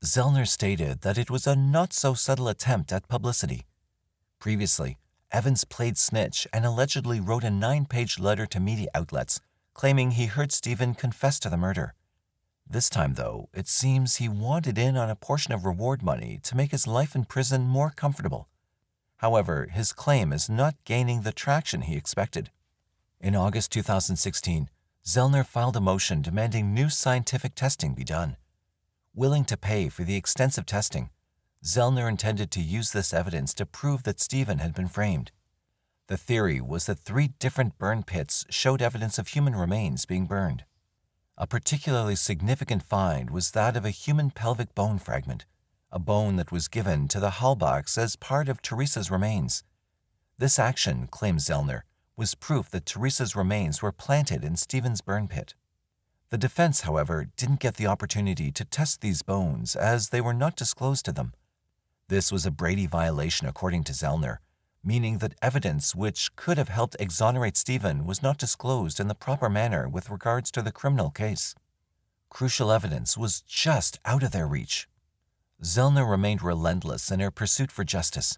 Zellner stated that it was a not-so-subtle attempt at publicity. Previously, Evans played snitch and allegedly wrote a 9-page letter to media outlets claiming he heard Stephen confess to the murder. This time, though, it seems he wanted in on a portion of reward money to make his life in prison more comfortable. However, his claim is not gaining the traction he expected. In August 2016, Zellner filed a motion demanding new scientific testing be done. Willing to pay for the extensive testing, Zellner intended to use this evidence to prove that Stephen had been framed. The theory was that 3 different burn pits showed evidence of human remains being burned. A particularly significant find was that of a human pelvic bone fragment, a bone that was given to the Halbachs as part of Teresa's remains. This action, claims Zellner, was proof that Teresa's remains were planted in Stephen's burn pit. The defense, however, didn't get the opportunity to test these bones as they were not disclosed to them. This was a Brady violation according to Zellner, meaning that evidence which could have helped exonerate Stephen was not disclosed in the proper manner with regards to the criminal case. Crucial evidence was just out of their reach. Zellner remained relentless in her pursuit for justice.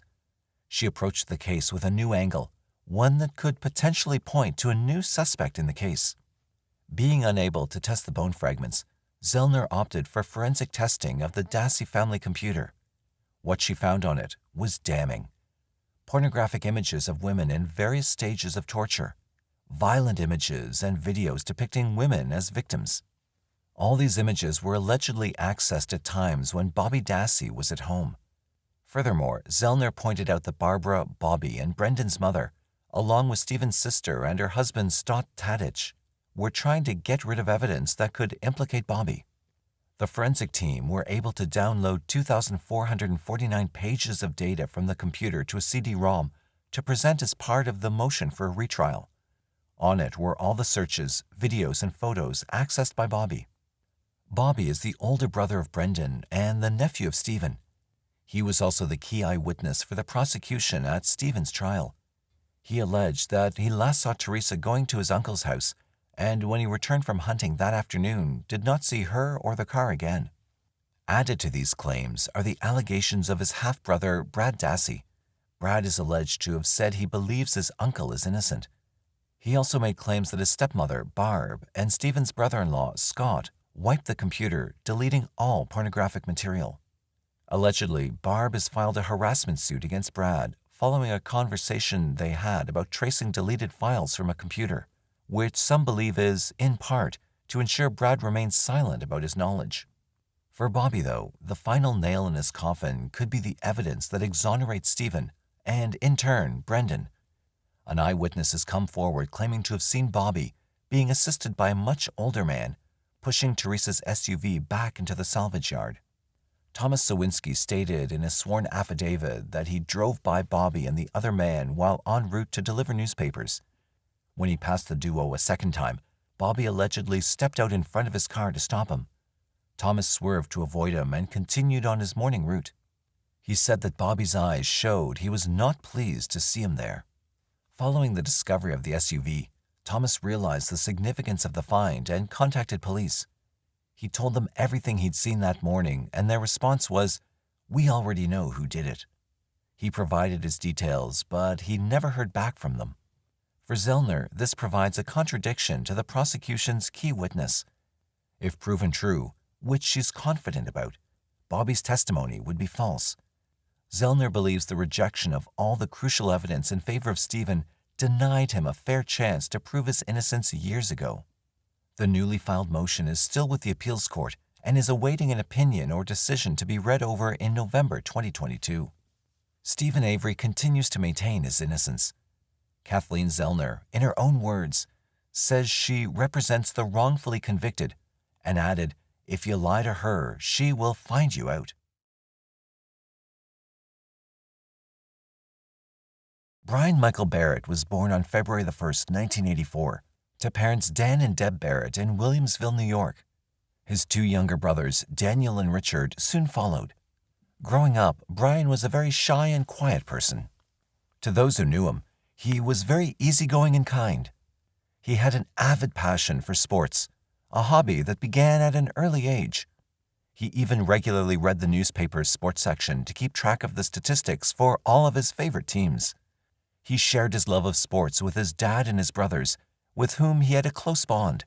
She approached the case with a new angle, one that could potentially point to a new suspect in the case. Being unable to test the bone fragments, Zellner opted for forensic testing of the Dassey family computer. What she found on it was damning. Pornographic images of women in various stages of torture, violent images and videos depicting women as victims. All these images were allegedly accessed at times when Bobby Dassey was at home. Furthermore, Zellner pointed out that Barbara, Bobby, and Brendan's mother, along with Stephen's sister and her husband Stott Tadich, were trying to get rid of evidence that could implicate Bobby. The forensic team were able to download 2,449 pages of data from the computer to a CD-ROM to present as part of the motion for a retrial. On it were all the searches, videos, and photos accessed by Bobby. Bobby is the older brother of Brendan and the nephew of Stephen. He was also the key eyewitness for the prosecution at Stephen's trial. He alleged that he last saw Teresa going to his uncle's house, and when he returned from hunting that afternoon, did not see her or the car again. Added to these claims are the allegations of his half-brother, Brad Dassey. Brad is alleged to have said he believes his uncle is innocent. He also made claims that his stepmother, Barb, and Stephen's brother-in-law, Scott, wiped the computer, deleting all pornographic material. Allegedly, Barb has filed a harassment suit against Brad following a conversation they had about tracing deleted files from a computer, which some believe is, in part, to ensure Brad remains silent about his knowledge. For Bobby, though, the final nail in his coffin could be the evidence that exonerates Stephen and, in turn, Brendan. An eyewitness has come forward claiming to have seen Bobby being assisted by a much older man, pushing Teresa's SUV back into the salvage yard. Thomas Sawinski stated in a sworn affidavit that he drove by Bobby and the other man while en route to deliver newspapers. When he passed the duo a second time, Bobby allegedly stepped out in front of his car to stop him. Thomas swerved to avoid him and continued on his morning route. He said that Bobby's eyes showed he was not pleased to see him there. Following the discovery of the SUV, Thomas realized the significance of the find and contacted police. He told them everything he'd seen that morning, and their response was, "We already know who did it." He provided his details, but he never heard back from them. For Zellner, this provides a contradiction to the prosecution's key witness. If proven true, which she's confident about, Bobby's testimony would be false. Zellner believes the rejection of all the crucial evidence in favor of Stephen denied him a fair chance to prove his innocence years ago. The newly filed motion is still with the appeals court and is awaiting an opinion or decision to be read over in November 2022. Stephen Avery continues to maintain his innocence. Kathleen Zellner, in her own words, says she represents the wrongfully convicted and added, "If you lie to her, she will find you out." Brian Michael Barrett was born on February 1, 1984, to parents Dan and Deb Barrett in Williamsville, New York. His two younger brothers, Daniel and Richard, soon followed. Growing up, Brian was a very shy and quiet person. To those who knew him, he was very easygoing and kind. He had an avid passion for sports, a hobby that began at an early age. He even regularly read the newspaper's sports section to keep track of the statistics for all of his favorite teams. He shared his love of sports with his dad and his brothers, with whom he had a close bond.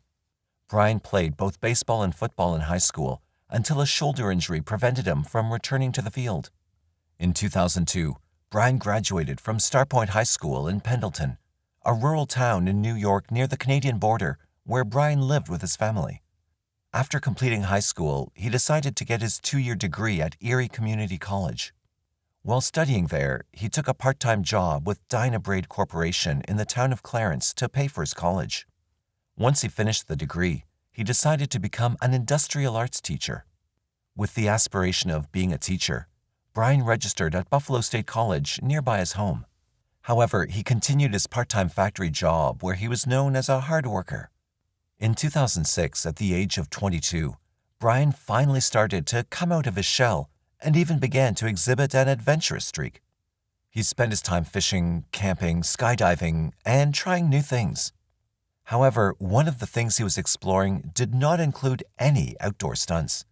Brian played both baseball and football in high school until a shoulder injury prevented him from returning to the field. In 2002, Brian graduated from Starpoint High School in Pendleton, a rural town in New York near the Canadian border where Brian lived with his family. After completing high school, he decided to get his 2-year degree at Erie Community College. While studying there, he took a part-time job with Dynabraid Corporation in the town of Clarence to pay for his college. Once he finished the degree, he decided to become an industrial arts teacher. With the aspiration of being a teacher, Brian registered at Buffalo State College nearby his home. However, he continued his part-time factory job where he was known as a hard worker. In 2006, at the age of 22, Brian finally started to come out of his shell and even began to exhibit an adventurous streak. He spent his time fishing, camping, skydiving, and trying new things. However, one of the things he was exploring did not include any outdoor stunts.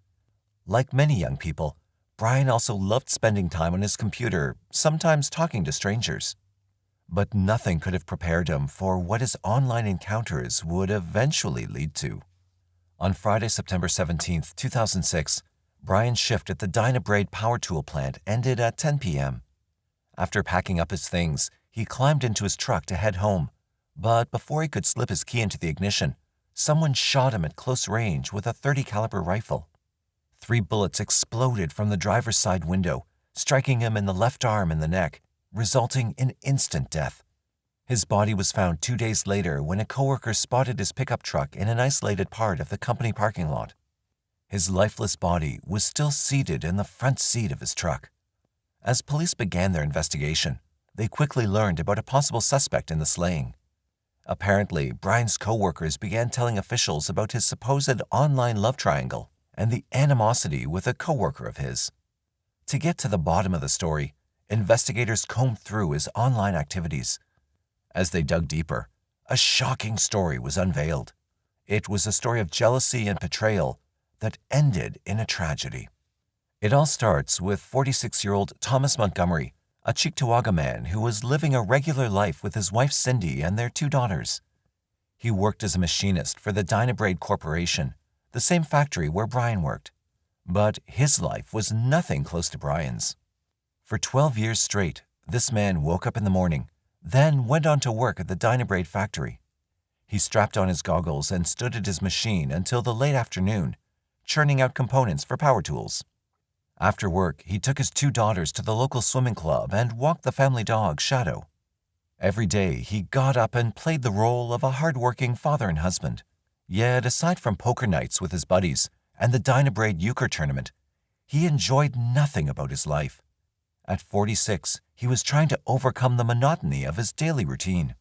Like many young people, Brian also loved spending time on his computer, sometimes talking to strangers. But nothing could have prepared him for what his online encounters would eventually lead to. On Friday, September 17, 2006, Brian's shift at the Dynabraid power tool plant ended at 10 p.m. After packing up his things, he climbed into his truck to head home. But before he could slip his key into the ignition, someone shot him at close range with a .30 caliber rifle. 3 bullets exploded from the driver's side window, striking him in the left arm and the neck, resulting in instant death. His body was found 2 days later when a coworker spotted his pickup truck in an isolated part of the company parking lot. His lifeless body was still seated in the front seat of his truck. As police began their investigation, they quickly learned about a possible suspect in the slaying. Apparently, Brian's co-workers began telling officials about his supposed online love triangle and the animosity with a co-worker of his. To get to the bottom of the story, investigators combed through his online activities. As they dug deeper, a shocking story was unveiled. It was a story of jealousy and betrayal that ended in a tragedy. It all starts with 46-year-old Thomas Montgomery, a Cheektowaga man who was living a regular life with his wife Cindy and their 2 daughters. He worked as a machinist for the Dynabraid Corporation, the same factory where Brian worked. But his life was nothing close to Brian's. For 12 years straight, this man woke up in the morning, then went on to work at the Dynabraid factory. He strapped on his goggles and stood at his machine until the late afternoon, churning out components for power tools. After work, he took his 2 daughters to the local swimming club and walked the family dog, Shadow. Every day, he got up and played the role of a hard-working father and husband. Yet, aside from poker nights with his buddies and the Dynabraid euchre tournament, he enjoyed nothing about his life. At 46, he was trying to overcome the monotony of his daily routine.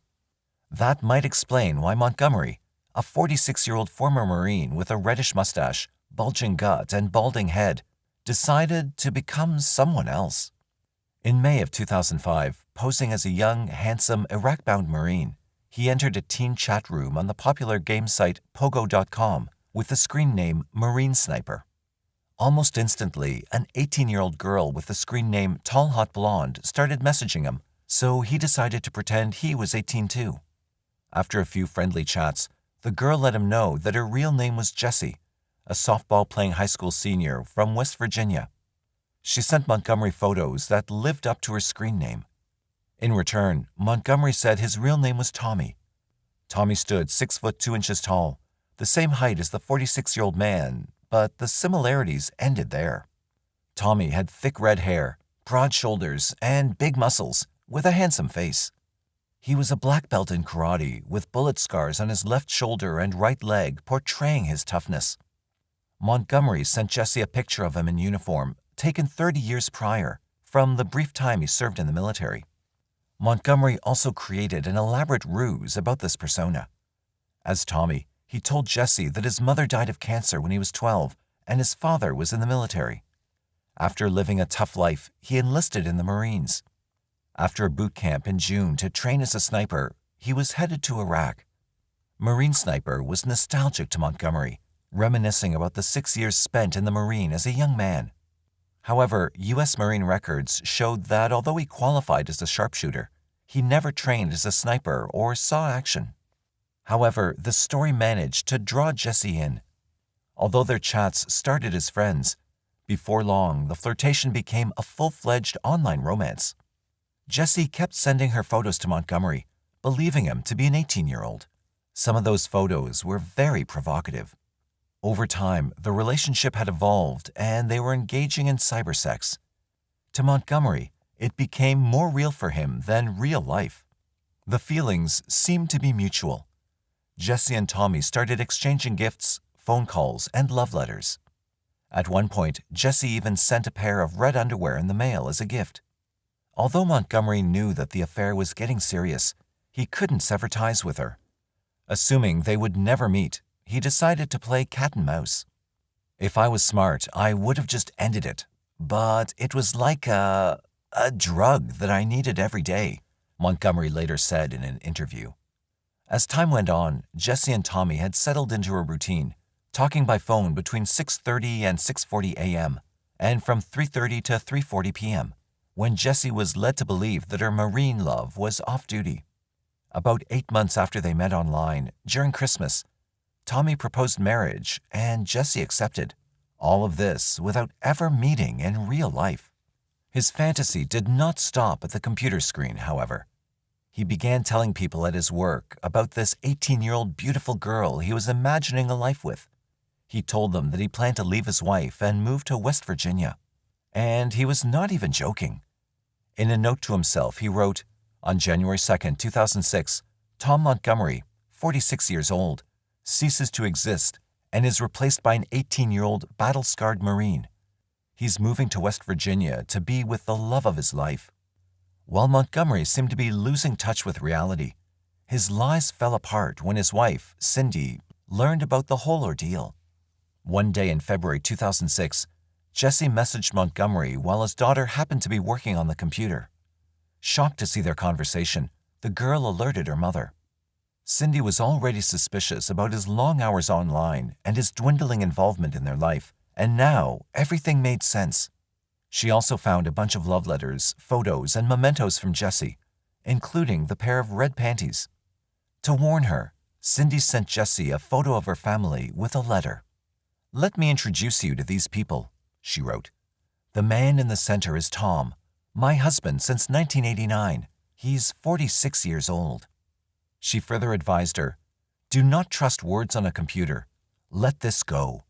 That might explain why Montgomery, a 46-year-old former Marine with a reddish mustache, bulging gut, and balding head, decided to become someone else. In May of 2005, posing as a young, handsome, Iraq-bound Marine, he entered a teen chat room on the popular game site Pogo.com with the screen name Marine Sniper. Almost instantly, an 18-year-old girl with the screen name Tall Hot Blonde started messaging him, so he decided to pretend he was 18 too. After a few friendly chats, the girl let him know that her real name was Jessie, a softball-playing high school senior from West Virginia. She sent Montgomery photos that lived up to her screen name. In return, Montgomery said his real name was Tommy. Tommy stood 6 foot 2 inches tall, the same height as the 46-year-old man, but the similarities ended there. Tommy had thick red hair, broad shoulders, and big muscles, with a handsome face. He was a black belt in karate, with bullet scars on his left shoulder and right leg portraying his toughness. Montgomery sent Jesse a picture of him in uniform, taken 30 years prior, from the brief time he served in the military. Montgomery also created an elaborate ruse about this persona. As Tommy, he told Jesse that his mother died of cancer when he was 12 and his father was in the military. After living a tough life, he enlisted in the Marines. After a boot camp in June to train as a sniper, he was headed to Iraq. Marine Sniper was nostalgic to Montgomery, reminiscing about the 6 years spent in the Marine as a young man. However, U.S. Marine records showed that although he qualified as a sharpshooter, he never trained as a sniper or saw action. However, the story managed to draw Jesse in. Although their chats started as friends, before long the flirtation became a full-fledged online romance. Jesse kept sending her photos to Montgomery, believing him to be an 18-year-old. Some of those photos were very provocative. Over time, the relationship had evolved and they were engaging in cybersex. To Montgomery, it became more real for him than real life. The feelings seemed to be mutual. Jesse and Tommy started exchanging gifts, phone calls, and love letters. At one point, Jesse even sent a pair of red underwear in the mail as a gift. Although Montgomery knew that the affair was getting serious, he couldn't sever ties with her. Assuming they would never meet, he decided to play cat and mouse. If I was smart, I would have just ended it, but it was like a drug that I needed every day, Montgomery later said in an interview. As time went on, Jesse and Tommy had settled into a routine, talking by phone between 6:30 and 6:40 a.m., and from 3:30 to 3:40 p.m., when Jesse was led to believe that her Marine love was off-duty. About 8 months after they met online, during Christmas, Tommy proposed marriage and Jesse accepted. All of this without ever meeting in real life. His fantasy did not stop at the computer screen, however. He began telling people at his work about this 18-year-old beautiful girl he was imagining a life with. He told them that he planned to leave his wife and move to West Virginia. And he was not even joking. In a note to himself, he wrote, on January 2, 2006, Tom Montgomery, 46 years old, ceases to exist and is replaced by an 18-year-old battle-scarred Marine. He's moving to West Virginia to be with the love of his life. While Montgomery seemed to be losing touch with reality, his lies fell apart when his wife, Cindy, learned about the whole ordeal. One day in February 2006, Jesse messaged Montgomery while his daughter happened to be working on the computer. Shocked to see their conversation, the girl alerted her mother. Cindy was already suspicious about his long hours online and his dwindling involvement in their life, and now everything made sense. She also found a bunch of love letters, photos, and mementos from Jesse, including the pair of red panties. To warn her, Cindy sent Jesse a photo of her family with a letter. "Let me introduce you to these people," she wrote. "The man in the center is Tom, my husband since 1989. He's 46 years old." She further advised her, "Do not trust words on a computer. Let this go.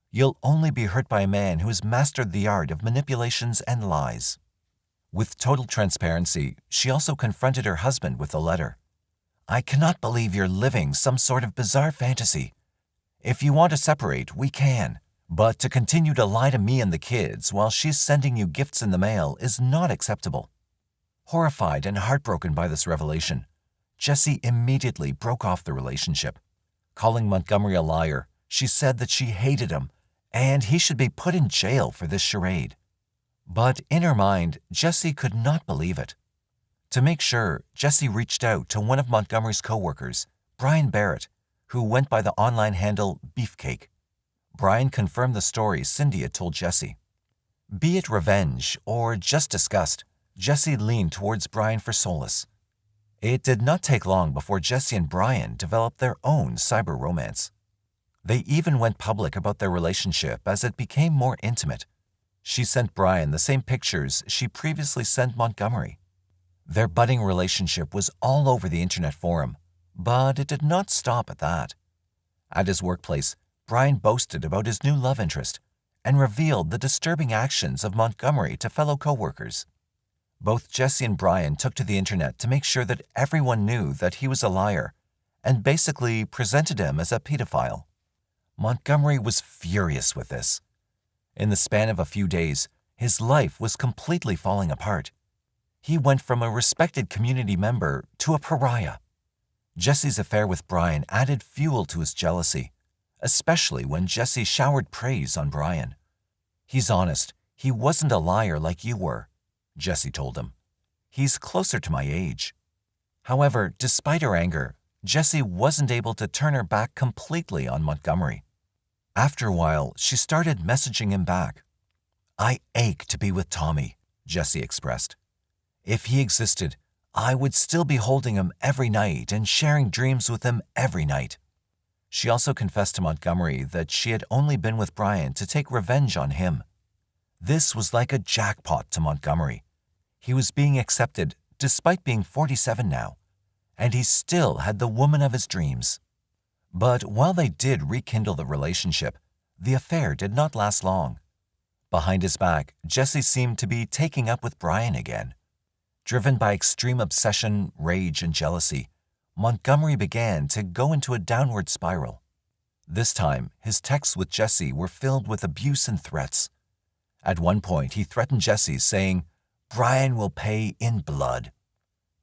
You'll only be hurt by a man who has mastered the art of manipulations and lies." With total transparency, she also confronted her husband with the letter. "I cannot believe you're living some sort of bizarre fantasy. If you want to separate, we can. But to continue to lie to me and the kids while she's sending you gifts in the mail is not acceptable." Horrified and heartbroken by this revelation, Jesse immediately broke off the relationship. Calling Montgomery a liar, she said that she hated him and he should be put in jail for this charade. But in her mind, Jesse could not believe it. To make sure, Jesse reached out to one of Montgomery's co-workers, Brian Barrett, who went by the online handle Beefcake. Brian confirmed the story Cindy had told Jesse. Be it revenge or just disgust, Jesse leaned towards Brian for solace. It did not take long before Jesse and Brian developed their own cyber romance. They even went public about their relationship as it became more intimate. She sent Brian the same pictures she previously sent Montgomery. Their budding relationship was all over the internet forum, but it did not stop at that. At his workplace, Brian boasted about his new love interest and revealed the disturbing actions of Montgomery to fellow co-workers. Both Jesse and Brian took to the internet to make sure that everyone knew that he was a liar and basically presented him as a pedophile. Montgomery was furious with this. In the span of a few days, his life was completely falling apart. He went from a respected community member to a pariah. Jesse's affair with Brian added fuel to his jealousy, especially when Jesse showered praise on Brian. He's honest. He wasn't a liar like you were, Jesse told him. He's closer to my age. However, despite her anger, Jesse wasn't able to turn her back completely on Montgomery. After a while, she started messaging him back. I ache to be with Tommy, Jesse expressed. If he existed, I would still be holding him every night and sharing dreams with him every night. She also confessed to Montgomery that she had only been with Brian to take revenge on him. This was like a jackpot to Montgomery. He was being accepted despite being 47 now, and he still had the woman of his dreams. But while they did rekindle the relationship, the affair did not last long. Behind his back, Jesse seemed to be taking up with Brian again. Driven by extreme obsession, rage, and jealousy, Montgomery began to go into a downward spiral. This time, his texts with Jesse were filled with abuse and threats. At one point, he threatened Jesse, saying, "Brian will pay in blood."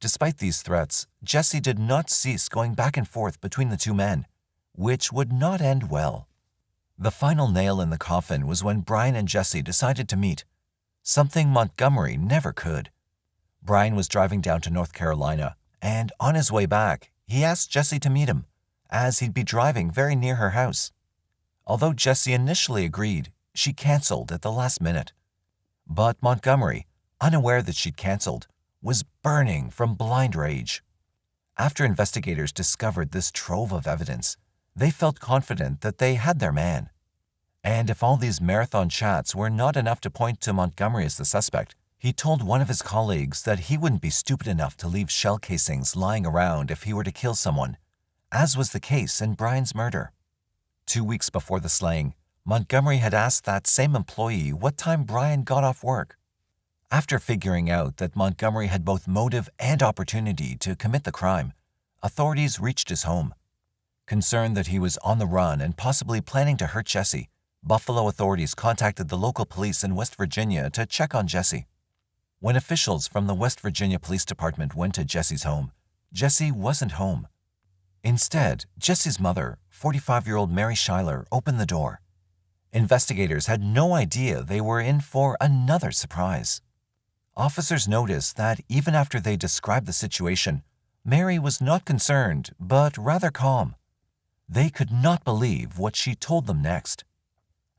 Despite these threats, Jesse did not cease going back and forth between the two men, which would not end well. The final nail in the coffin was when Brian and Jesse decided to meet, something Montgomery never could. Brian was driving down to North Carolina, and on his way back, he asked Jesse to meet him, as he'd be driving very near her house. Although Jesse initially agreed, she canceled at the last minute. But Montgomery, unaware that she'd canceled, was burning from blind rage. After investigators discovered this trove of evidence, they felt confident that they had their man. And if all these marathon chats were not enough to point to Montgomery as the suspect, he told one of his colleagues that he wouldn't be stupid enough to leave shell casings lying around if he were to kill someone, as was the case in Brian's murder. 2 weeks before the slaying, Montgomery had asked that same employee what time Brian got off work. After figuring out that Montgomery had both motive and opportunity to commit the crime, authorities reached his home. Concerned that he was on the run and possibly planning to hurt Jesse, Buffalo authorities contacted the local police in West Virginia to check on Jesse. When officials from the West Virginia Police Department went to Jesse's home, Jesse wasn't home. Instead, Jesse's mother, 45-year-old Mary Schuyler, opened the door. Investigators had no idea they were in for another surprise. Officers noticed that even after they described the situation, Mary was not concerned, but rather calm. They could not believe what she told them next.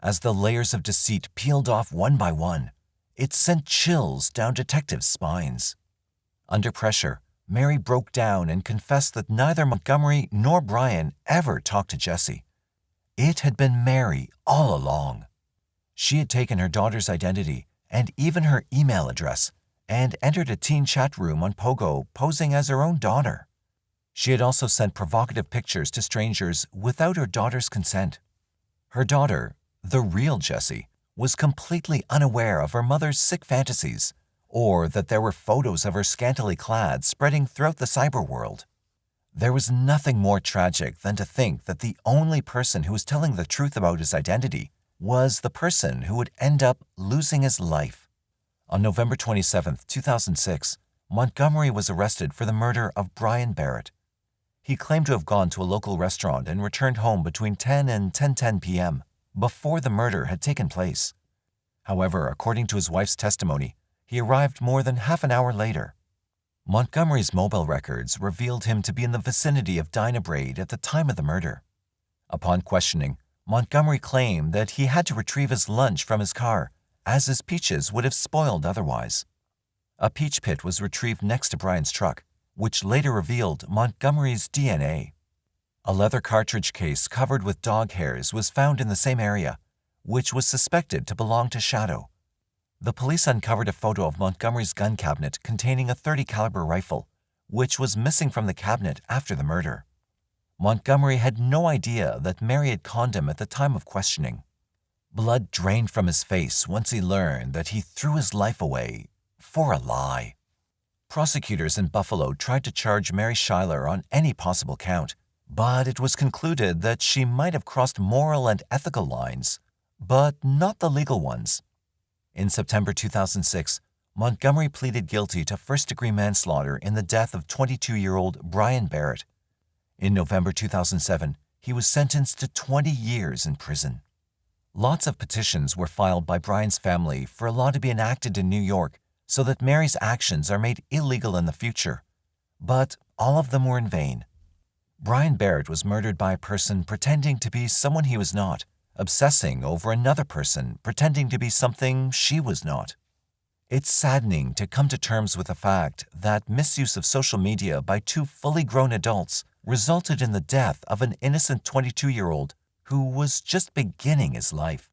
As the layers of deceit peeled off one by one, it sent chills down detectives' spines. Under pressure, Mary broke down and confessed that neither Montgomery nor Brian ever talked to Jesse. It had been Mary all along. She had taken her daughter's identity and even her email address and entered a teen chat room on Pogo posing as her own daughter. She had also sent provocative pictures to strangers without her daughter's consent. Her daughter, the real Jessie, was completely unaware of her mother's sick fantasies or that there were photos of her scantily clad spreading throughout the cyber world. There was nothing more tragic than to think that the only person who was telling the truth about his identity was the person who would end up losing his life. On November 27, 2006, Montgomery was arrested for the murder of Brian Barrett. He claimed to have gone to a local restaurant and returned home between 10 and 10:10 p.m., before the murder had taken place. However, according to his wife's testimony, he arrived more than half an hour later. Montgomery's mobile records revealed him to be in the vicinity of Dinah Braid at the time of the murder. Upon questioning, Montgomery claimed that he had to retrieve his lunch from his car, as his peaches would have spoiled otherwise. A peach pit was retrieved next to Brian's truck, which later revealed Montgomery's DNA. A leather cartridge case covered with dog hairs was found in the same area, which was suspected to belong to Shadow. The police uncovered a photo of Montgomery's gun cabinet containing a .30 caliber rifle, which was missing from the cabinet after the murder. Montgomery had no idea that Mary had conned him at the time of questioning. Blood drained from his face once he learned that he threw his life away for a lie. Prosecutors in Buffalo tried to charge Mary Schuyler on any possible count, but it was concluded that she might have crossed moral and ethical lines, but not the legal ones. In September 2006, Montgomery pleaded guilty to first-degree manslaughter in the death of 22-year-old Brian Barrett. In November 2007, he was sentenced to 20 years in prison. Lots of petitions were filed by Brian's family for a law to be enacted in New York so that Mary's actions are made illegal in the future, but all of them were in vain. Brian Barrett was murdered by a person pretending to be someone he was not, obsessing over another person pretending to be something she was not. It's saddening to come to terms with the fact that misuse of social media by two fully grown adults resulted in the death of an innocent 22-year-old who was just beginning his life.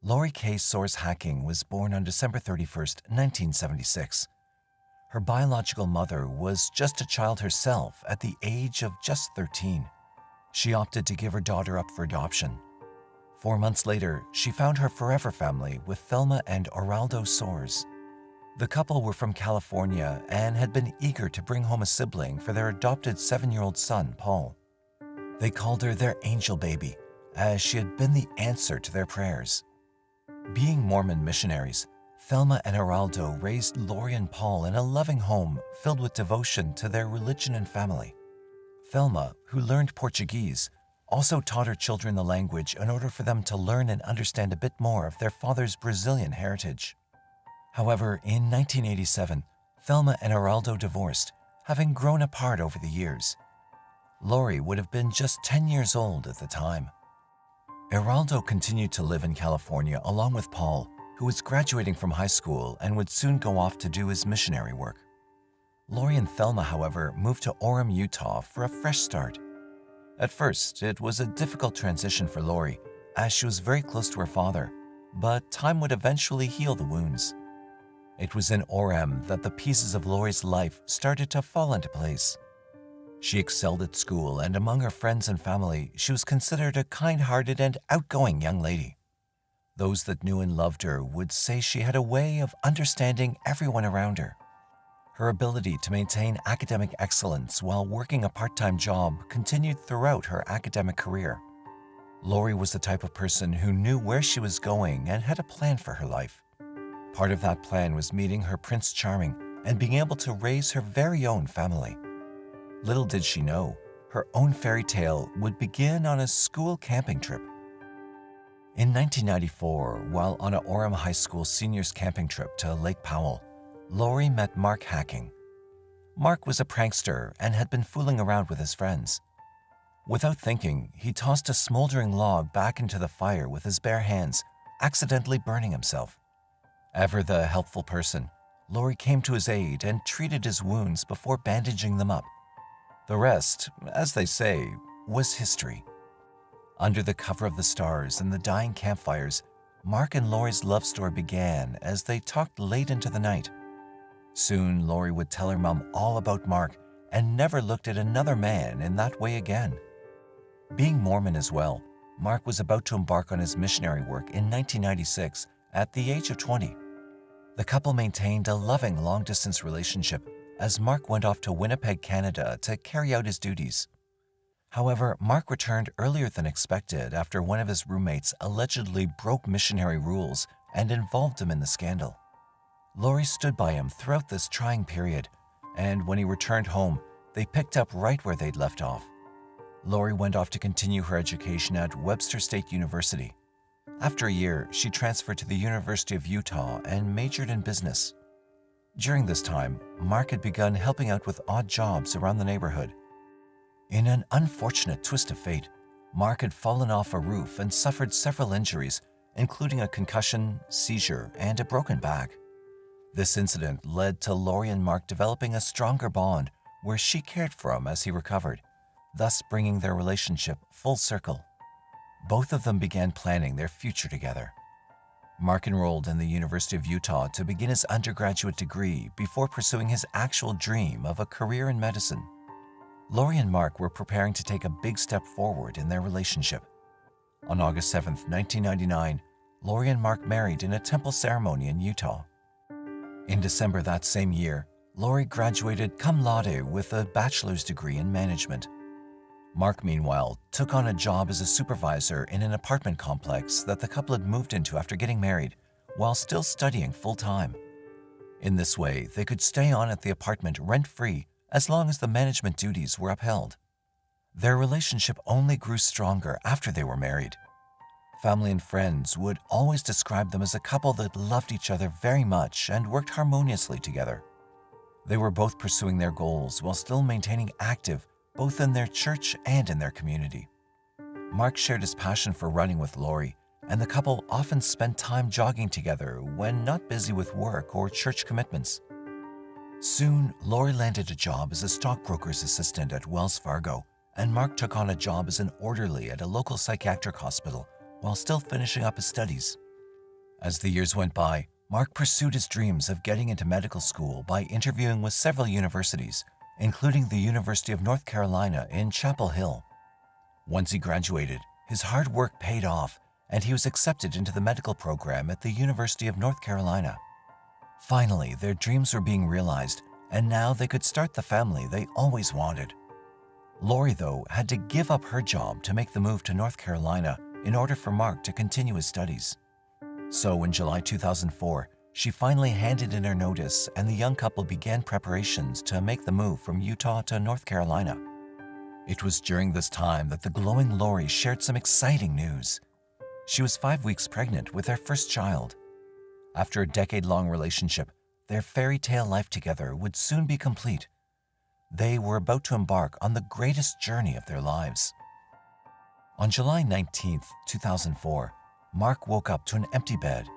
Lori Kay Soares Hacking was born on December 31, 1976. Her biological mother was just a child herself at the age of just 13. She opted to give her daughter up for adoption. 4 months later, she found her forever family with Thelma and Oraldo Soares. The couple were from California and had been eager to bring home a sibling for their adopted 7-year-old son, Paul. They called her their angel baby, as she had been the answer to their prayers. Being Mormon missionaries, Thelma and Oraldo raised Lori and Paul in a loving home filled with devotion to their religion and family. Thelma, who learned Portuguese, also taught her children the language in order for them to learn and understand a bit more of their father's Brazilian heritage. However, in 1987, Thelma and Oraldo divorced, having grown apart over the years. Lori would have been just 10 years old at the time. Oraldo continued to live in California along with Paul, who was graduating from high school and would soon go off to do his missionary work. Lori and Thelma, however, moved to Orem, Utah for a fresh start. At first, it was a difficult transition for Lori, as she was very close to her father, but time would eventually heal the wounds. It was in Orem that the pieces of Lori's life started to fall into place. She excelled at school, and among her friends and family, she was considered a kind-hearted and outgoing young lady. Those that knew and loved her would say she had a way of understanding everyone around her. Her ability to maintain academic excellence while working a part-time job continued throughout her academic career. Lori was the type of person who knew where she was going and had a plan for her life. Part of that plan was meeting her Prince Charming and being able to raise her very own family. Little did she know, her own fairy tale would begin on a school camping trip. In 1994, while on a Orem High School seniors camping trip to Lake Powell, Lori met Mark Hacking. Mark was a prankster and had been fooling around with his friends. Without thinking, he tossed a smoldering log back into the fire with his bare hands, accidentally burning himself. Ever the helpful person, Lori came to his aid and treated his wounds before bandaging them up. The rest, as they say, was history. Under the cover of the stars and the dying campfires, Mark and Lori's love story began as they talked late into the night. Soon, Lori would tell her mom all about Mark and never looked at another man in that way again. Being Mormon as well, Mark was about to embark on his missionary work in 1996 at the age of 20. The couple maintained a loving long-distance relationship as Mark went off to Winnipeg, Canada to carry out his duties. However, Mark returned earlier than expected after one of his roommates allegedly broke missionary rules and involved him in the scandal. Lori stood by him throughout this trying period, and when he returned home, they picked up right where they'd left off. Lori went off to continue her education at Webster State University. After a year, she transferred to the University of Utah and majored in business. During this time, Mark had begun helping out with odd jobs around the neighborhood. In an unfortunate twist of fate, Mark had fallen off a roof and suffered several injuries, including a concussion, seizure, and a broken back. This incident led to Lori and Mark developing a stronger bond where she cared for him as he recovered, thus bringing their relationship full circle. Both of them began planning their future together. Mark enrolled in the University of Utah to begin his undergraduate degree before pursuing his actual dream of a career in medicine. Lori and Mark were preparing to take a big step forward in their relationship. On August 7, 1999, Lori and Mark married in a temple ceremony in Utah. In December that same year, Lori graduated cum laude with a bachelor's degree in management. Mark, meanwhile, took on a job as a supervisor in an apartment complex that the couple had moved into after getting married, while still studying full-time. In this way, they could stay on at the apartment rent-free as long as the management duties were upheld. Their relationship only grew stronger after they were married. Family and friends would always describe them as a couple that loved each other very much and worked harmoniously together. They were both pursuing their goals while still maintaining active both in their church and in their community. Mark shared his passion for running with Lori, and the couple often spent time jogging together when not busy with work or church commitments. Soon, Lori landed a job as a stockbroker's assistant at Wells Fargo, and Mark took on a job as an orderly at a local psychiatric hospital while still finishing up his studies. As the years went by, Mark pursued his dreams of getting into medical school by interviewing with several universities, including the University of North Carolina in Chapel Hill. Once he graduated, his hard work paid off, and he was accepted into the medical program at the University of North Carolina. Finally, their dreams were being realized, and now they could start the family they always wanted. Lori, though, had to give up her job to make the move to North Carolina in order for Mark to continue his studies. So in July 2004, she finally handed in her notice, and the young couple began preparations to make the move from Utah to North Carolina. It was during this time that the glowing Lori shared some exciting news. She was 5 weeks pregnant with their first child. After a decade-long relationship, their fairy tale life together would soon be complete. They were about to embark on the greatest journey of their lives. On July 19, 2004, Mark woke up to an empty bed.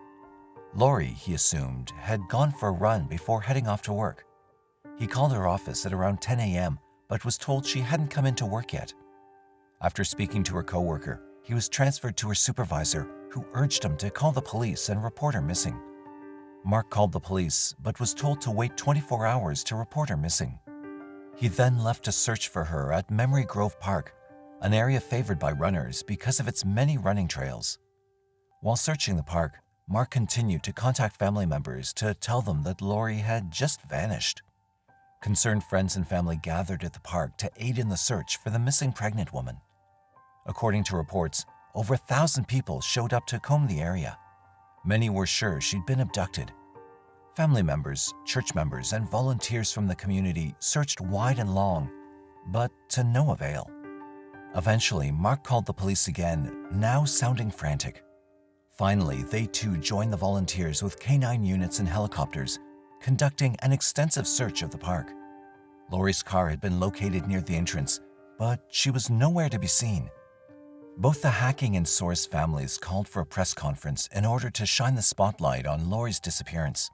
Lori, he assumed, had gone for a run before heading off to work. He called her office at around 10 a.m., but was told she hadn't come into work yet. After speaking to her coworker, he was transferred to her supervisor, who urged him to call the police and report her missing. Mark called the police, but was told to wait 24 hours to report her missing. He then left to search for her at Memory Grove Park, an area favored by runners because of its many running trails. While searching the park, Mark continued to contact family members to tell them that Lori had just vanished. Concerned friends and family gathered at the park to aid in the search for the missing pregnant woman. According to reports, over 1,000 people showed up to comb the area. Many were sure she'd been abducted. Family members, church members, and volunteers from the community searched wide and long, but to no avail. Eventually, Mark called the police again, now sounding frantic. Finally, they too joined the volunteers with canine units and helicopters, conducting an extensive search of the park. Lori's car had been located near the entrance, but she was nowhere to be seen. Both the Hacking and Source families called for a press conference in order to shine the spotlight on Lori's disappearance.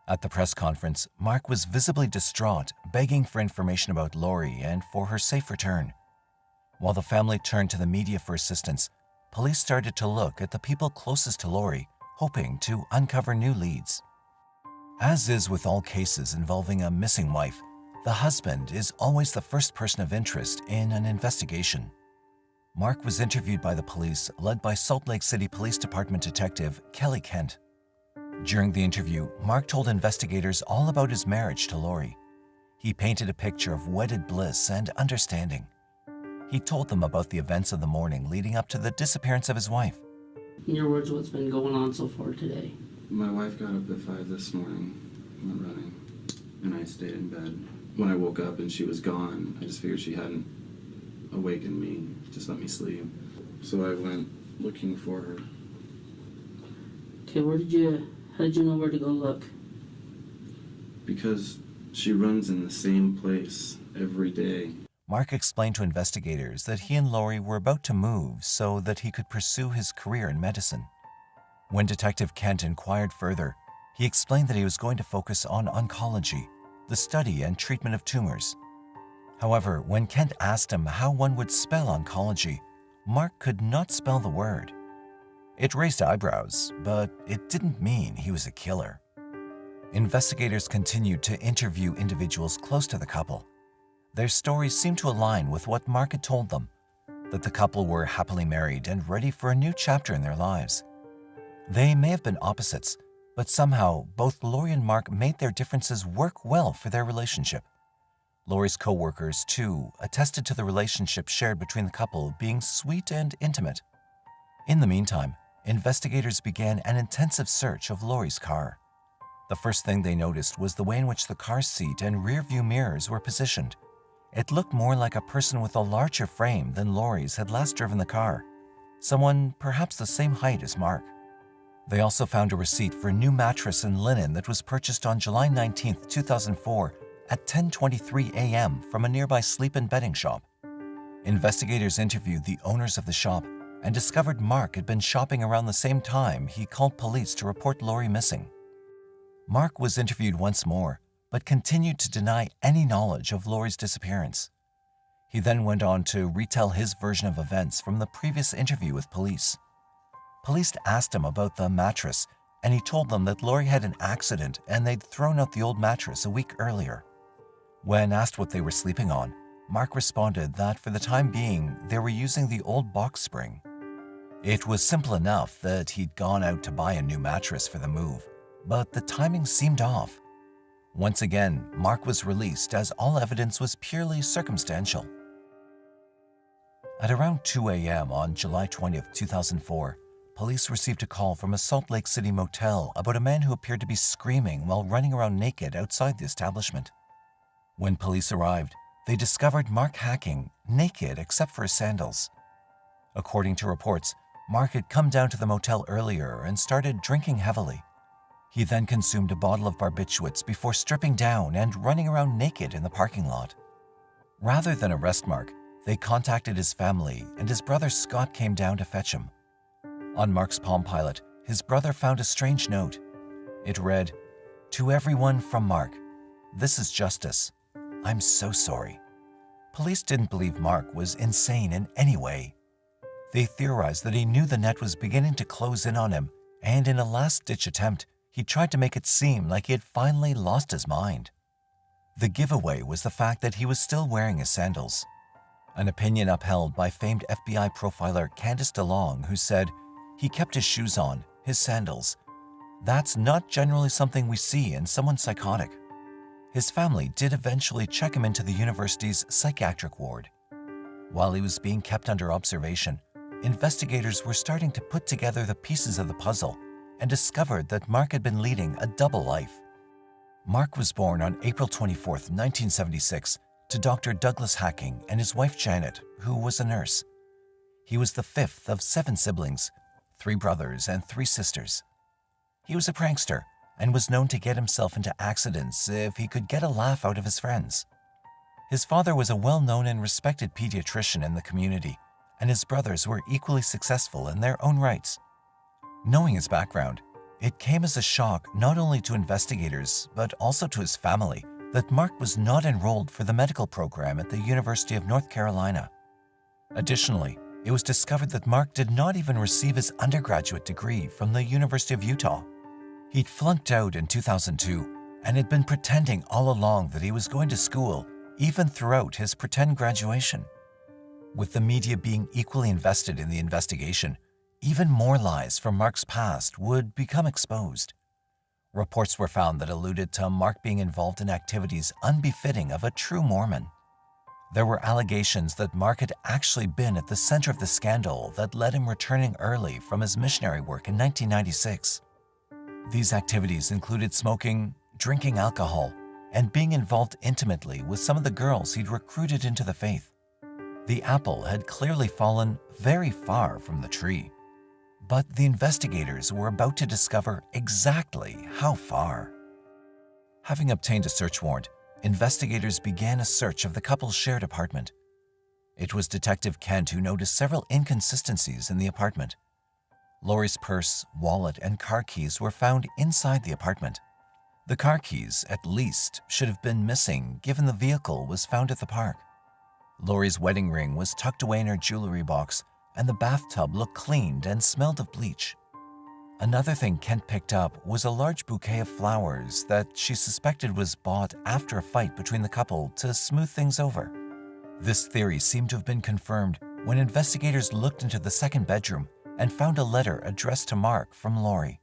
At the press conference, Mark was visibly distraught, begging for information about Lori and for her safe return. While the family turned to the media for assistance, police started to look at the people closest to Lori, hoping to uncover new leads. As is with all cases involving a missing wife, the husband is always the first person of interest in an investigation. Mark was interviewed by the police, led by Salt Lake City Police Department Detective Kelly Kent. During the interview, Mark told investigators all about his marriage to Lori. He painted a picture of wedded bliss and understanding. He told them about the events of the morning leading up to the disappearance of his wife. In your words, what's been going on so far today? My wife got up at 5 this morning, went running, and I stayed in bed. When I woke up and she was gone, I just figured she hadn't awakened me, just let me sleep. So I went looking for her, Okay, how did you know where to go look? Because she runs in the same place every day. Mark explained to investigators that he and Lori were about to move so that he could pursue his career in medicine. When Detective Kent inquired further, he explained that he was going to focus on oncology, the study and treatment of tumors. However, when Kent asked him how one would spell oncology, Mark could not spell the word. It raised eyebrows, but it didn't mean he was a killer. Investigators continued to interview individuals close to the couple. Their stories seemed to align with what Mark had told them, that the couple were happily married and ready for a new chapter in their lives. They may have been opposites, but somehow both Lori and Mark made their differences work well for their relationship. Lori's co-workers, too, attested to the relationship shared between the couple being sweet and intimate. In the meantime, investigators began an intensive search of Lori's car. The first thing they noticed was the way in which the car seat and rear-view mirrors were positioned. It looked more like a person with a larger frame than Lori's had last driven the car, someone perhaps the same height as Mark. They also found a receipt for a new mattress and linen that was purchased on July 19, 2004 at 10:23 a.m. from a nearby sleep and bedding shop. Investigators interviewed the owners of the shop and discovered Mark had been shopping around the same time he called police to report Lori missing. Mark was interviewed once more, but continued to deny any knowledge of Lori's disappearance. He then went on to retell his version of events from the previous interview with police. Police asked him about the mattress, and he told them that Lori had an accident and they'd thrown out the old mattress a week earlier. When asked what they were sleeping on, Mark responded that for the time being, they were using the old box spring. It was simple enough that he'd gone out to buy a new mattress for the move, but the timing seemed off. Once again, Mark was released as all evidence was purely circumstantial. At around 2 a.m. on July 20, 2004, police received a call from a Salt Lake City motel about a man who appeared to be screaming while running around naked outside the establishment. When police arrived, they discovered Mark hacking, naked except for his sandals. According to reports, Mark had come down to the motel earlier and started drinking heavily. He then consumed a bottle of barbiturates before stripping down and running around naked in the parking lot. Rather than arrest Mark, they contacted his family and his brother Scott came down to fetch him. On Mark's Palm Pilot, his brother found a strange note. It read, "To everyone from Mark, this is Justice. I'm so sorry." Police didn't believe Mark was insane in any way. They theorized that he knew the net was beginning to close in on him, and in a last-ditch attempt, he tried to make it seem like he had finally lost his mind. The giveaway was the fact that he was still wearing his sandals, an opinion upheld by famed FBI profiler Candice DeLong, who said, "He kept his shoes on, his sandals. That's not generally something we see in someone psychotic." His family did eventually check him into the university's psychiatric ward. While he was being kept under observation, investigators were starting to put together the pieces of the puzzle and discovered that Mark had been leading a double life. Mark was born on April 24, 1976, to Dr. Douglas Hacking and his wife Janet, who was a nurse. He was the fifth of 7 siblings, 3 brothers and 3 sisters. He was a prankster and was known to get himself into accidents if he could get a laugh out of his friends. His father was a well-known and respected pediatrician in the community, and his brothers were equally successful in their own rights. Knowing his background, it came as a shock not only to investigators but also to his family that Mark was not enrolled for the medical program at the University of North Carolina. Additionally, it was discovered that Mark did not even receive his undergraduate degree from the University of Utah. He'd flunked out in 2002 and had been pretending all along that he was going to school, even throughout his pretend graduation. With the media being equally invested in the investigation, even more lies from Mark's past would become exposed. Reports were found that alluded to Mark being involved in activities unbefitting of a true Mormon. There were allegations that Mark had actually been at the center of the scandal that led him returning early from his missionary work in 1996. These activities included smoking, drinking alcohol, and being involved intimately with some of the girls he'd recruited into the faith. The apple had clearly fallen very far from the tree. But the investigators were about to discover exactly how far. Having obtained a search warrant, investigators began a search of the couple's shared apartment. It was Detective Kent who noticed several inconsistencies in the apartment. Lori's purse, wallet, and car keys were found inside the apartment. The car keys, at least, should have been missing given the vehicle was found at the park. Lori's wedding ring was tucked away in her jewelry box, and the bathtub looked cleaned and smelled of bleach. Another thing Kent picked up was a large bouquet of flowers that she suspected was bought after a fight between the couple to smooth things over. This theory seemed to have been confirmed when investigators looked into the second bedroom and found a letter addressed to Mark from Lori.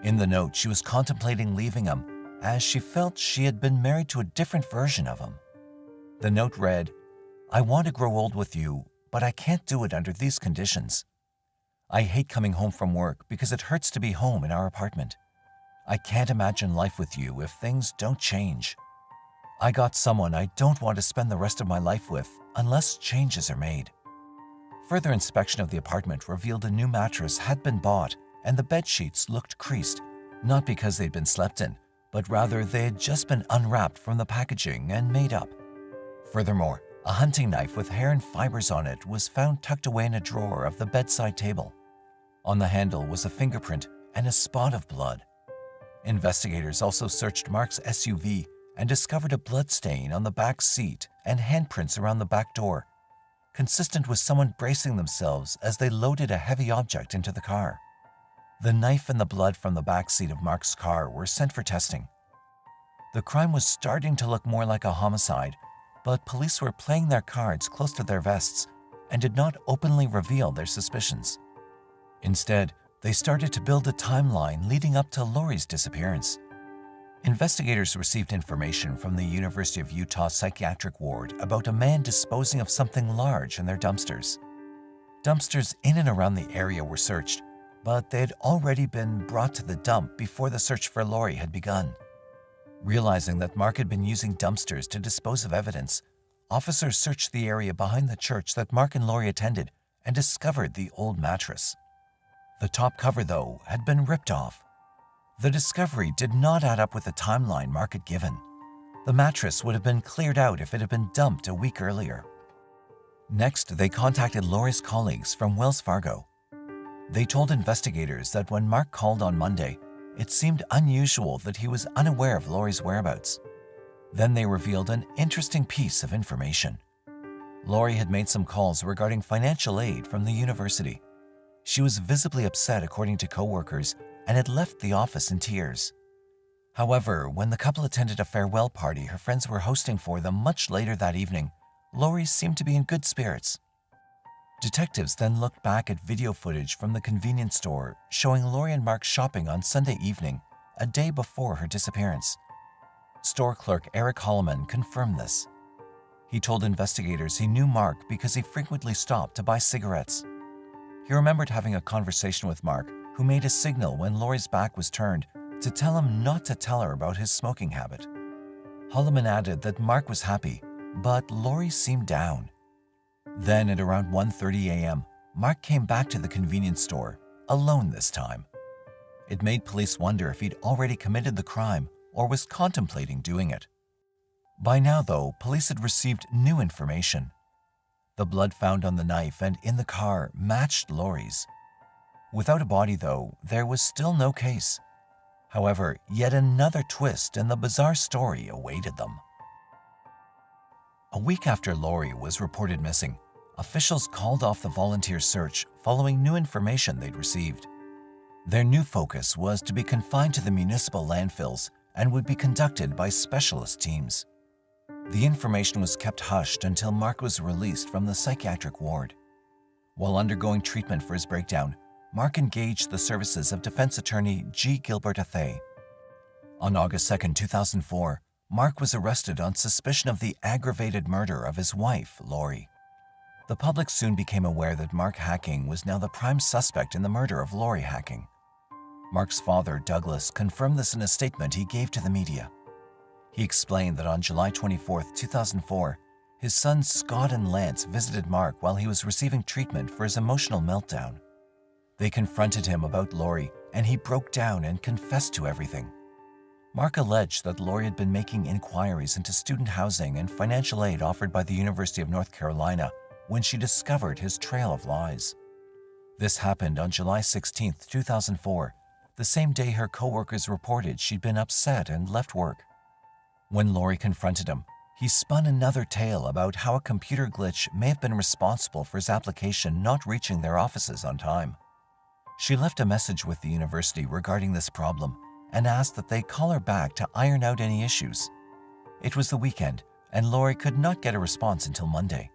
In the note, she was contemplating leaving him as she felt she had been married to a different version of him. The note read, "I want to grow old with you, but I can't do it under these conditions. I hate coming home from work because it hurts to be home in our apartment. I can't imagine life with you if things don't change. I got someone I don't want to spend the rest of my life with unless changes are made." Further inspection of the apartment revealed a new mattress had been bought and the bed sheets looked creased, not because they'd been slept in, but rather they had just been unwrapped from the packaging and made up. Furthermore, a hunting knife with hair and fibers on it was found tucked away in a drawer of the bedside table. On the handle was a fingerprint and a spot of blood. Investigators also searched Mark's SUV and discovered a blood stain on the back seat and handprints around the back door, consistent with someone bracing themselves as they loaded a heavy object into the car. The knife and the blood from the back seat of Mark's car were sent for testing. The crime was starting to look more like a homicide, but police were playing their cards close to their vests and did not openly reveal their suspicions. Instead, they started to build a timeline leading up to Lori's disappearance. Investigators received information from the University of Utah psychiatric ward about a man disposing of something large in their dumpsters. Dumpsters in and around the area were searched, but they had already been brought to the dump before the search for Lori had begun. Realizing that Mark had been using dumpsters to dispose of evidence, officers searched the area behind the church that Mark and Lori attended and discovered the old mattress. The top cover, though, had been ripped off. The discovery did not add up with the timeline Mark had given. The mattress would have been cleared out if it had been dumped a week earlier. Next, they contacted Lori's colleagues from Wells Fargo. They told investigators that when Mark called on Monday, it seemed unusual that he was unaware of Lori's whereabouts. Then they revealed an interesting piece of information. Lori had made some calls regarding financial aid from the university. She was visibly upset, according to coworkers, and had left the office in tears. However, when the couple attended a farewell party her friends were hosting for them much later that evening, Lori seemed to be in good spirits. Detectives then looked back at video footage from the convenience store showing Lori and Mark shopping on Sunday evening, a day before her disappearance. Store clerk Eric Holloman confirmed this. He told investigators he knew Mark because he frequently stopped to buy cigarettes. He remembered having a conversation with Mark, who made a signal when Lori's back was turned to tell him not to tell her about his smoking habit. Holloman added that Mark was happy, but Lori seemed down. Then at around 1:30 a.m., Mark came back to the convenience store, alone this time. It made police wonder if he'd already committed the crime or was contemplating doing it. By now, though, police had received new information. The blood found on the knife and in the car matched Lori's. Without a body, though, there was still no case. However, yet another twist in the bizarre story awaited them. A week after Lori was reported missing, officials called off the volunteer search following new information they'd received. Their new focus was to be confined to the municipal landfills and would be conducted by specialist teams. The information was kept hushed until Mark was released from the psychiatric ward. While undergoing treatment for his breakdown, Mark engaged the services of defense attorney G. Gilbert Athay. On August 2, 2004, Mark was arrested on suspicion of the aggravated murder of his wife, Lori. The public soon became aware that Mark Hacking was now the prime suspect in the murder of Lori Hacking. Mark's father, Douglas, confirmed this in a statement he gave to the media. He explained that on July 24, 2004, his sons Scott and Lance visited Mark while he was receiving treatment for his emotional meltdown. They confronted him about Lori, and he broke down and confessed to everything. Mark alleged that Lori had been making inquiries into student housing and financial aid offered by the University of North Carolina when she discovered his trail of lies. This happened on July 16, 2004, the same day her coworkers reported she'd been upset and left work. When Lori confronted him, he spun another tale about how a computer glitch may have been responsible for his application not reaching their offices on time. She left a message with the university regarding this problem and asked that they call her back to iron out any issues. It was the weekend, and Lori could not get a response until Monday.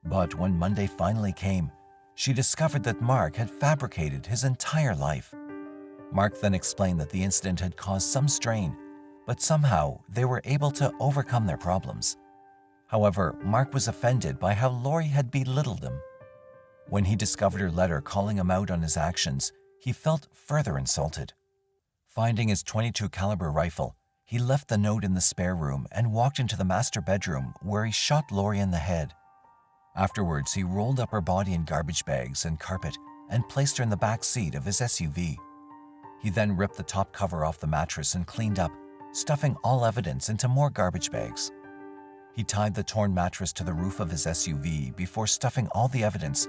But when Monday finally came, she discovered that Mark had fabricated his entire life. Mark then explained that the incident had caused some strain, but somehow they were able to overcome their problems. However, Mark was offended by how Lori had belittled him. When he discovered her letter calling him out on his actions, he felt further insulted. Finding his .22 caliber rifle, he left the note in the spare room and walked into the master bedroom where he shot Lori in the head. Afterwards, he rolled up her body in garbage bags and carpet and placed her in the back seat of his SUV. He then ripped the top cover off the mattress and cleaned up, stuffing all evidence into more garbage bags. He tied the torn mattress to the roof of his SUV before stuffing all the evidence,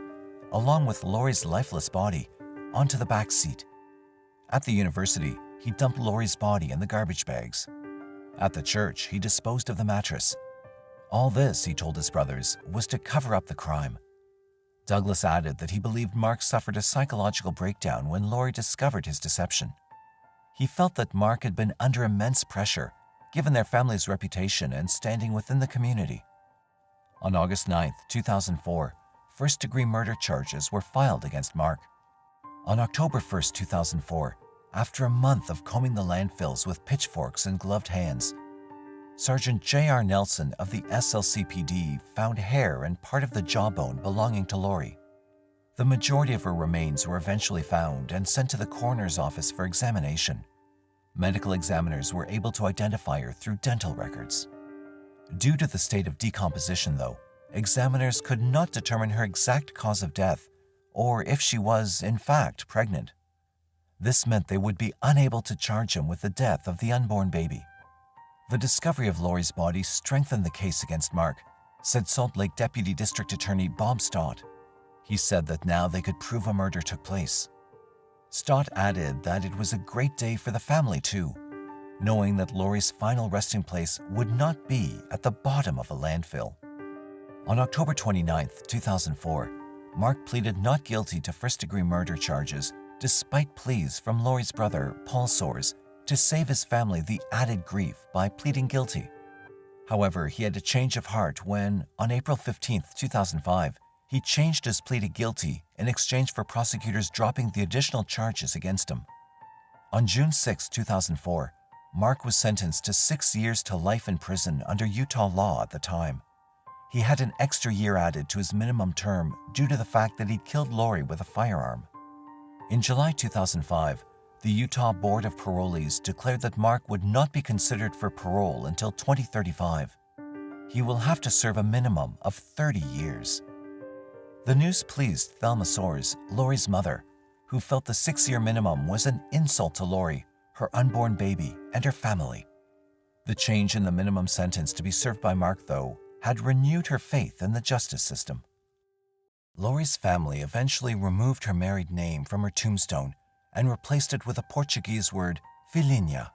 along with Lori's lifeless body, onto the back seat. At the university, he dumped Lori's body in the garbage bags. At the church, he disposed of the mattress. All this, he told his brothers, was to cover up the crime. Douglas added that he believed Mark suffered a psychological breakdown when Lori discovered his deception. He felt that Mark had been under immense pressure, given their family's reputation and standing within the community. On August 9, 2004, first-degree murder charges were filed against Mark. On October 1, 2004, after a month of combing the landfills with pitchforks and gloved hands, Sergeant J.R. Nelson of the SLCPD found hair and part of the jawbone belonging to Lori. The majority of her remains were eventually found and sent to the coroner's office for examination. Medical examiners were able to identify her through dental records. Due to the state of decomposition, though, examiners could not determine her exact cause of death or if she was, in fact, pregnant. This meant they would be unable to charge him with the death of the unborn baby. The discovery of Lori's body strengthened the case against Mark, said Salt Lake Deputy District Attorney Bob Stott. He said that now they could prove a murder took place. Stott added that it was a great day for the family too, knowing that Lori's final resting place would not be at the bottom of a landfill. On October 29, 2004, Mark pleaded not guilty to first-degree murder charges despite pleas from Lori's brother, Paul Soares, to save his family the added grief by pleading guilty. However, he had a change of heart when, on April 15, 2005, he changed his plea to guilty in exchange for prosecutors dropping the additional charges against him. On June 6, 2004, Mark was sentenced to 6 years to life in prison under Utah law at the time. He had an extra year added to his minimum term due to the fact that he'd killed Lori with a firearm. In July 2005, the Utah Board of Parolees declared that Mark would not be considered for parole until 2035. He will have to serve a minimum of 30 years. The news pleased Thelma Soares, Lori's mother, who felt the 6-year minimum was an insult to Lori, her unborn baby, and her family. The change in the minimum sentence to be served by Mark, though, had renewed her faith in the justice system. Lori's family eventually removed her married name from her tombstone and replaced it with a Portuguese word, filhinha,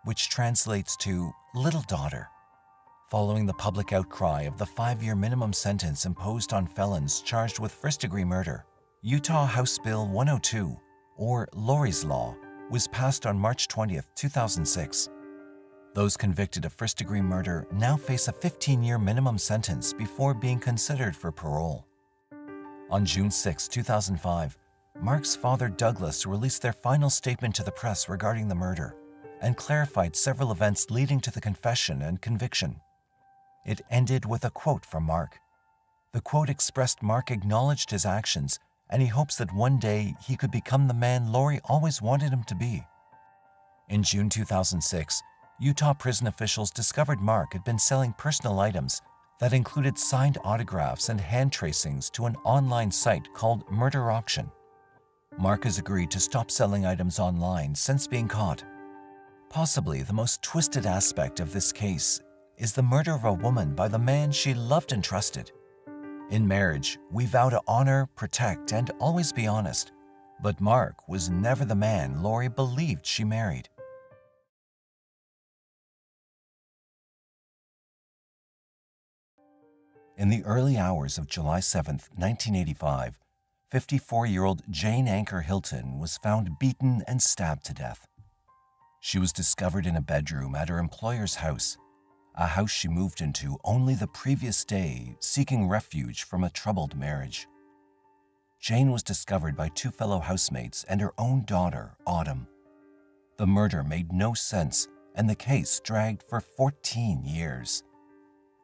which translates to little daughter. Following the public outcry of the 5-year minimum sentence imposed on felons charged with first-degree murder, Utah House Bill 102, or Lori's Law, was passed on March 20, 2006. Those convicted of first-degree murder now face a 15-year minimum sentence before being considered for parole. On June 6, 2005, Mark's father Douglas released their final statement to the press regarding the murder and clarified several events leading to the confession and conviction. It ended with a quote from Mark. The quote expressed Mark acknowledged his actions and he hopes that one day he could become the man Lori always wanted him to be. In June 2006, Utah prison officials discovered Mark had been selling personal items that included signed autographs and hand tracings to an online site called Murder Auction. Mark has agreed to stop selling items online since being caught. Possibly the most twisted aspect of this case is the murder of a woman by the man she loved and trusted. In marriage, we vow to honor, protect, and always be honest. But Mark was never the man Lori believed she married. In the early hours of July 7, 1985, 54-year-old Jane Anchor Hilton was found beaten and stabbed to death. She was discovered in a bedroom at her employer's house, a house she moved into only the previous day, seeking refuge from a troubled marriage. Jane was discovered by two fellow housemates and her own daughter, Autumn. The murder made no sense, and the case dragged for 14 years,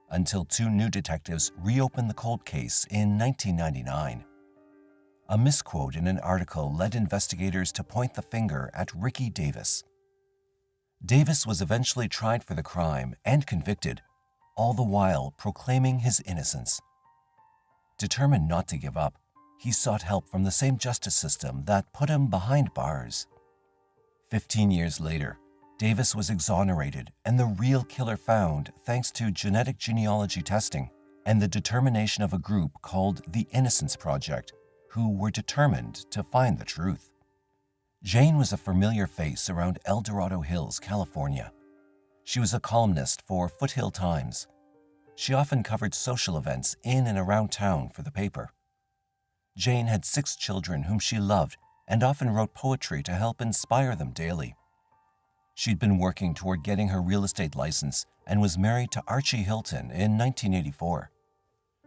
until two new detectives reopened the cold case in 1999. A misquote in an article led investigators to point the finger at Ricky Davis. Davis was eventually tried for the crime and convicted, all the while proclaiming his innocence. Determined not to give up, he sought help from the same justice system that put him behind bars. 15 years later, Davis was exonerated and the real killer found thanks to genetic genealogy testing and the determination of a group called the Innocence Project, who were determined to find the truth. Jane was a familiar face around El Dorado Hills, California. She was a columnist for Foothill Times. She often covered social events in and around town for the paper. Jane had 6 children whom she loved and often wrote poetry to help inspire them daily. She'd been working toward getting her real estate license and was married to Archie Hilton in 1984.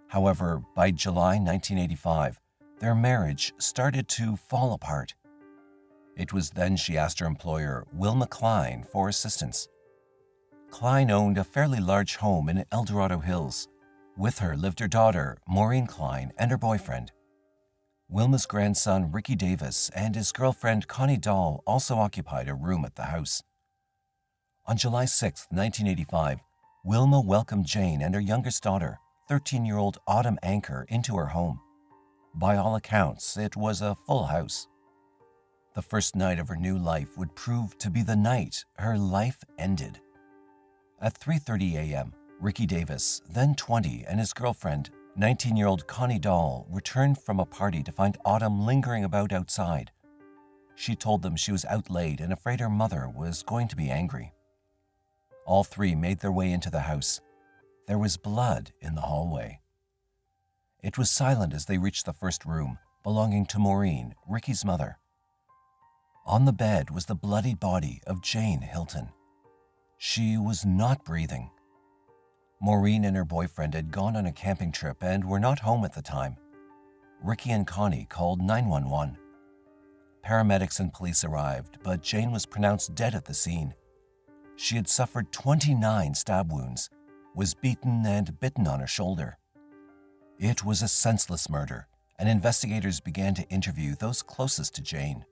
However, by July 1985, their marriage started to fall apart. It was then she asked her employer, Wilma Klein, for assistance. Klein owned a fairly large home in El Dorado Hills. With her lived her daughter, Maureen Klein, and her boyfriend. Wilma's grandson, Ricky Davis, and his girlfriend, Connie Dahl, also occupied a room at the house. On July 6, 1985, Wilma welcomed Jane and her youngest daughter, 13-year-old Autumn Anchor, into her home. By all accounts, it was a full house. The first night of her new life would prove to be the night her life ended. At 3:30 a.m., Ricky Davis, then 20, and his girlfriend, 19-year-old Connie Dahl, returned from a party to find Autumn lingering about outside. She told them she was out late and afraid her mother was going to be angry. All three made their way into the house. There was blood in the hallway. It was silent as they reached the first room, belonging to Maureen, Ricky's mother. On the bed was the bloodied body of Jane Hilton. She was not breathing. Maureen and her boyfriend had gone on a camping trip and were not home at the time. Ricky and Connie called 911. Paramedics and police arrived, but Jane was pronounced dead at the scene. She had suffered 29 stab wounds, was beaten and bitten on her shoulder. It was a senseless murder, and investigators began to interview those closest to Jane.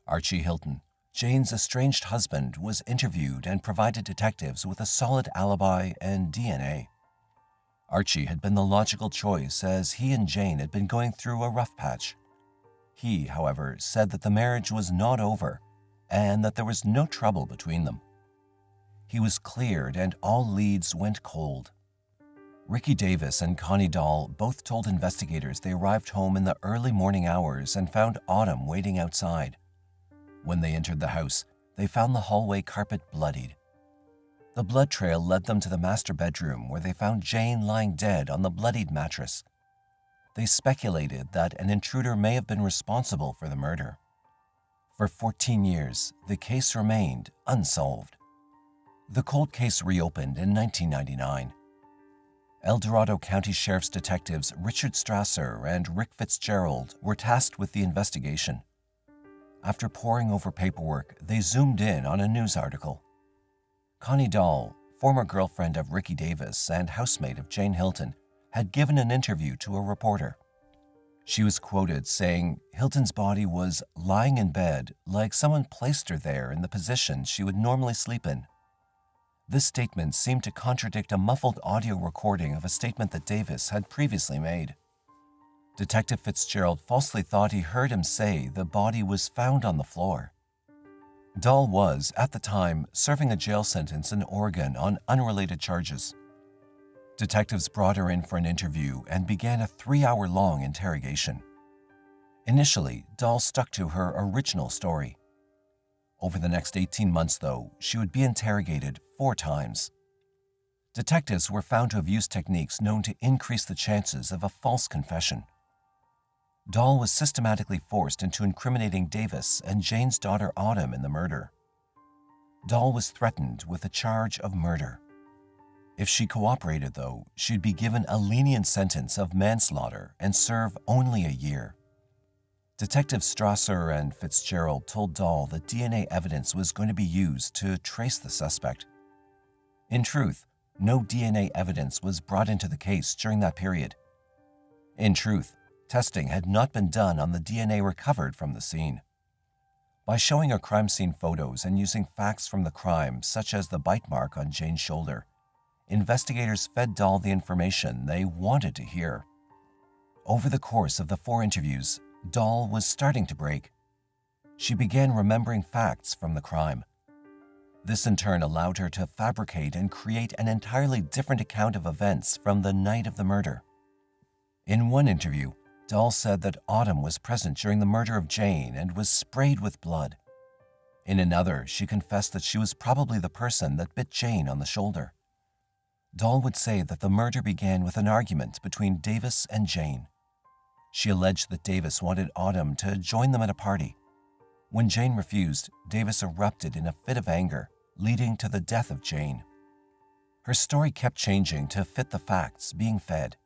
Archie Hilton, Jane's estranged husband, was interviewed and provided detectives with a solid alibi and DNA. Archie had been the logical choice as he and Jane had been going through a rough patch. He, however, said that the marriage was not over and that there was no trouble between them. He was cleared and all leads went cold. Ricky Davis and Connie Dahl both told investigators they arrived home in the early morning hours and found Autumn waiting outside. When they entered the house, they found the hallway carpet bloodied. The blood trail led them to the master bedroom where they found Jane lying dead on the bloodied mattress. They speculated that an intruder may have been responsible for the murder. For 14 years, the case remained unsolved. The cold case reopened in 1999. El Dorado County Sheriff's detectives Richard Strasser and Rick Fitzgerald were tasked with the investigation. After poring over paperwork, they zoomed in on a news article. Connie Dahl, former girlfriend of Ricky Davis and housemate of Jane Hilton, had given an interview to a reporter. She was quoted saying Hilton's body was lying in bed like someone placed her there in the position she would normally sleep in. This statement seemed to contradict a muffled audio recording of a statement that Davis had previously made. Detective Fitzgerald falsely thought he heard him say the body was found on the floor. Dahl was, at the time, serving a jail sentence in Oregon on unrelated charges. Detectives brought her in for an interview and began a 3-hour-long interrogation. Initially, Dahl stuck to her original story. Over the next 18 months, though, she would be interrogated 4 times. Detectives were found to have used techniques known to increase the chances of a false confession. Dahl was systematically forced into incriminating Davis and Jane's daughter Autumn in the murder. Dahl was threatened with a charge of murder. If she cooperated, though, she'd be given a lenient sentence of manslaughter and serve only a year. Detectives Strasser and Fitzgerald told Dahl that DNA evidence was going to be used to trace the suspect. In truth, no DNA evidence was brought into the case during that period. In truth, testing had not been done on the DNA recovered from the scene. By showing her crime scene photos and using facts from the crime, such as the bite mark on Jane's shoulder, investigators fed Dahl the information they wanted to hear. Over the course of the 4 interviews, Dahl was starting to break. She began remembering facts from the crime. This in turn allowed her to fabricate and create an entirely different account of events from the night of the murder. In one interview, Dahl said that Autumn was present during the murder of Jane and was sprayed with blood. In another, she confessed that she was probably the person that bit Jane on the shoulder. Dahl would say that the murder began with an argument between Davis and Jane. She alleged that Davis wanted Autumn to join them at a party. When Jane refused, Davis erupted in a fit of anger, leading to the death of Jane. Her story kept changing to fit the facts being fed.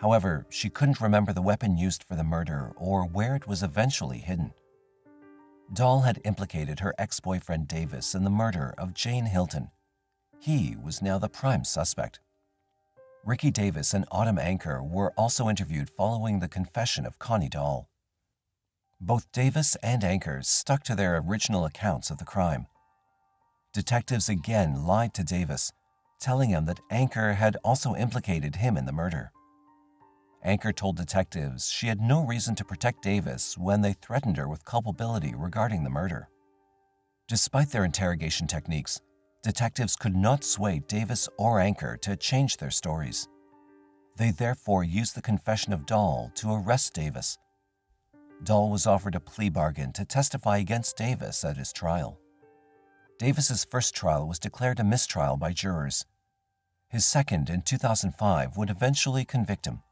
However, she couldn't remember the weapon used for the murder or where it was eventually hidden. Dahl had implicated her ex-boyfriend Davis in the murder of Jane Hilton. He was now the prime suspect. Ricky Davis and Autumn Anker were also interviewed following the confession of Connie Dahl. Both Davis and Anker stuck to their original accounts of the crime. Detectives again lied to Davis, telling him that Anker had also implicated him in the murder. Anker told detectives she had no reason to protect Davis when they threatened her with culpability regarding the murder. Despite their interrogation techniques, detectives could not sway Davis or Anker to change their stories. They therefore used the confession of Dahl to arrest Davis. Dahl was offered a plea bargain to testify against Davis at his trial. Davis's first trial was declared a mistrial by jurors. His second, in 2005, would eventually convict him.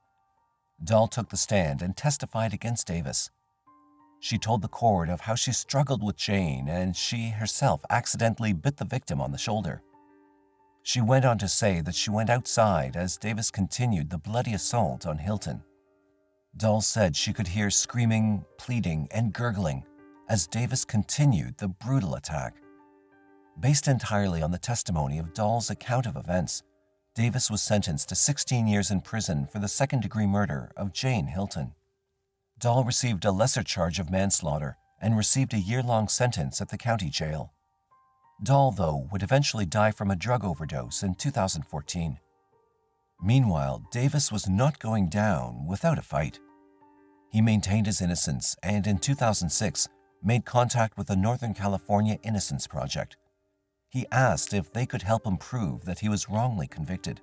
Dahl took the stand and testified against Davis. She told the court of how she struggled with Jane and she herself accidentally bit the victim on the shoulder. She went on to say that she went outside as Davis continued the bloody assault on Hilton. Dahl said she could hear screaming, pleading, and gurgling as Davis continued the brutal attack. Based entirely on the testimony of Dahl's account of events, Davis was sentenced to 16 years in prison for the second-degree murder of Jane Hilton. Dahl received a lesser charge of manslaughter and received a year-long sentence at the county jail. Dahl, though, would eventually die from a drug overdose in 2014. Meanwhile, Davis was not going down without a fight. He maintained his innocence and in 2006 made contact with the Northern California Innocence Project. He asked if they could help him prove that he was wrongly convicted.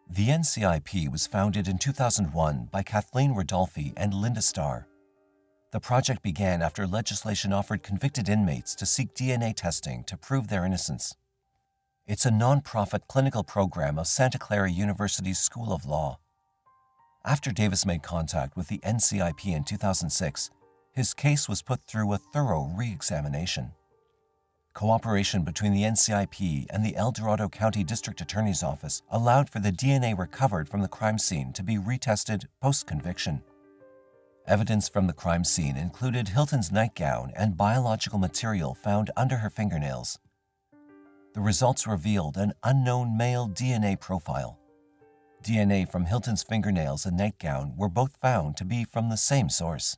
The NCIP was founded in 2001 by Kathleen Rodolphe and Linda Starr. The project began after legislation offered convicted inmates to seek DNA testing to prove their innocence. It's a non-profit clinical program of Santa Clara University's School of Law. After Davis made contact with the NCIP in 2006, his case was put through a thorough re-examination. Cooperation between the NCIP and the El Dorado County District Attorney's Office allowed for the DNA recovered from the crime scene to be retested post-conviction. Evidence from the crime scene included Hilton's nightgown and biological material found under her fingernails. The results revealed an unknown male DNA profile. DNA from Hilton's fingernails and nightgown were both found to be from the same source.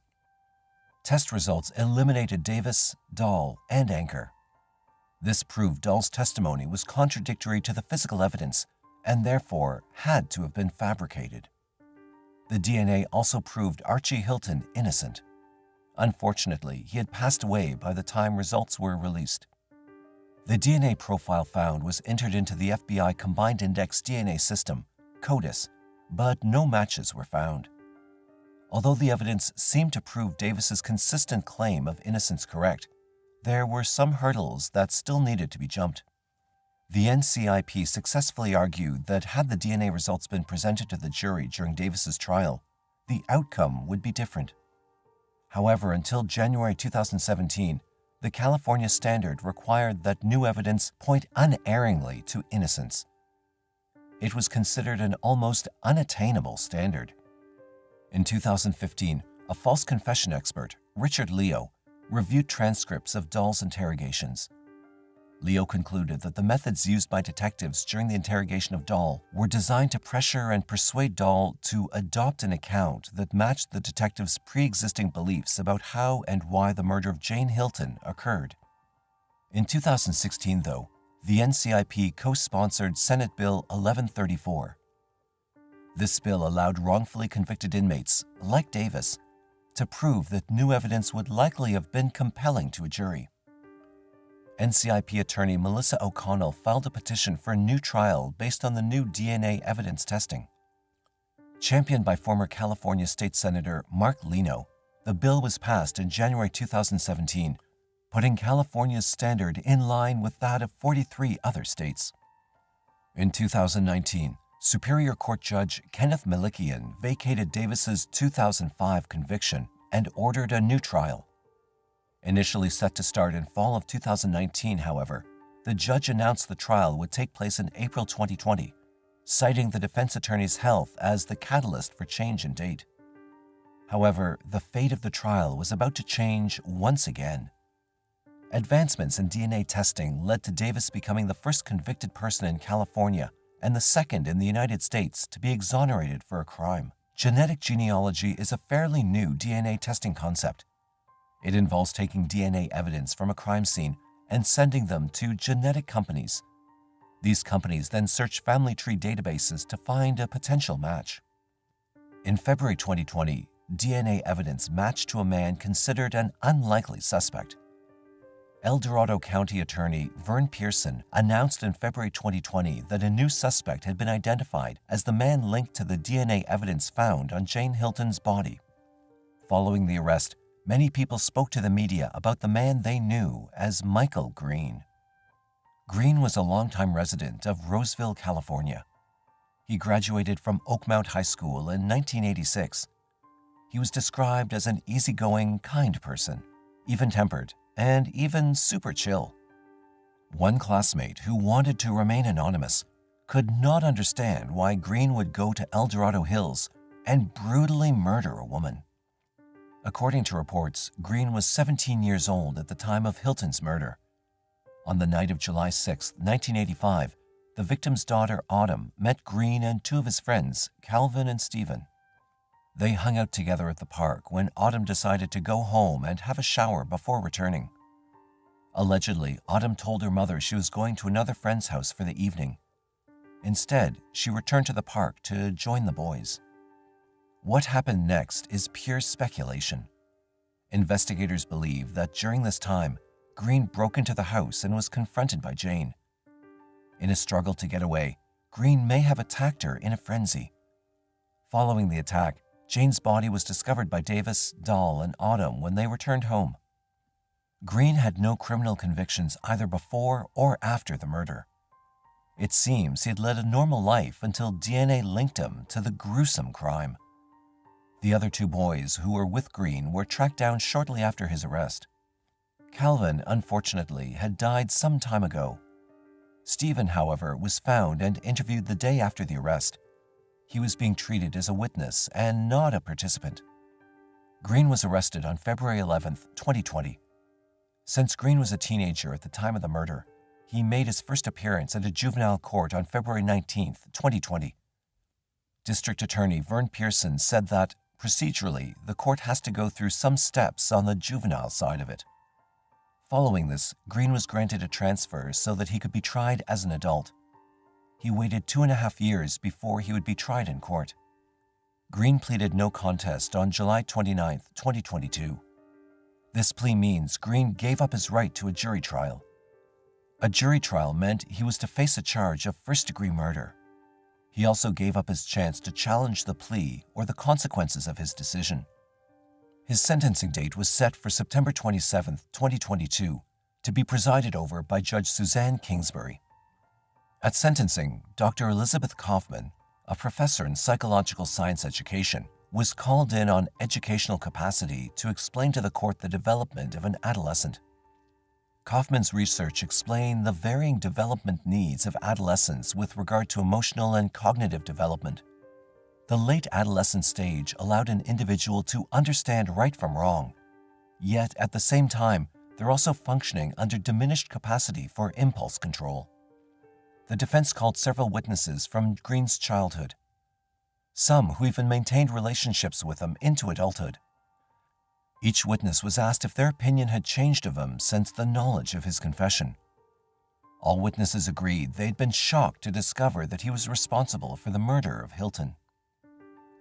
Test results eliminated Davis, Dahl, and Anker. This proved Dahl's testimony was contradictory to the physical evidence and therefore had to have been fabricated. The DNA also proved Archie Hilton innocent. Unfortunately, he had passed away by the time results were released. The DNA profile found was entered into the FBI Combined Index DNA system, CODIS, but no matches were found. Although the evidence seemed to prove Davis's consistent claim of innocence correct, there were some hurdles that still needed to be jumped. The NCIP successfully argued that had the DNA results been presented to the jury during Davis's trial, the outcome would be different. However, until January 2017, the California standard required that new evidence point unerringly to innocence. It was considered an almost unattainable standard. In 2015, a false confession expert, Richard Leo, reviewed transcripts of Dahl's interrogations. Leo concluded that the methods used by detectives during the interrogation of Dahl were designed to pressure and persuade Dahl to adopt an account that matched the detectives' pre-existing beliefs about how and why the murder of Jane Hilton occurred. In 2016, though, the NCIP co-sponsored Senate Bill 1134. This bill allowed wrongfully convicted inmates, like Davis, to prove that new evidence would likely have been compelling to a jury. NCIP attorney Melissa O'Connell filed a petition for a new trial based on the new DNA evidence testing. Championed by former California State Senator Mark Leno, the bill was passed in January 2017, putting California's standard in line with that of 43 other states. In 2019, Superior Court Judge Kenneth Malikian vacated Davis's 2005 conviction and ordered a new trial. Initially set to start in fall of 2019, however, the judge announced the trial would take place in April 2020, citing the defense attorney's health as the catalyst for change in date. However, the fate of the trial was about to change once again. Advancements in DNA testing led to Davis becoming the first convicted person in California and the second in the United States to be exonerated for a crime. Genetic genealogy is a fairly new DNA testing concept. It involves taking DNA evidence from a crime scene and sending them to genetic companies. These companies then search family tree databases to find a potential match. In February 2020, DNA evidence matched to a man considered an unlikely suspect. El Dorado County Attorney Vern Pearson announced in February 2020 that a new suspect had been identified as the man linked to the DNA evidence found on Jane Hilton's body. Following the arrest, many people spoke to the media about the man they knew as Michael Green. Green was a longtime resident of Roseville, California. He graduated from Oakmount High School in 1986. He was described as an easygoing, kind person, even-tempered, and even super chill. One classmate who wanted to remain anonymous could not understand why Green would go to El Dorado Hills and brutally murder a woman. According to reports, Green was 17 years old at the time of Hilton's murder. On the night of July 6, 1985, the victim's daughter Autumn met Green and two of his friends, Calvin and Stephen. They hung out together at the park when Autumn decided to go home and have a shower before returning. Allegedly, Autumn told her mother she was going to another friend's house for the evening. Instead, she returned to the park to join the boys. What happened next is pure speculation. Investigators believe that during this time, Green broke into the house and was confronted by Jane. In a struggle to get away, Green may have attacked her in a frenzy. Following the attack, Jane's body was discovered by Davis, Dahl, and Autumn when they returned home. Green had no criminal convictions either before or after the murder. It seems he had led a normal life until DNA linked him to the gruesome crime. The other two boys who were with Green were tracked down shortly after his arrest. Calvin, unfortunately, had died some time ago. Stephen, however, was found and interviewed the day after the arrest. He was being treated as a witness and not a participant. Green was arrested on February 11, 2020. Since Green was a teenager at the time of the murder, he made his first appearance at a juvenile court on February 19, 2020. District Attorney Vern Pearson said that, procedurally, the court has to go through some steps on the juvenile side of it. Following this, Green was granted a transfer so that he could be tried as an adult. He waited 2.5 years before he would be tried in court. Green pleaded no contest on July 29, 2022. This plea means Green gave up his right to a jury trial. A jury trial meant he was to face a charge of first-degree murder. He also gave up his chance to challenge the plea or the consequences of his decision. His sentencing date was set for September 27, 2022, to be presided over by Judge Suzanne Kingsbury. At sentencing, Dr. Elizabeth Kaufman, a professor in psychological science education, was called in on educational capacity to explain to the court the development of an adolescent. Kaufman's research explained the varying development needs of adolescents with regard to emotional and cognitive development. The late adolescent stage allowed an individual to understand right from wrong, yet at the same time, they're also functioning under diminished capacity for impulse control. The defense called several witnesses from Green's childhood, some who even maintained relationships with him into adulthood. Each witness was asked if their opinion had changed of him since the knowledge of his confession. All witnesses agreed they'd been shocked to discover that he was responsible for the murder of Hilton.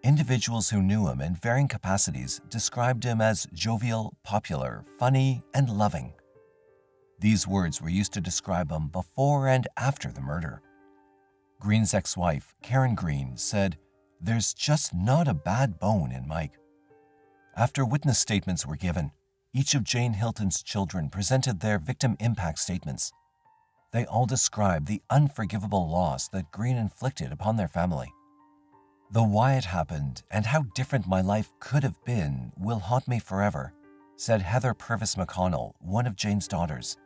Individuals who knew him in varying capacities described him as jovial, popular, funny, and loving. These words were used to describe him before and after the murder. Green's ex-wife, Karen Green, said, "There's just not a bad bone in Mike." After witness statements were given, each of Jane Hilton's children presented their victim impact statements. They all described the unforgivable loss that Green inflicted upon their family. "The why it happened and how different my life could have been will haunt me forever," said Heather Purvis McConnell, one of Jane's daughters.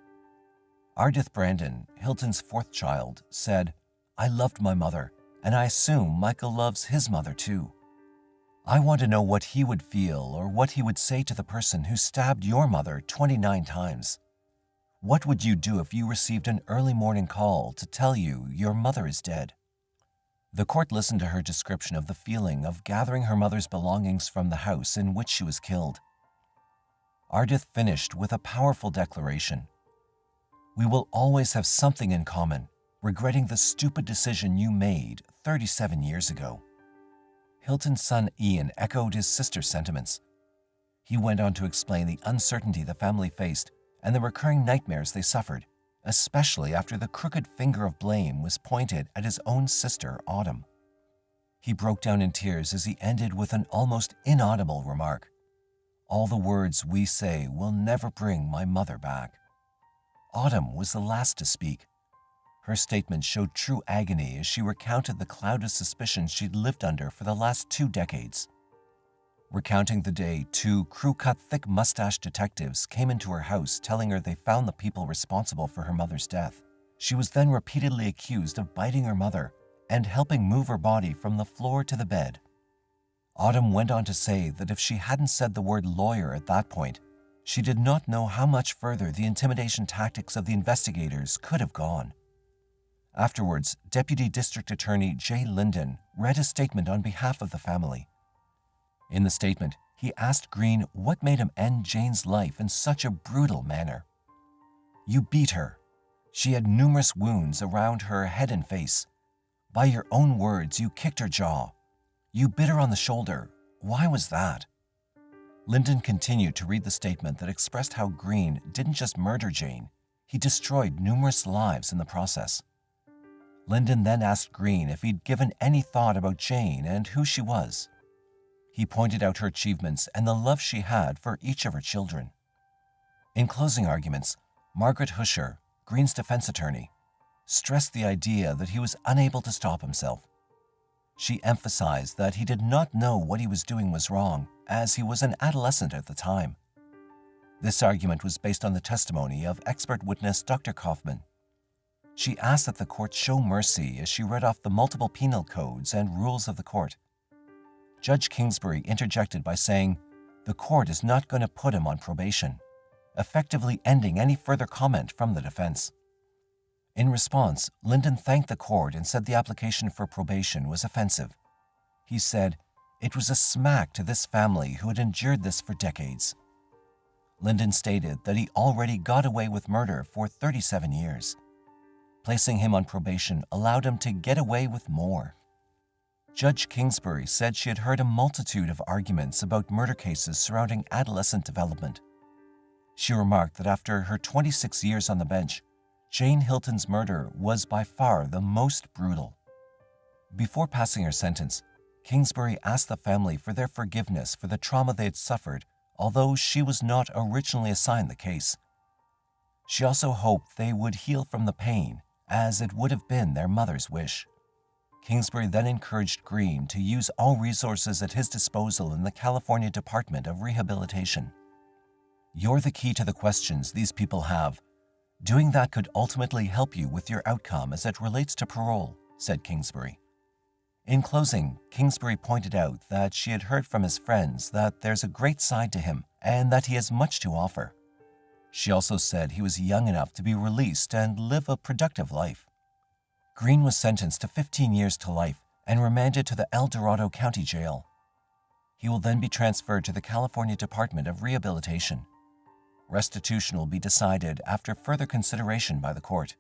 Ardith Brandon, Hilton's fourth child, said, "I loved my mother, and I assume Michael loves his mother too. I want to know what he would feel or what he would say to the person who stabbed your mother 29 times. What would you do if you received an early morning call to tell you your mother is dead?" The court listened to her description of the feeling of gathering her mother's belongings from the house in which she was killed. Ardith finished with a powerful declaration. "We will always have something in common, regretting the stupid decision you made 37 years ago." Hilton's son Ian echoed his sister's sentiments. He went on to explain the uncertainty the family faced and the recurring nightmares they suffered, especially after the crooked finger of blame was pointed at his own sister, Autumn. He broke down in tears as he ended with an almost inaudible remark. "All the words we say will never bring my mother back." Autumn was the last to speak. Her statement showed true agony as she recounted the cloud of suspicion she'd lived under for the last 2 decades. Recounting the day 2 crew-cut thick-mustached detectives came into her house telling her they found the people responsible for her mother's death, she was then repeatedly accused of biting her mother and helping move her body from the floor to the bed. Autumn went on to say that if she hadn't said the word lawyer at that point, she did not know how much further the intimidation tactics of the investigators could have gone. Afterwards, Deputy District Attorney Jay Linden read a statement on behalf of the family. In the statement, he asked Green what made him end Jane's life in such a brutal manner. "You beat her. She had numerous wounds around her head and face. By your own words, you kicked her jaw. You bit her on the shoulder. Why was that?" Linden continued to read the statement that expressed how Green didn't just murder Jane, he destroyed numerous lives in the process. Linden then asked Green if he'd given any thought about Jane and who she was. He pointed out her achievements and the love she had for each of her children. In closing arguments, Margaret Husher, Green's defense attorney, stressed the idea that he was unable to stop himself. She emphasized that he did not know what he was doing was wrong, as he was an adolescent at the time. This argument was based on the testimony of expert witness Dr. Kaufman. She asked that the court show mercy as she read off the multiple penal codes and rules of the court. Judge Kingsbury interjected by saying, "The court is not going to put him on probation," effectively ending any further comment from the defense. In response, Linden thanked the court and said the application for probation was offensive. He said, "It was a smack to this family who had endured this for decades." Linden stated that he already got away with murder for 37 years. Placing him on probation allowed him to get away with more. Judge Kingsbury said she had heard a multitude of arguments about murder cases surrounding adolescent development. She remarked that after her 26 years on the bench, Jane Hilton's murder was by far the most brutal. Before passing her sentence, Kingsbury asked the family for their forgiveness for the trauma they had suffered, although she was not originally assigned the case. She also hoped they would heal from the pain, as it would have been their mother's wish. Kingsbury then encouraged Green to use all resources at his disposal in the California Department of Rehabilitation. "You're the key to the questions these people have. Doing that could ultimately help you with your outcome as it relates to parole," said Kingsbury. In closing, Kingsbury pointed out that she had heard from his friends that there's a great side to him and that he has much to offer. She also said he was young enough to be released and live a productive life. Green was sentenced to 15 years to life and remanded to the El Dorado County Jail. He will then be transferred to the California Department of Rehabilitation. Restitution will be decided after further consideration by the court.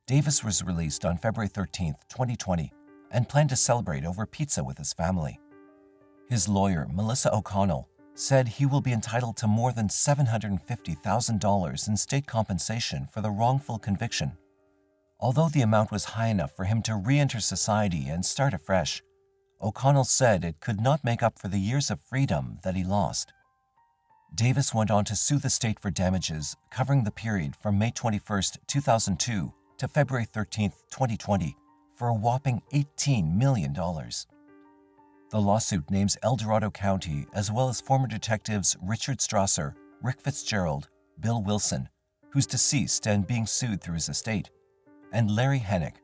Davis was released on February 13, 2020, and planned to celebrate over pizza with his family. His lawyer, Melissa O'Connell, said he will be entitled to more than $750,000 in state compensation for the wrongful conviction. Although the amount was high enough for him to re-enter society and start afresh, O'Connell said it could not make up for the years of freedom that he lost. Davis went on to sue the state for damages covering the period from May 21, 2002 to February 13, 2020 for a whopping $18 million. The lawsuit names El Dorado County as well as former detectives Richard Strasser, Rick Fitzgerald, Bill Wilson, who's deceased and being sued through his estate, and Larry Hennick.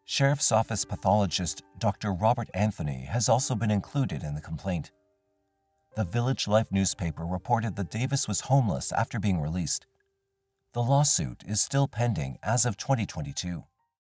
Sheriff's Office pathologist Dr. Robert Anthony has also been included in the complaint. The Village Life newspaper reported that Davis was homeless after being released. The lawsuit is still pending as of 2022.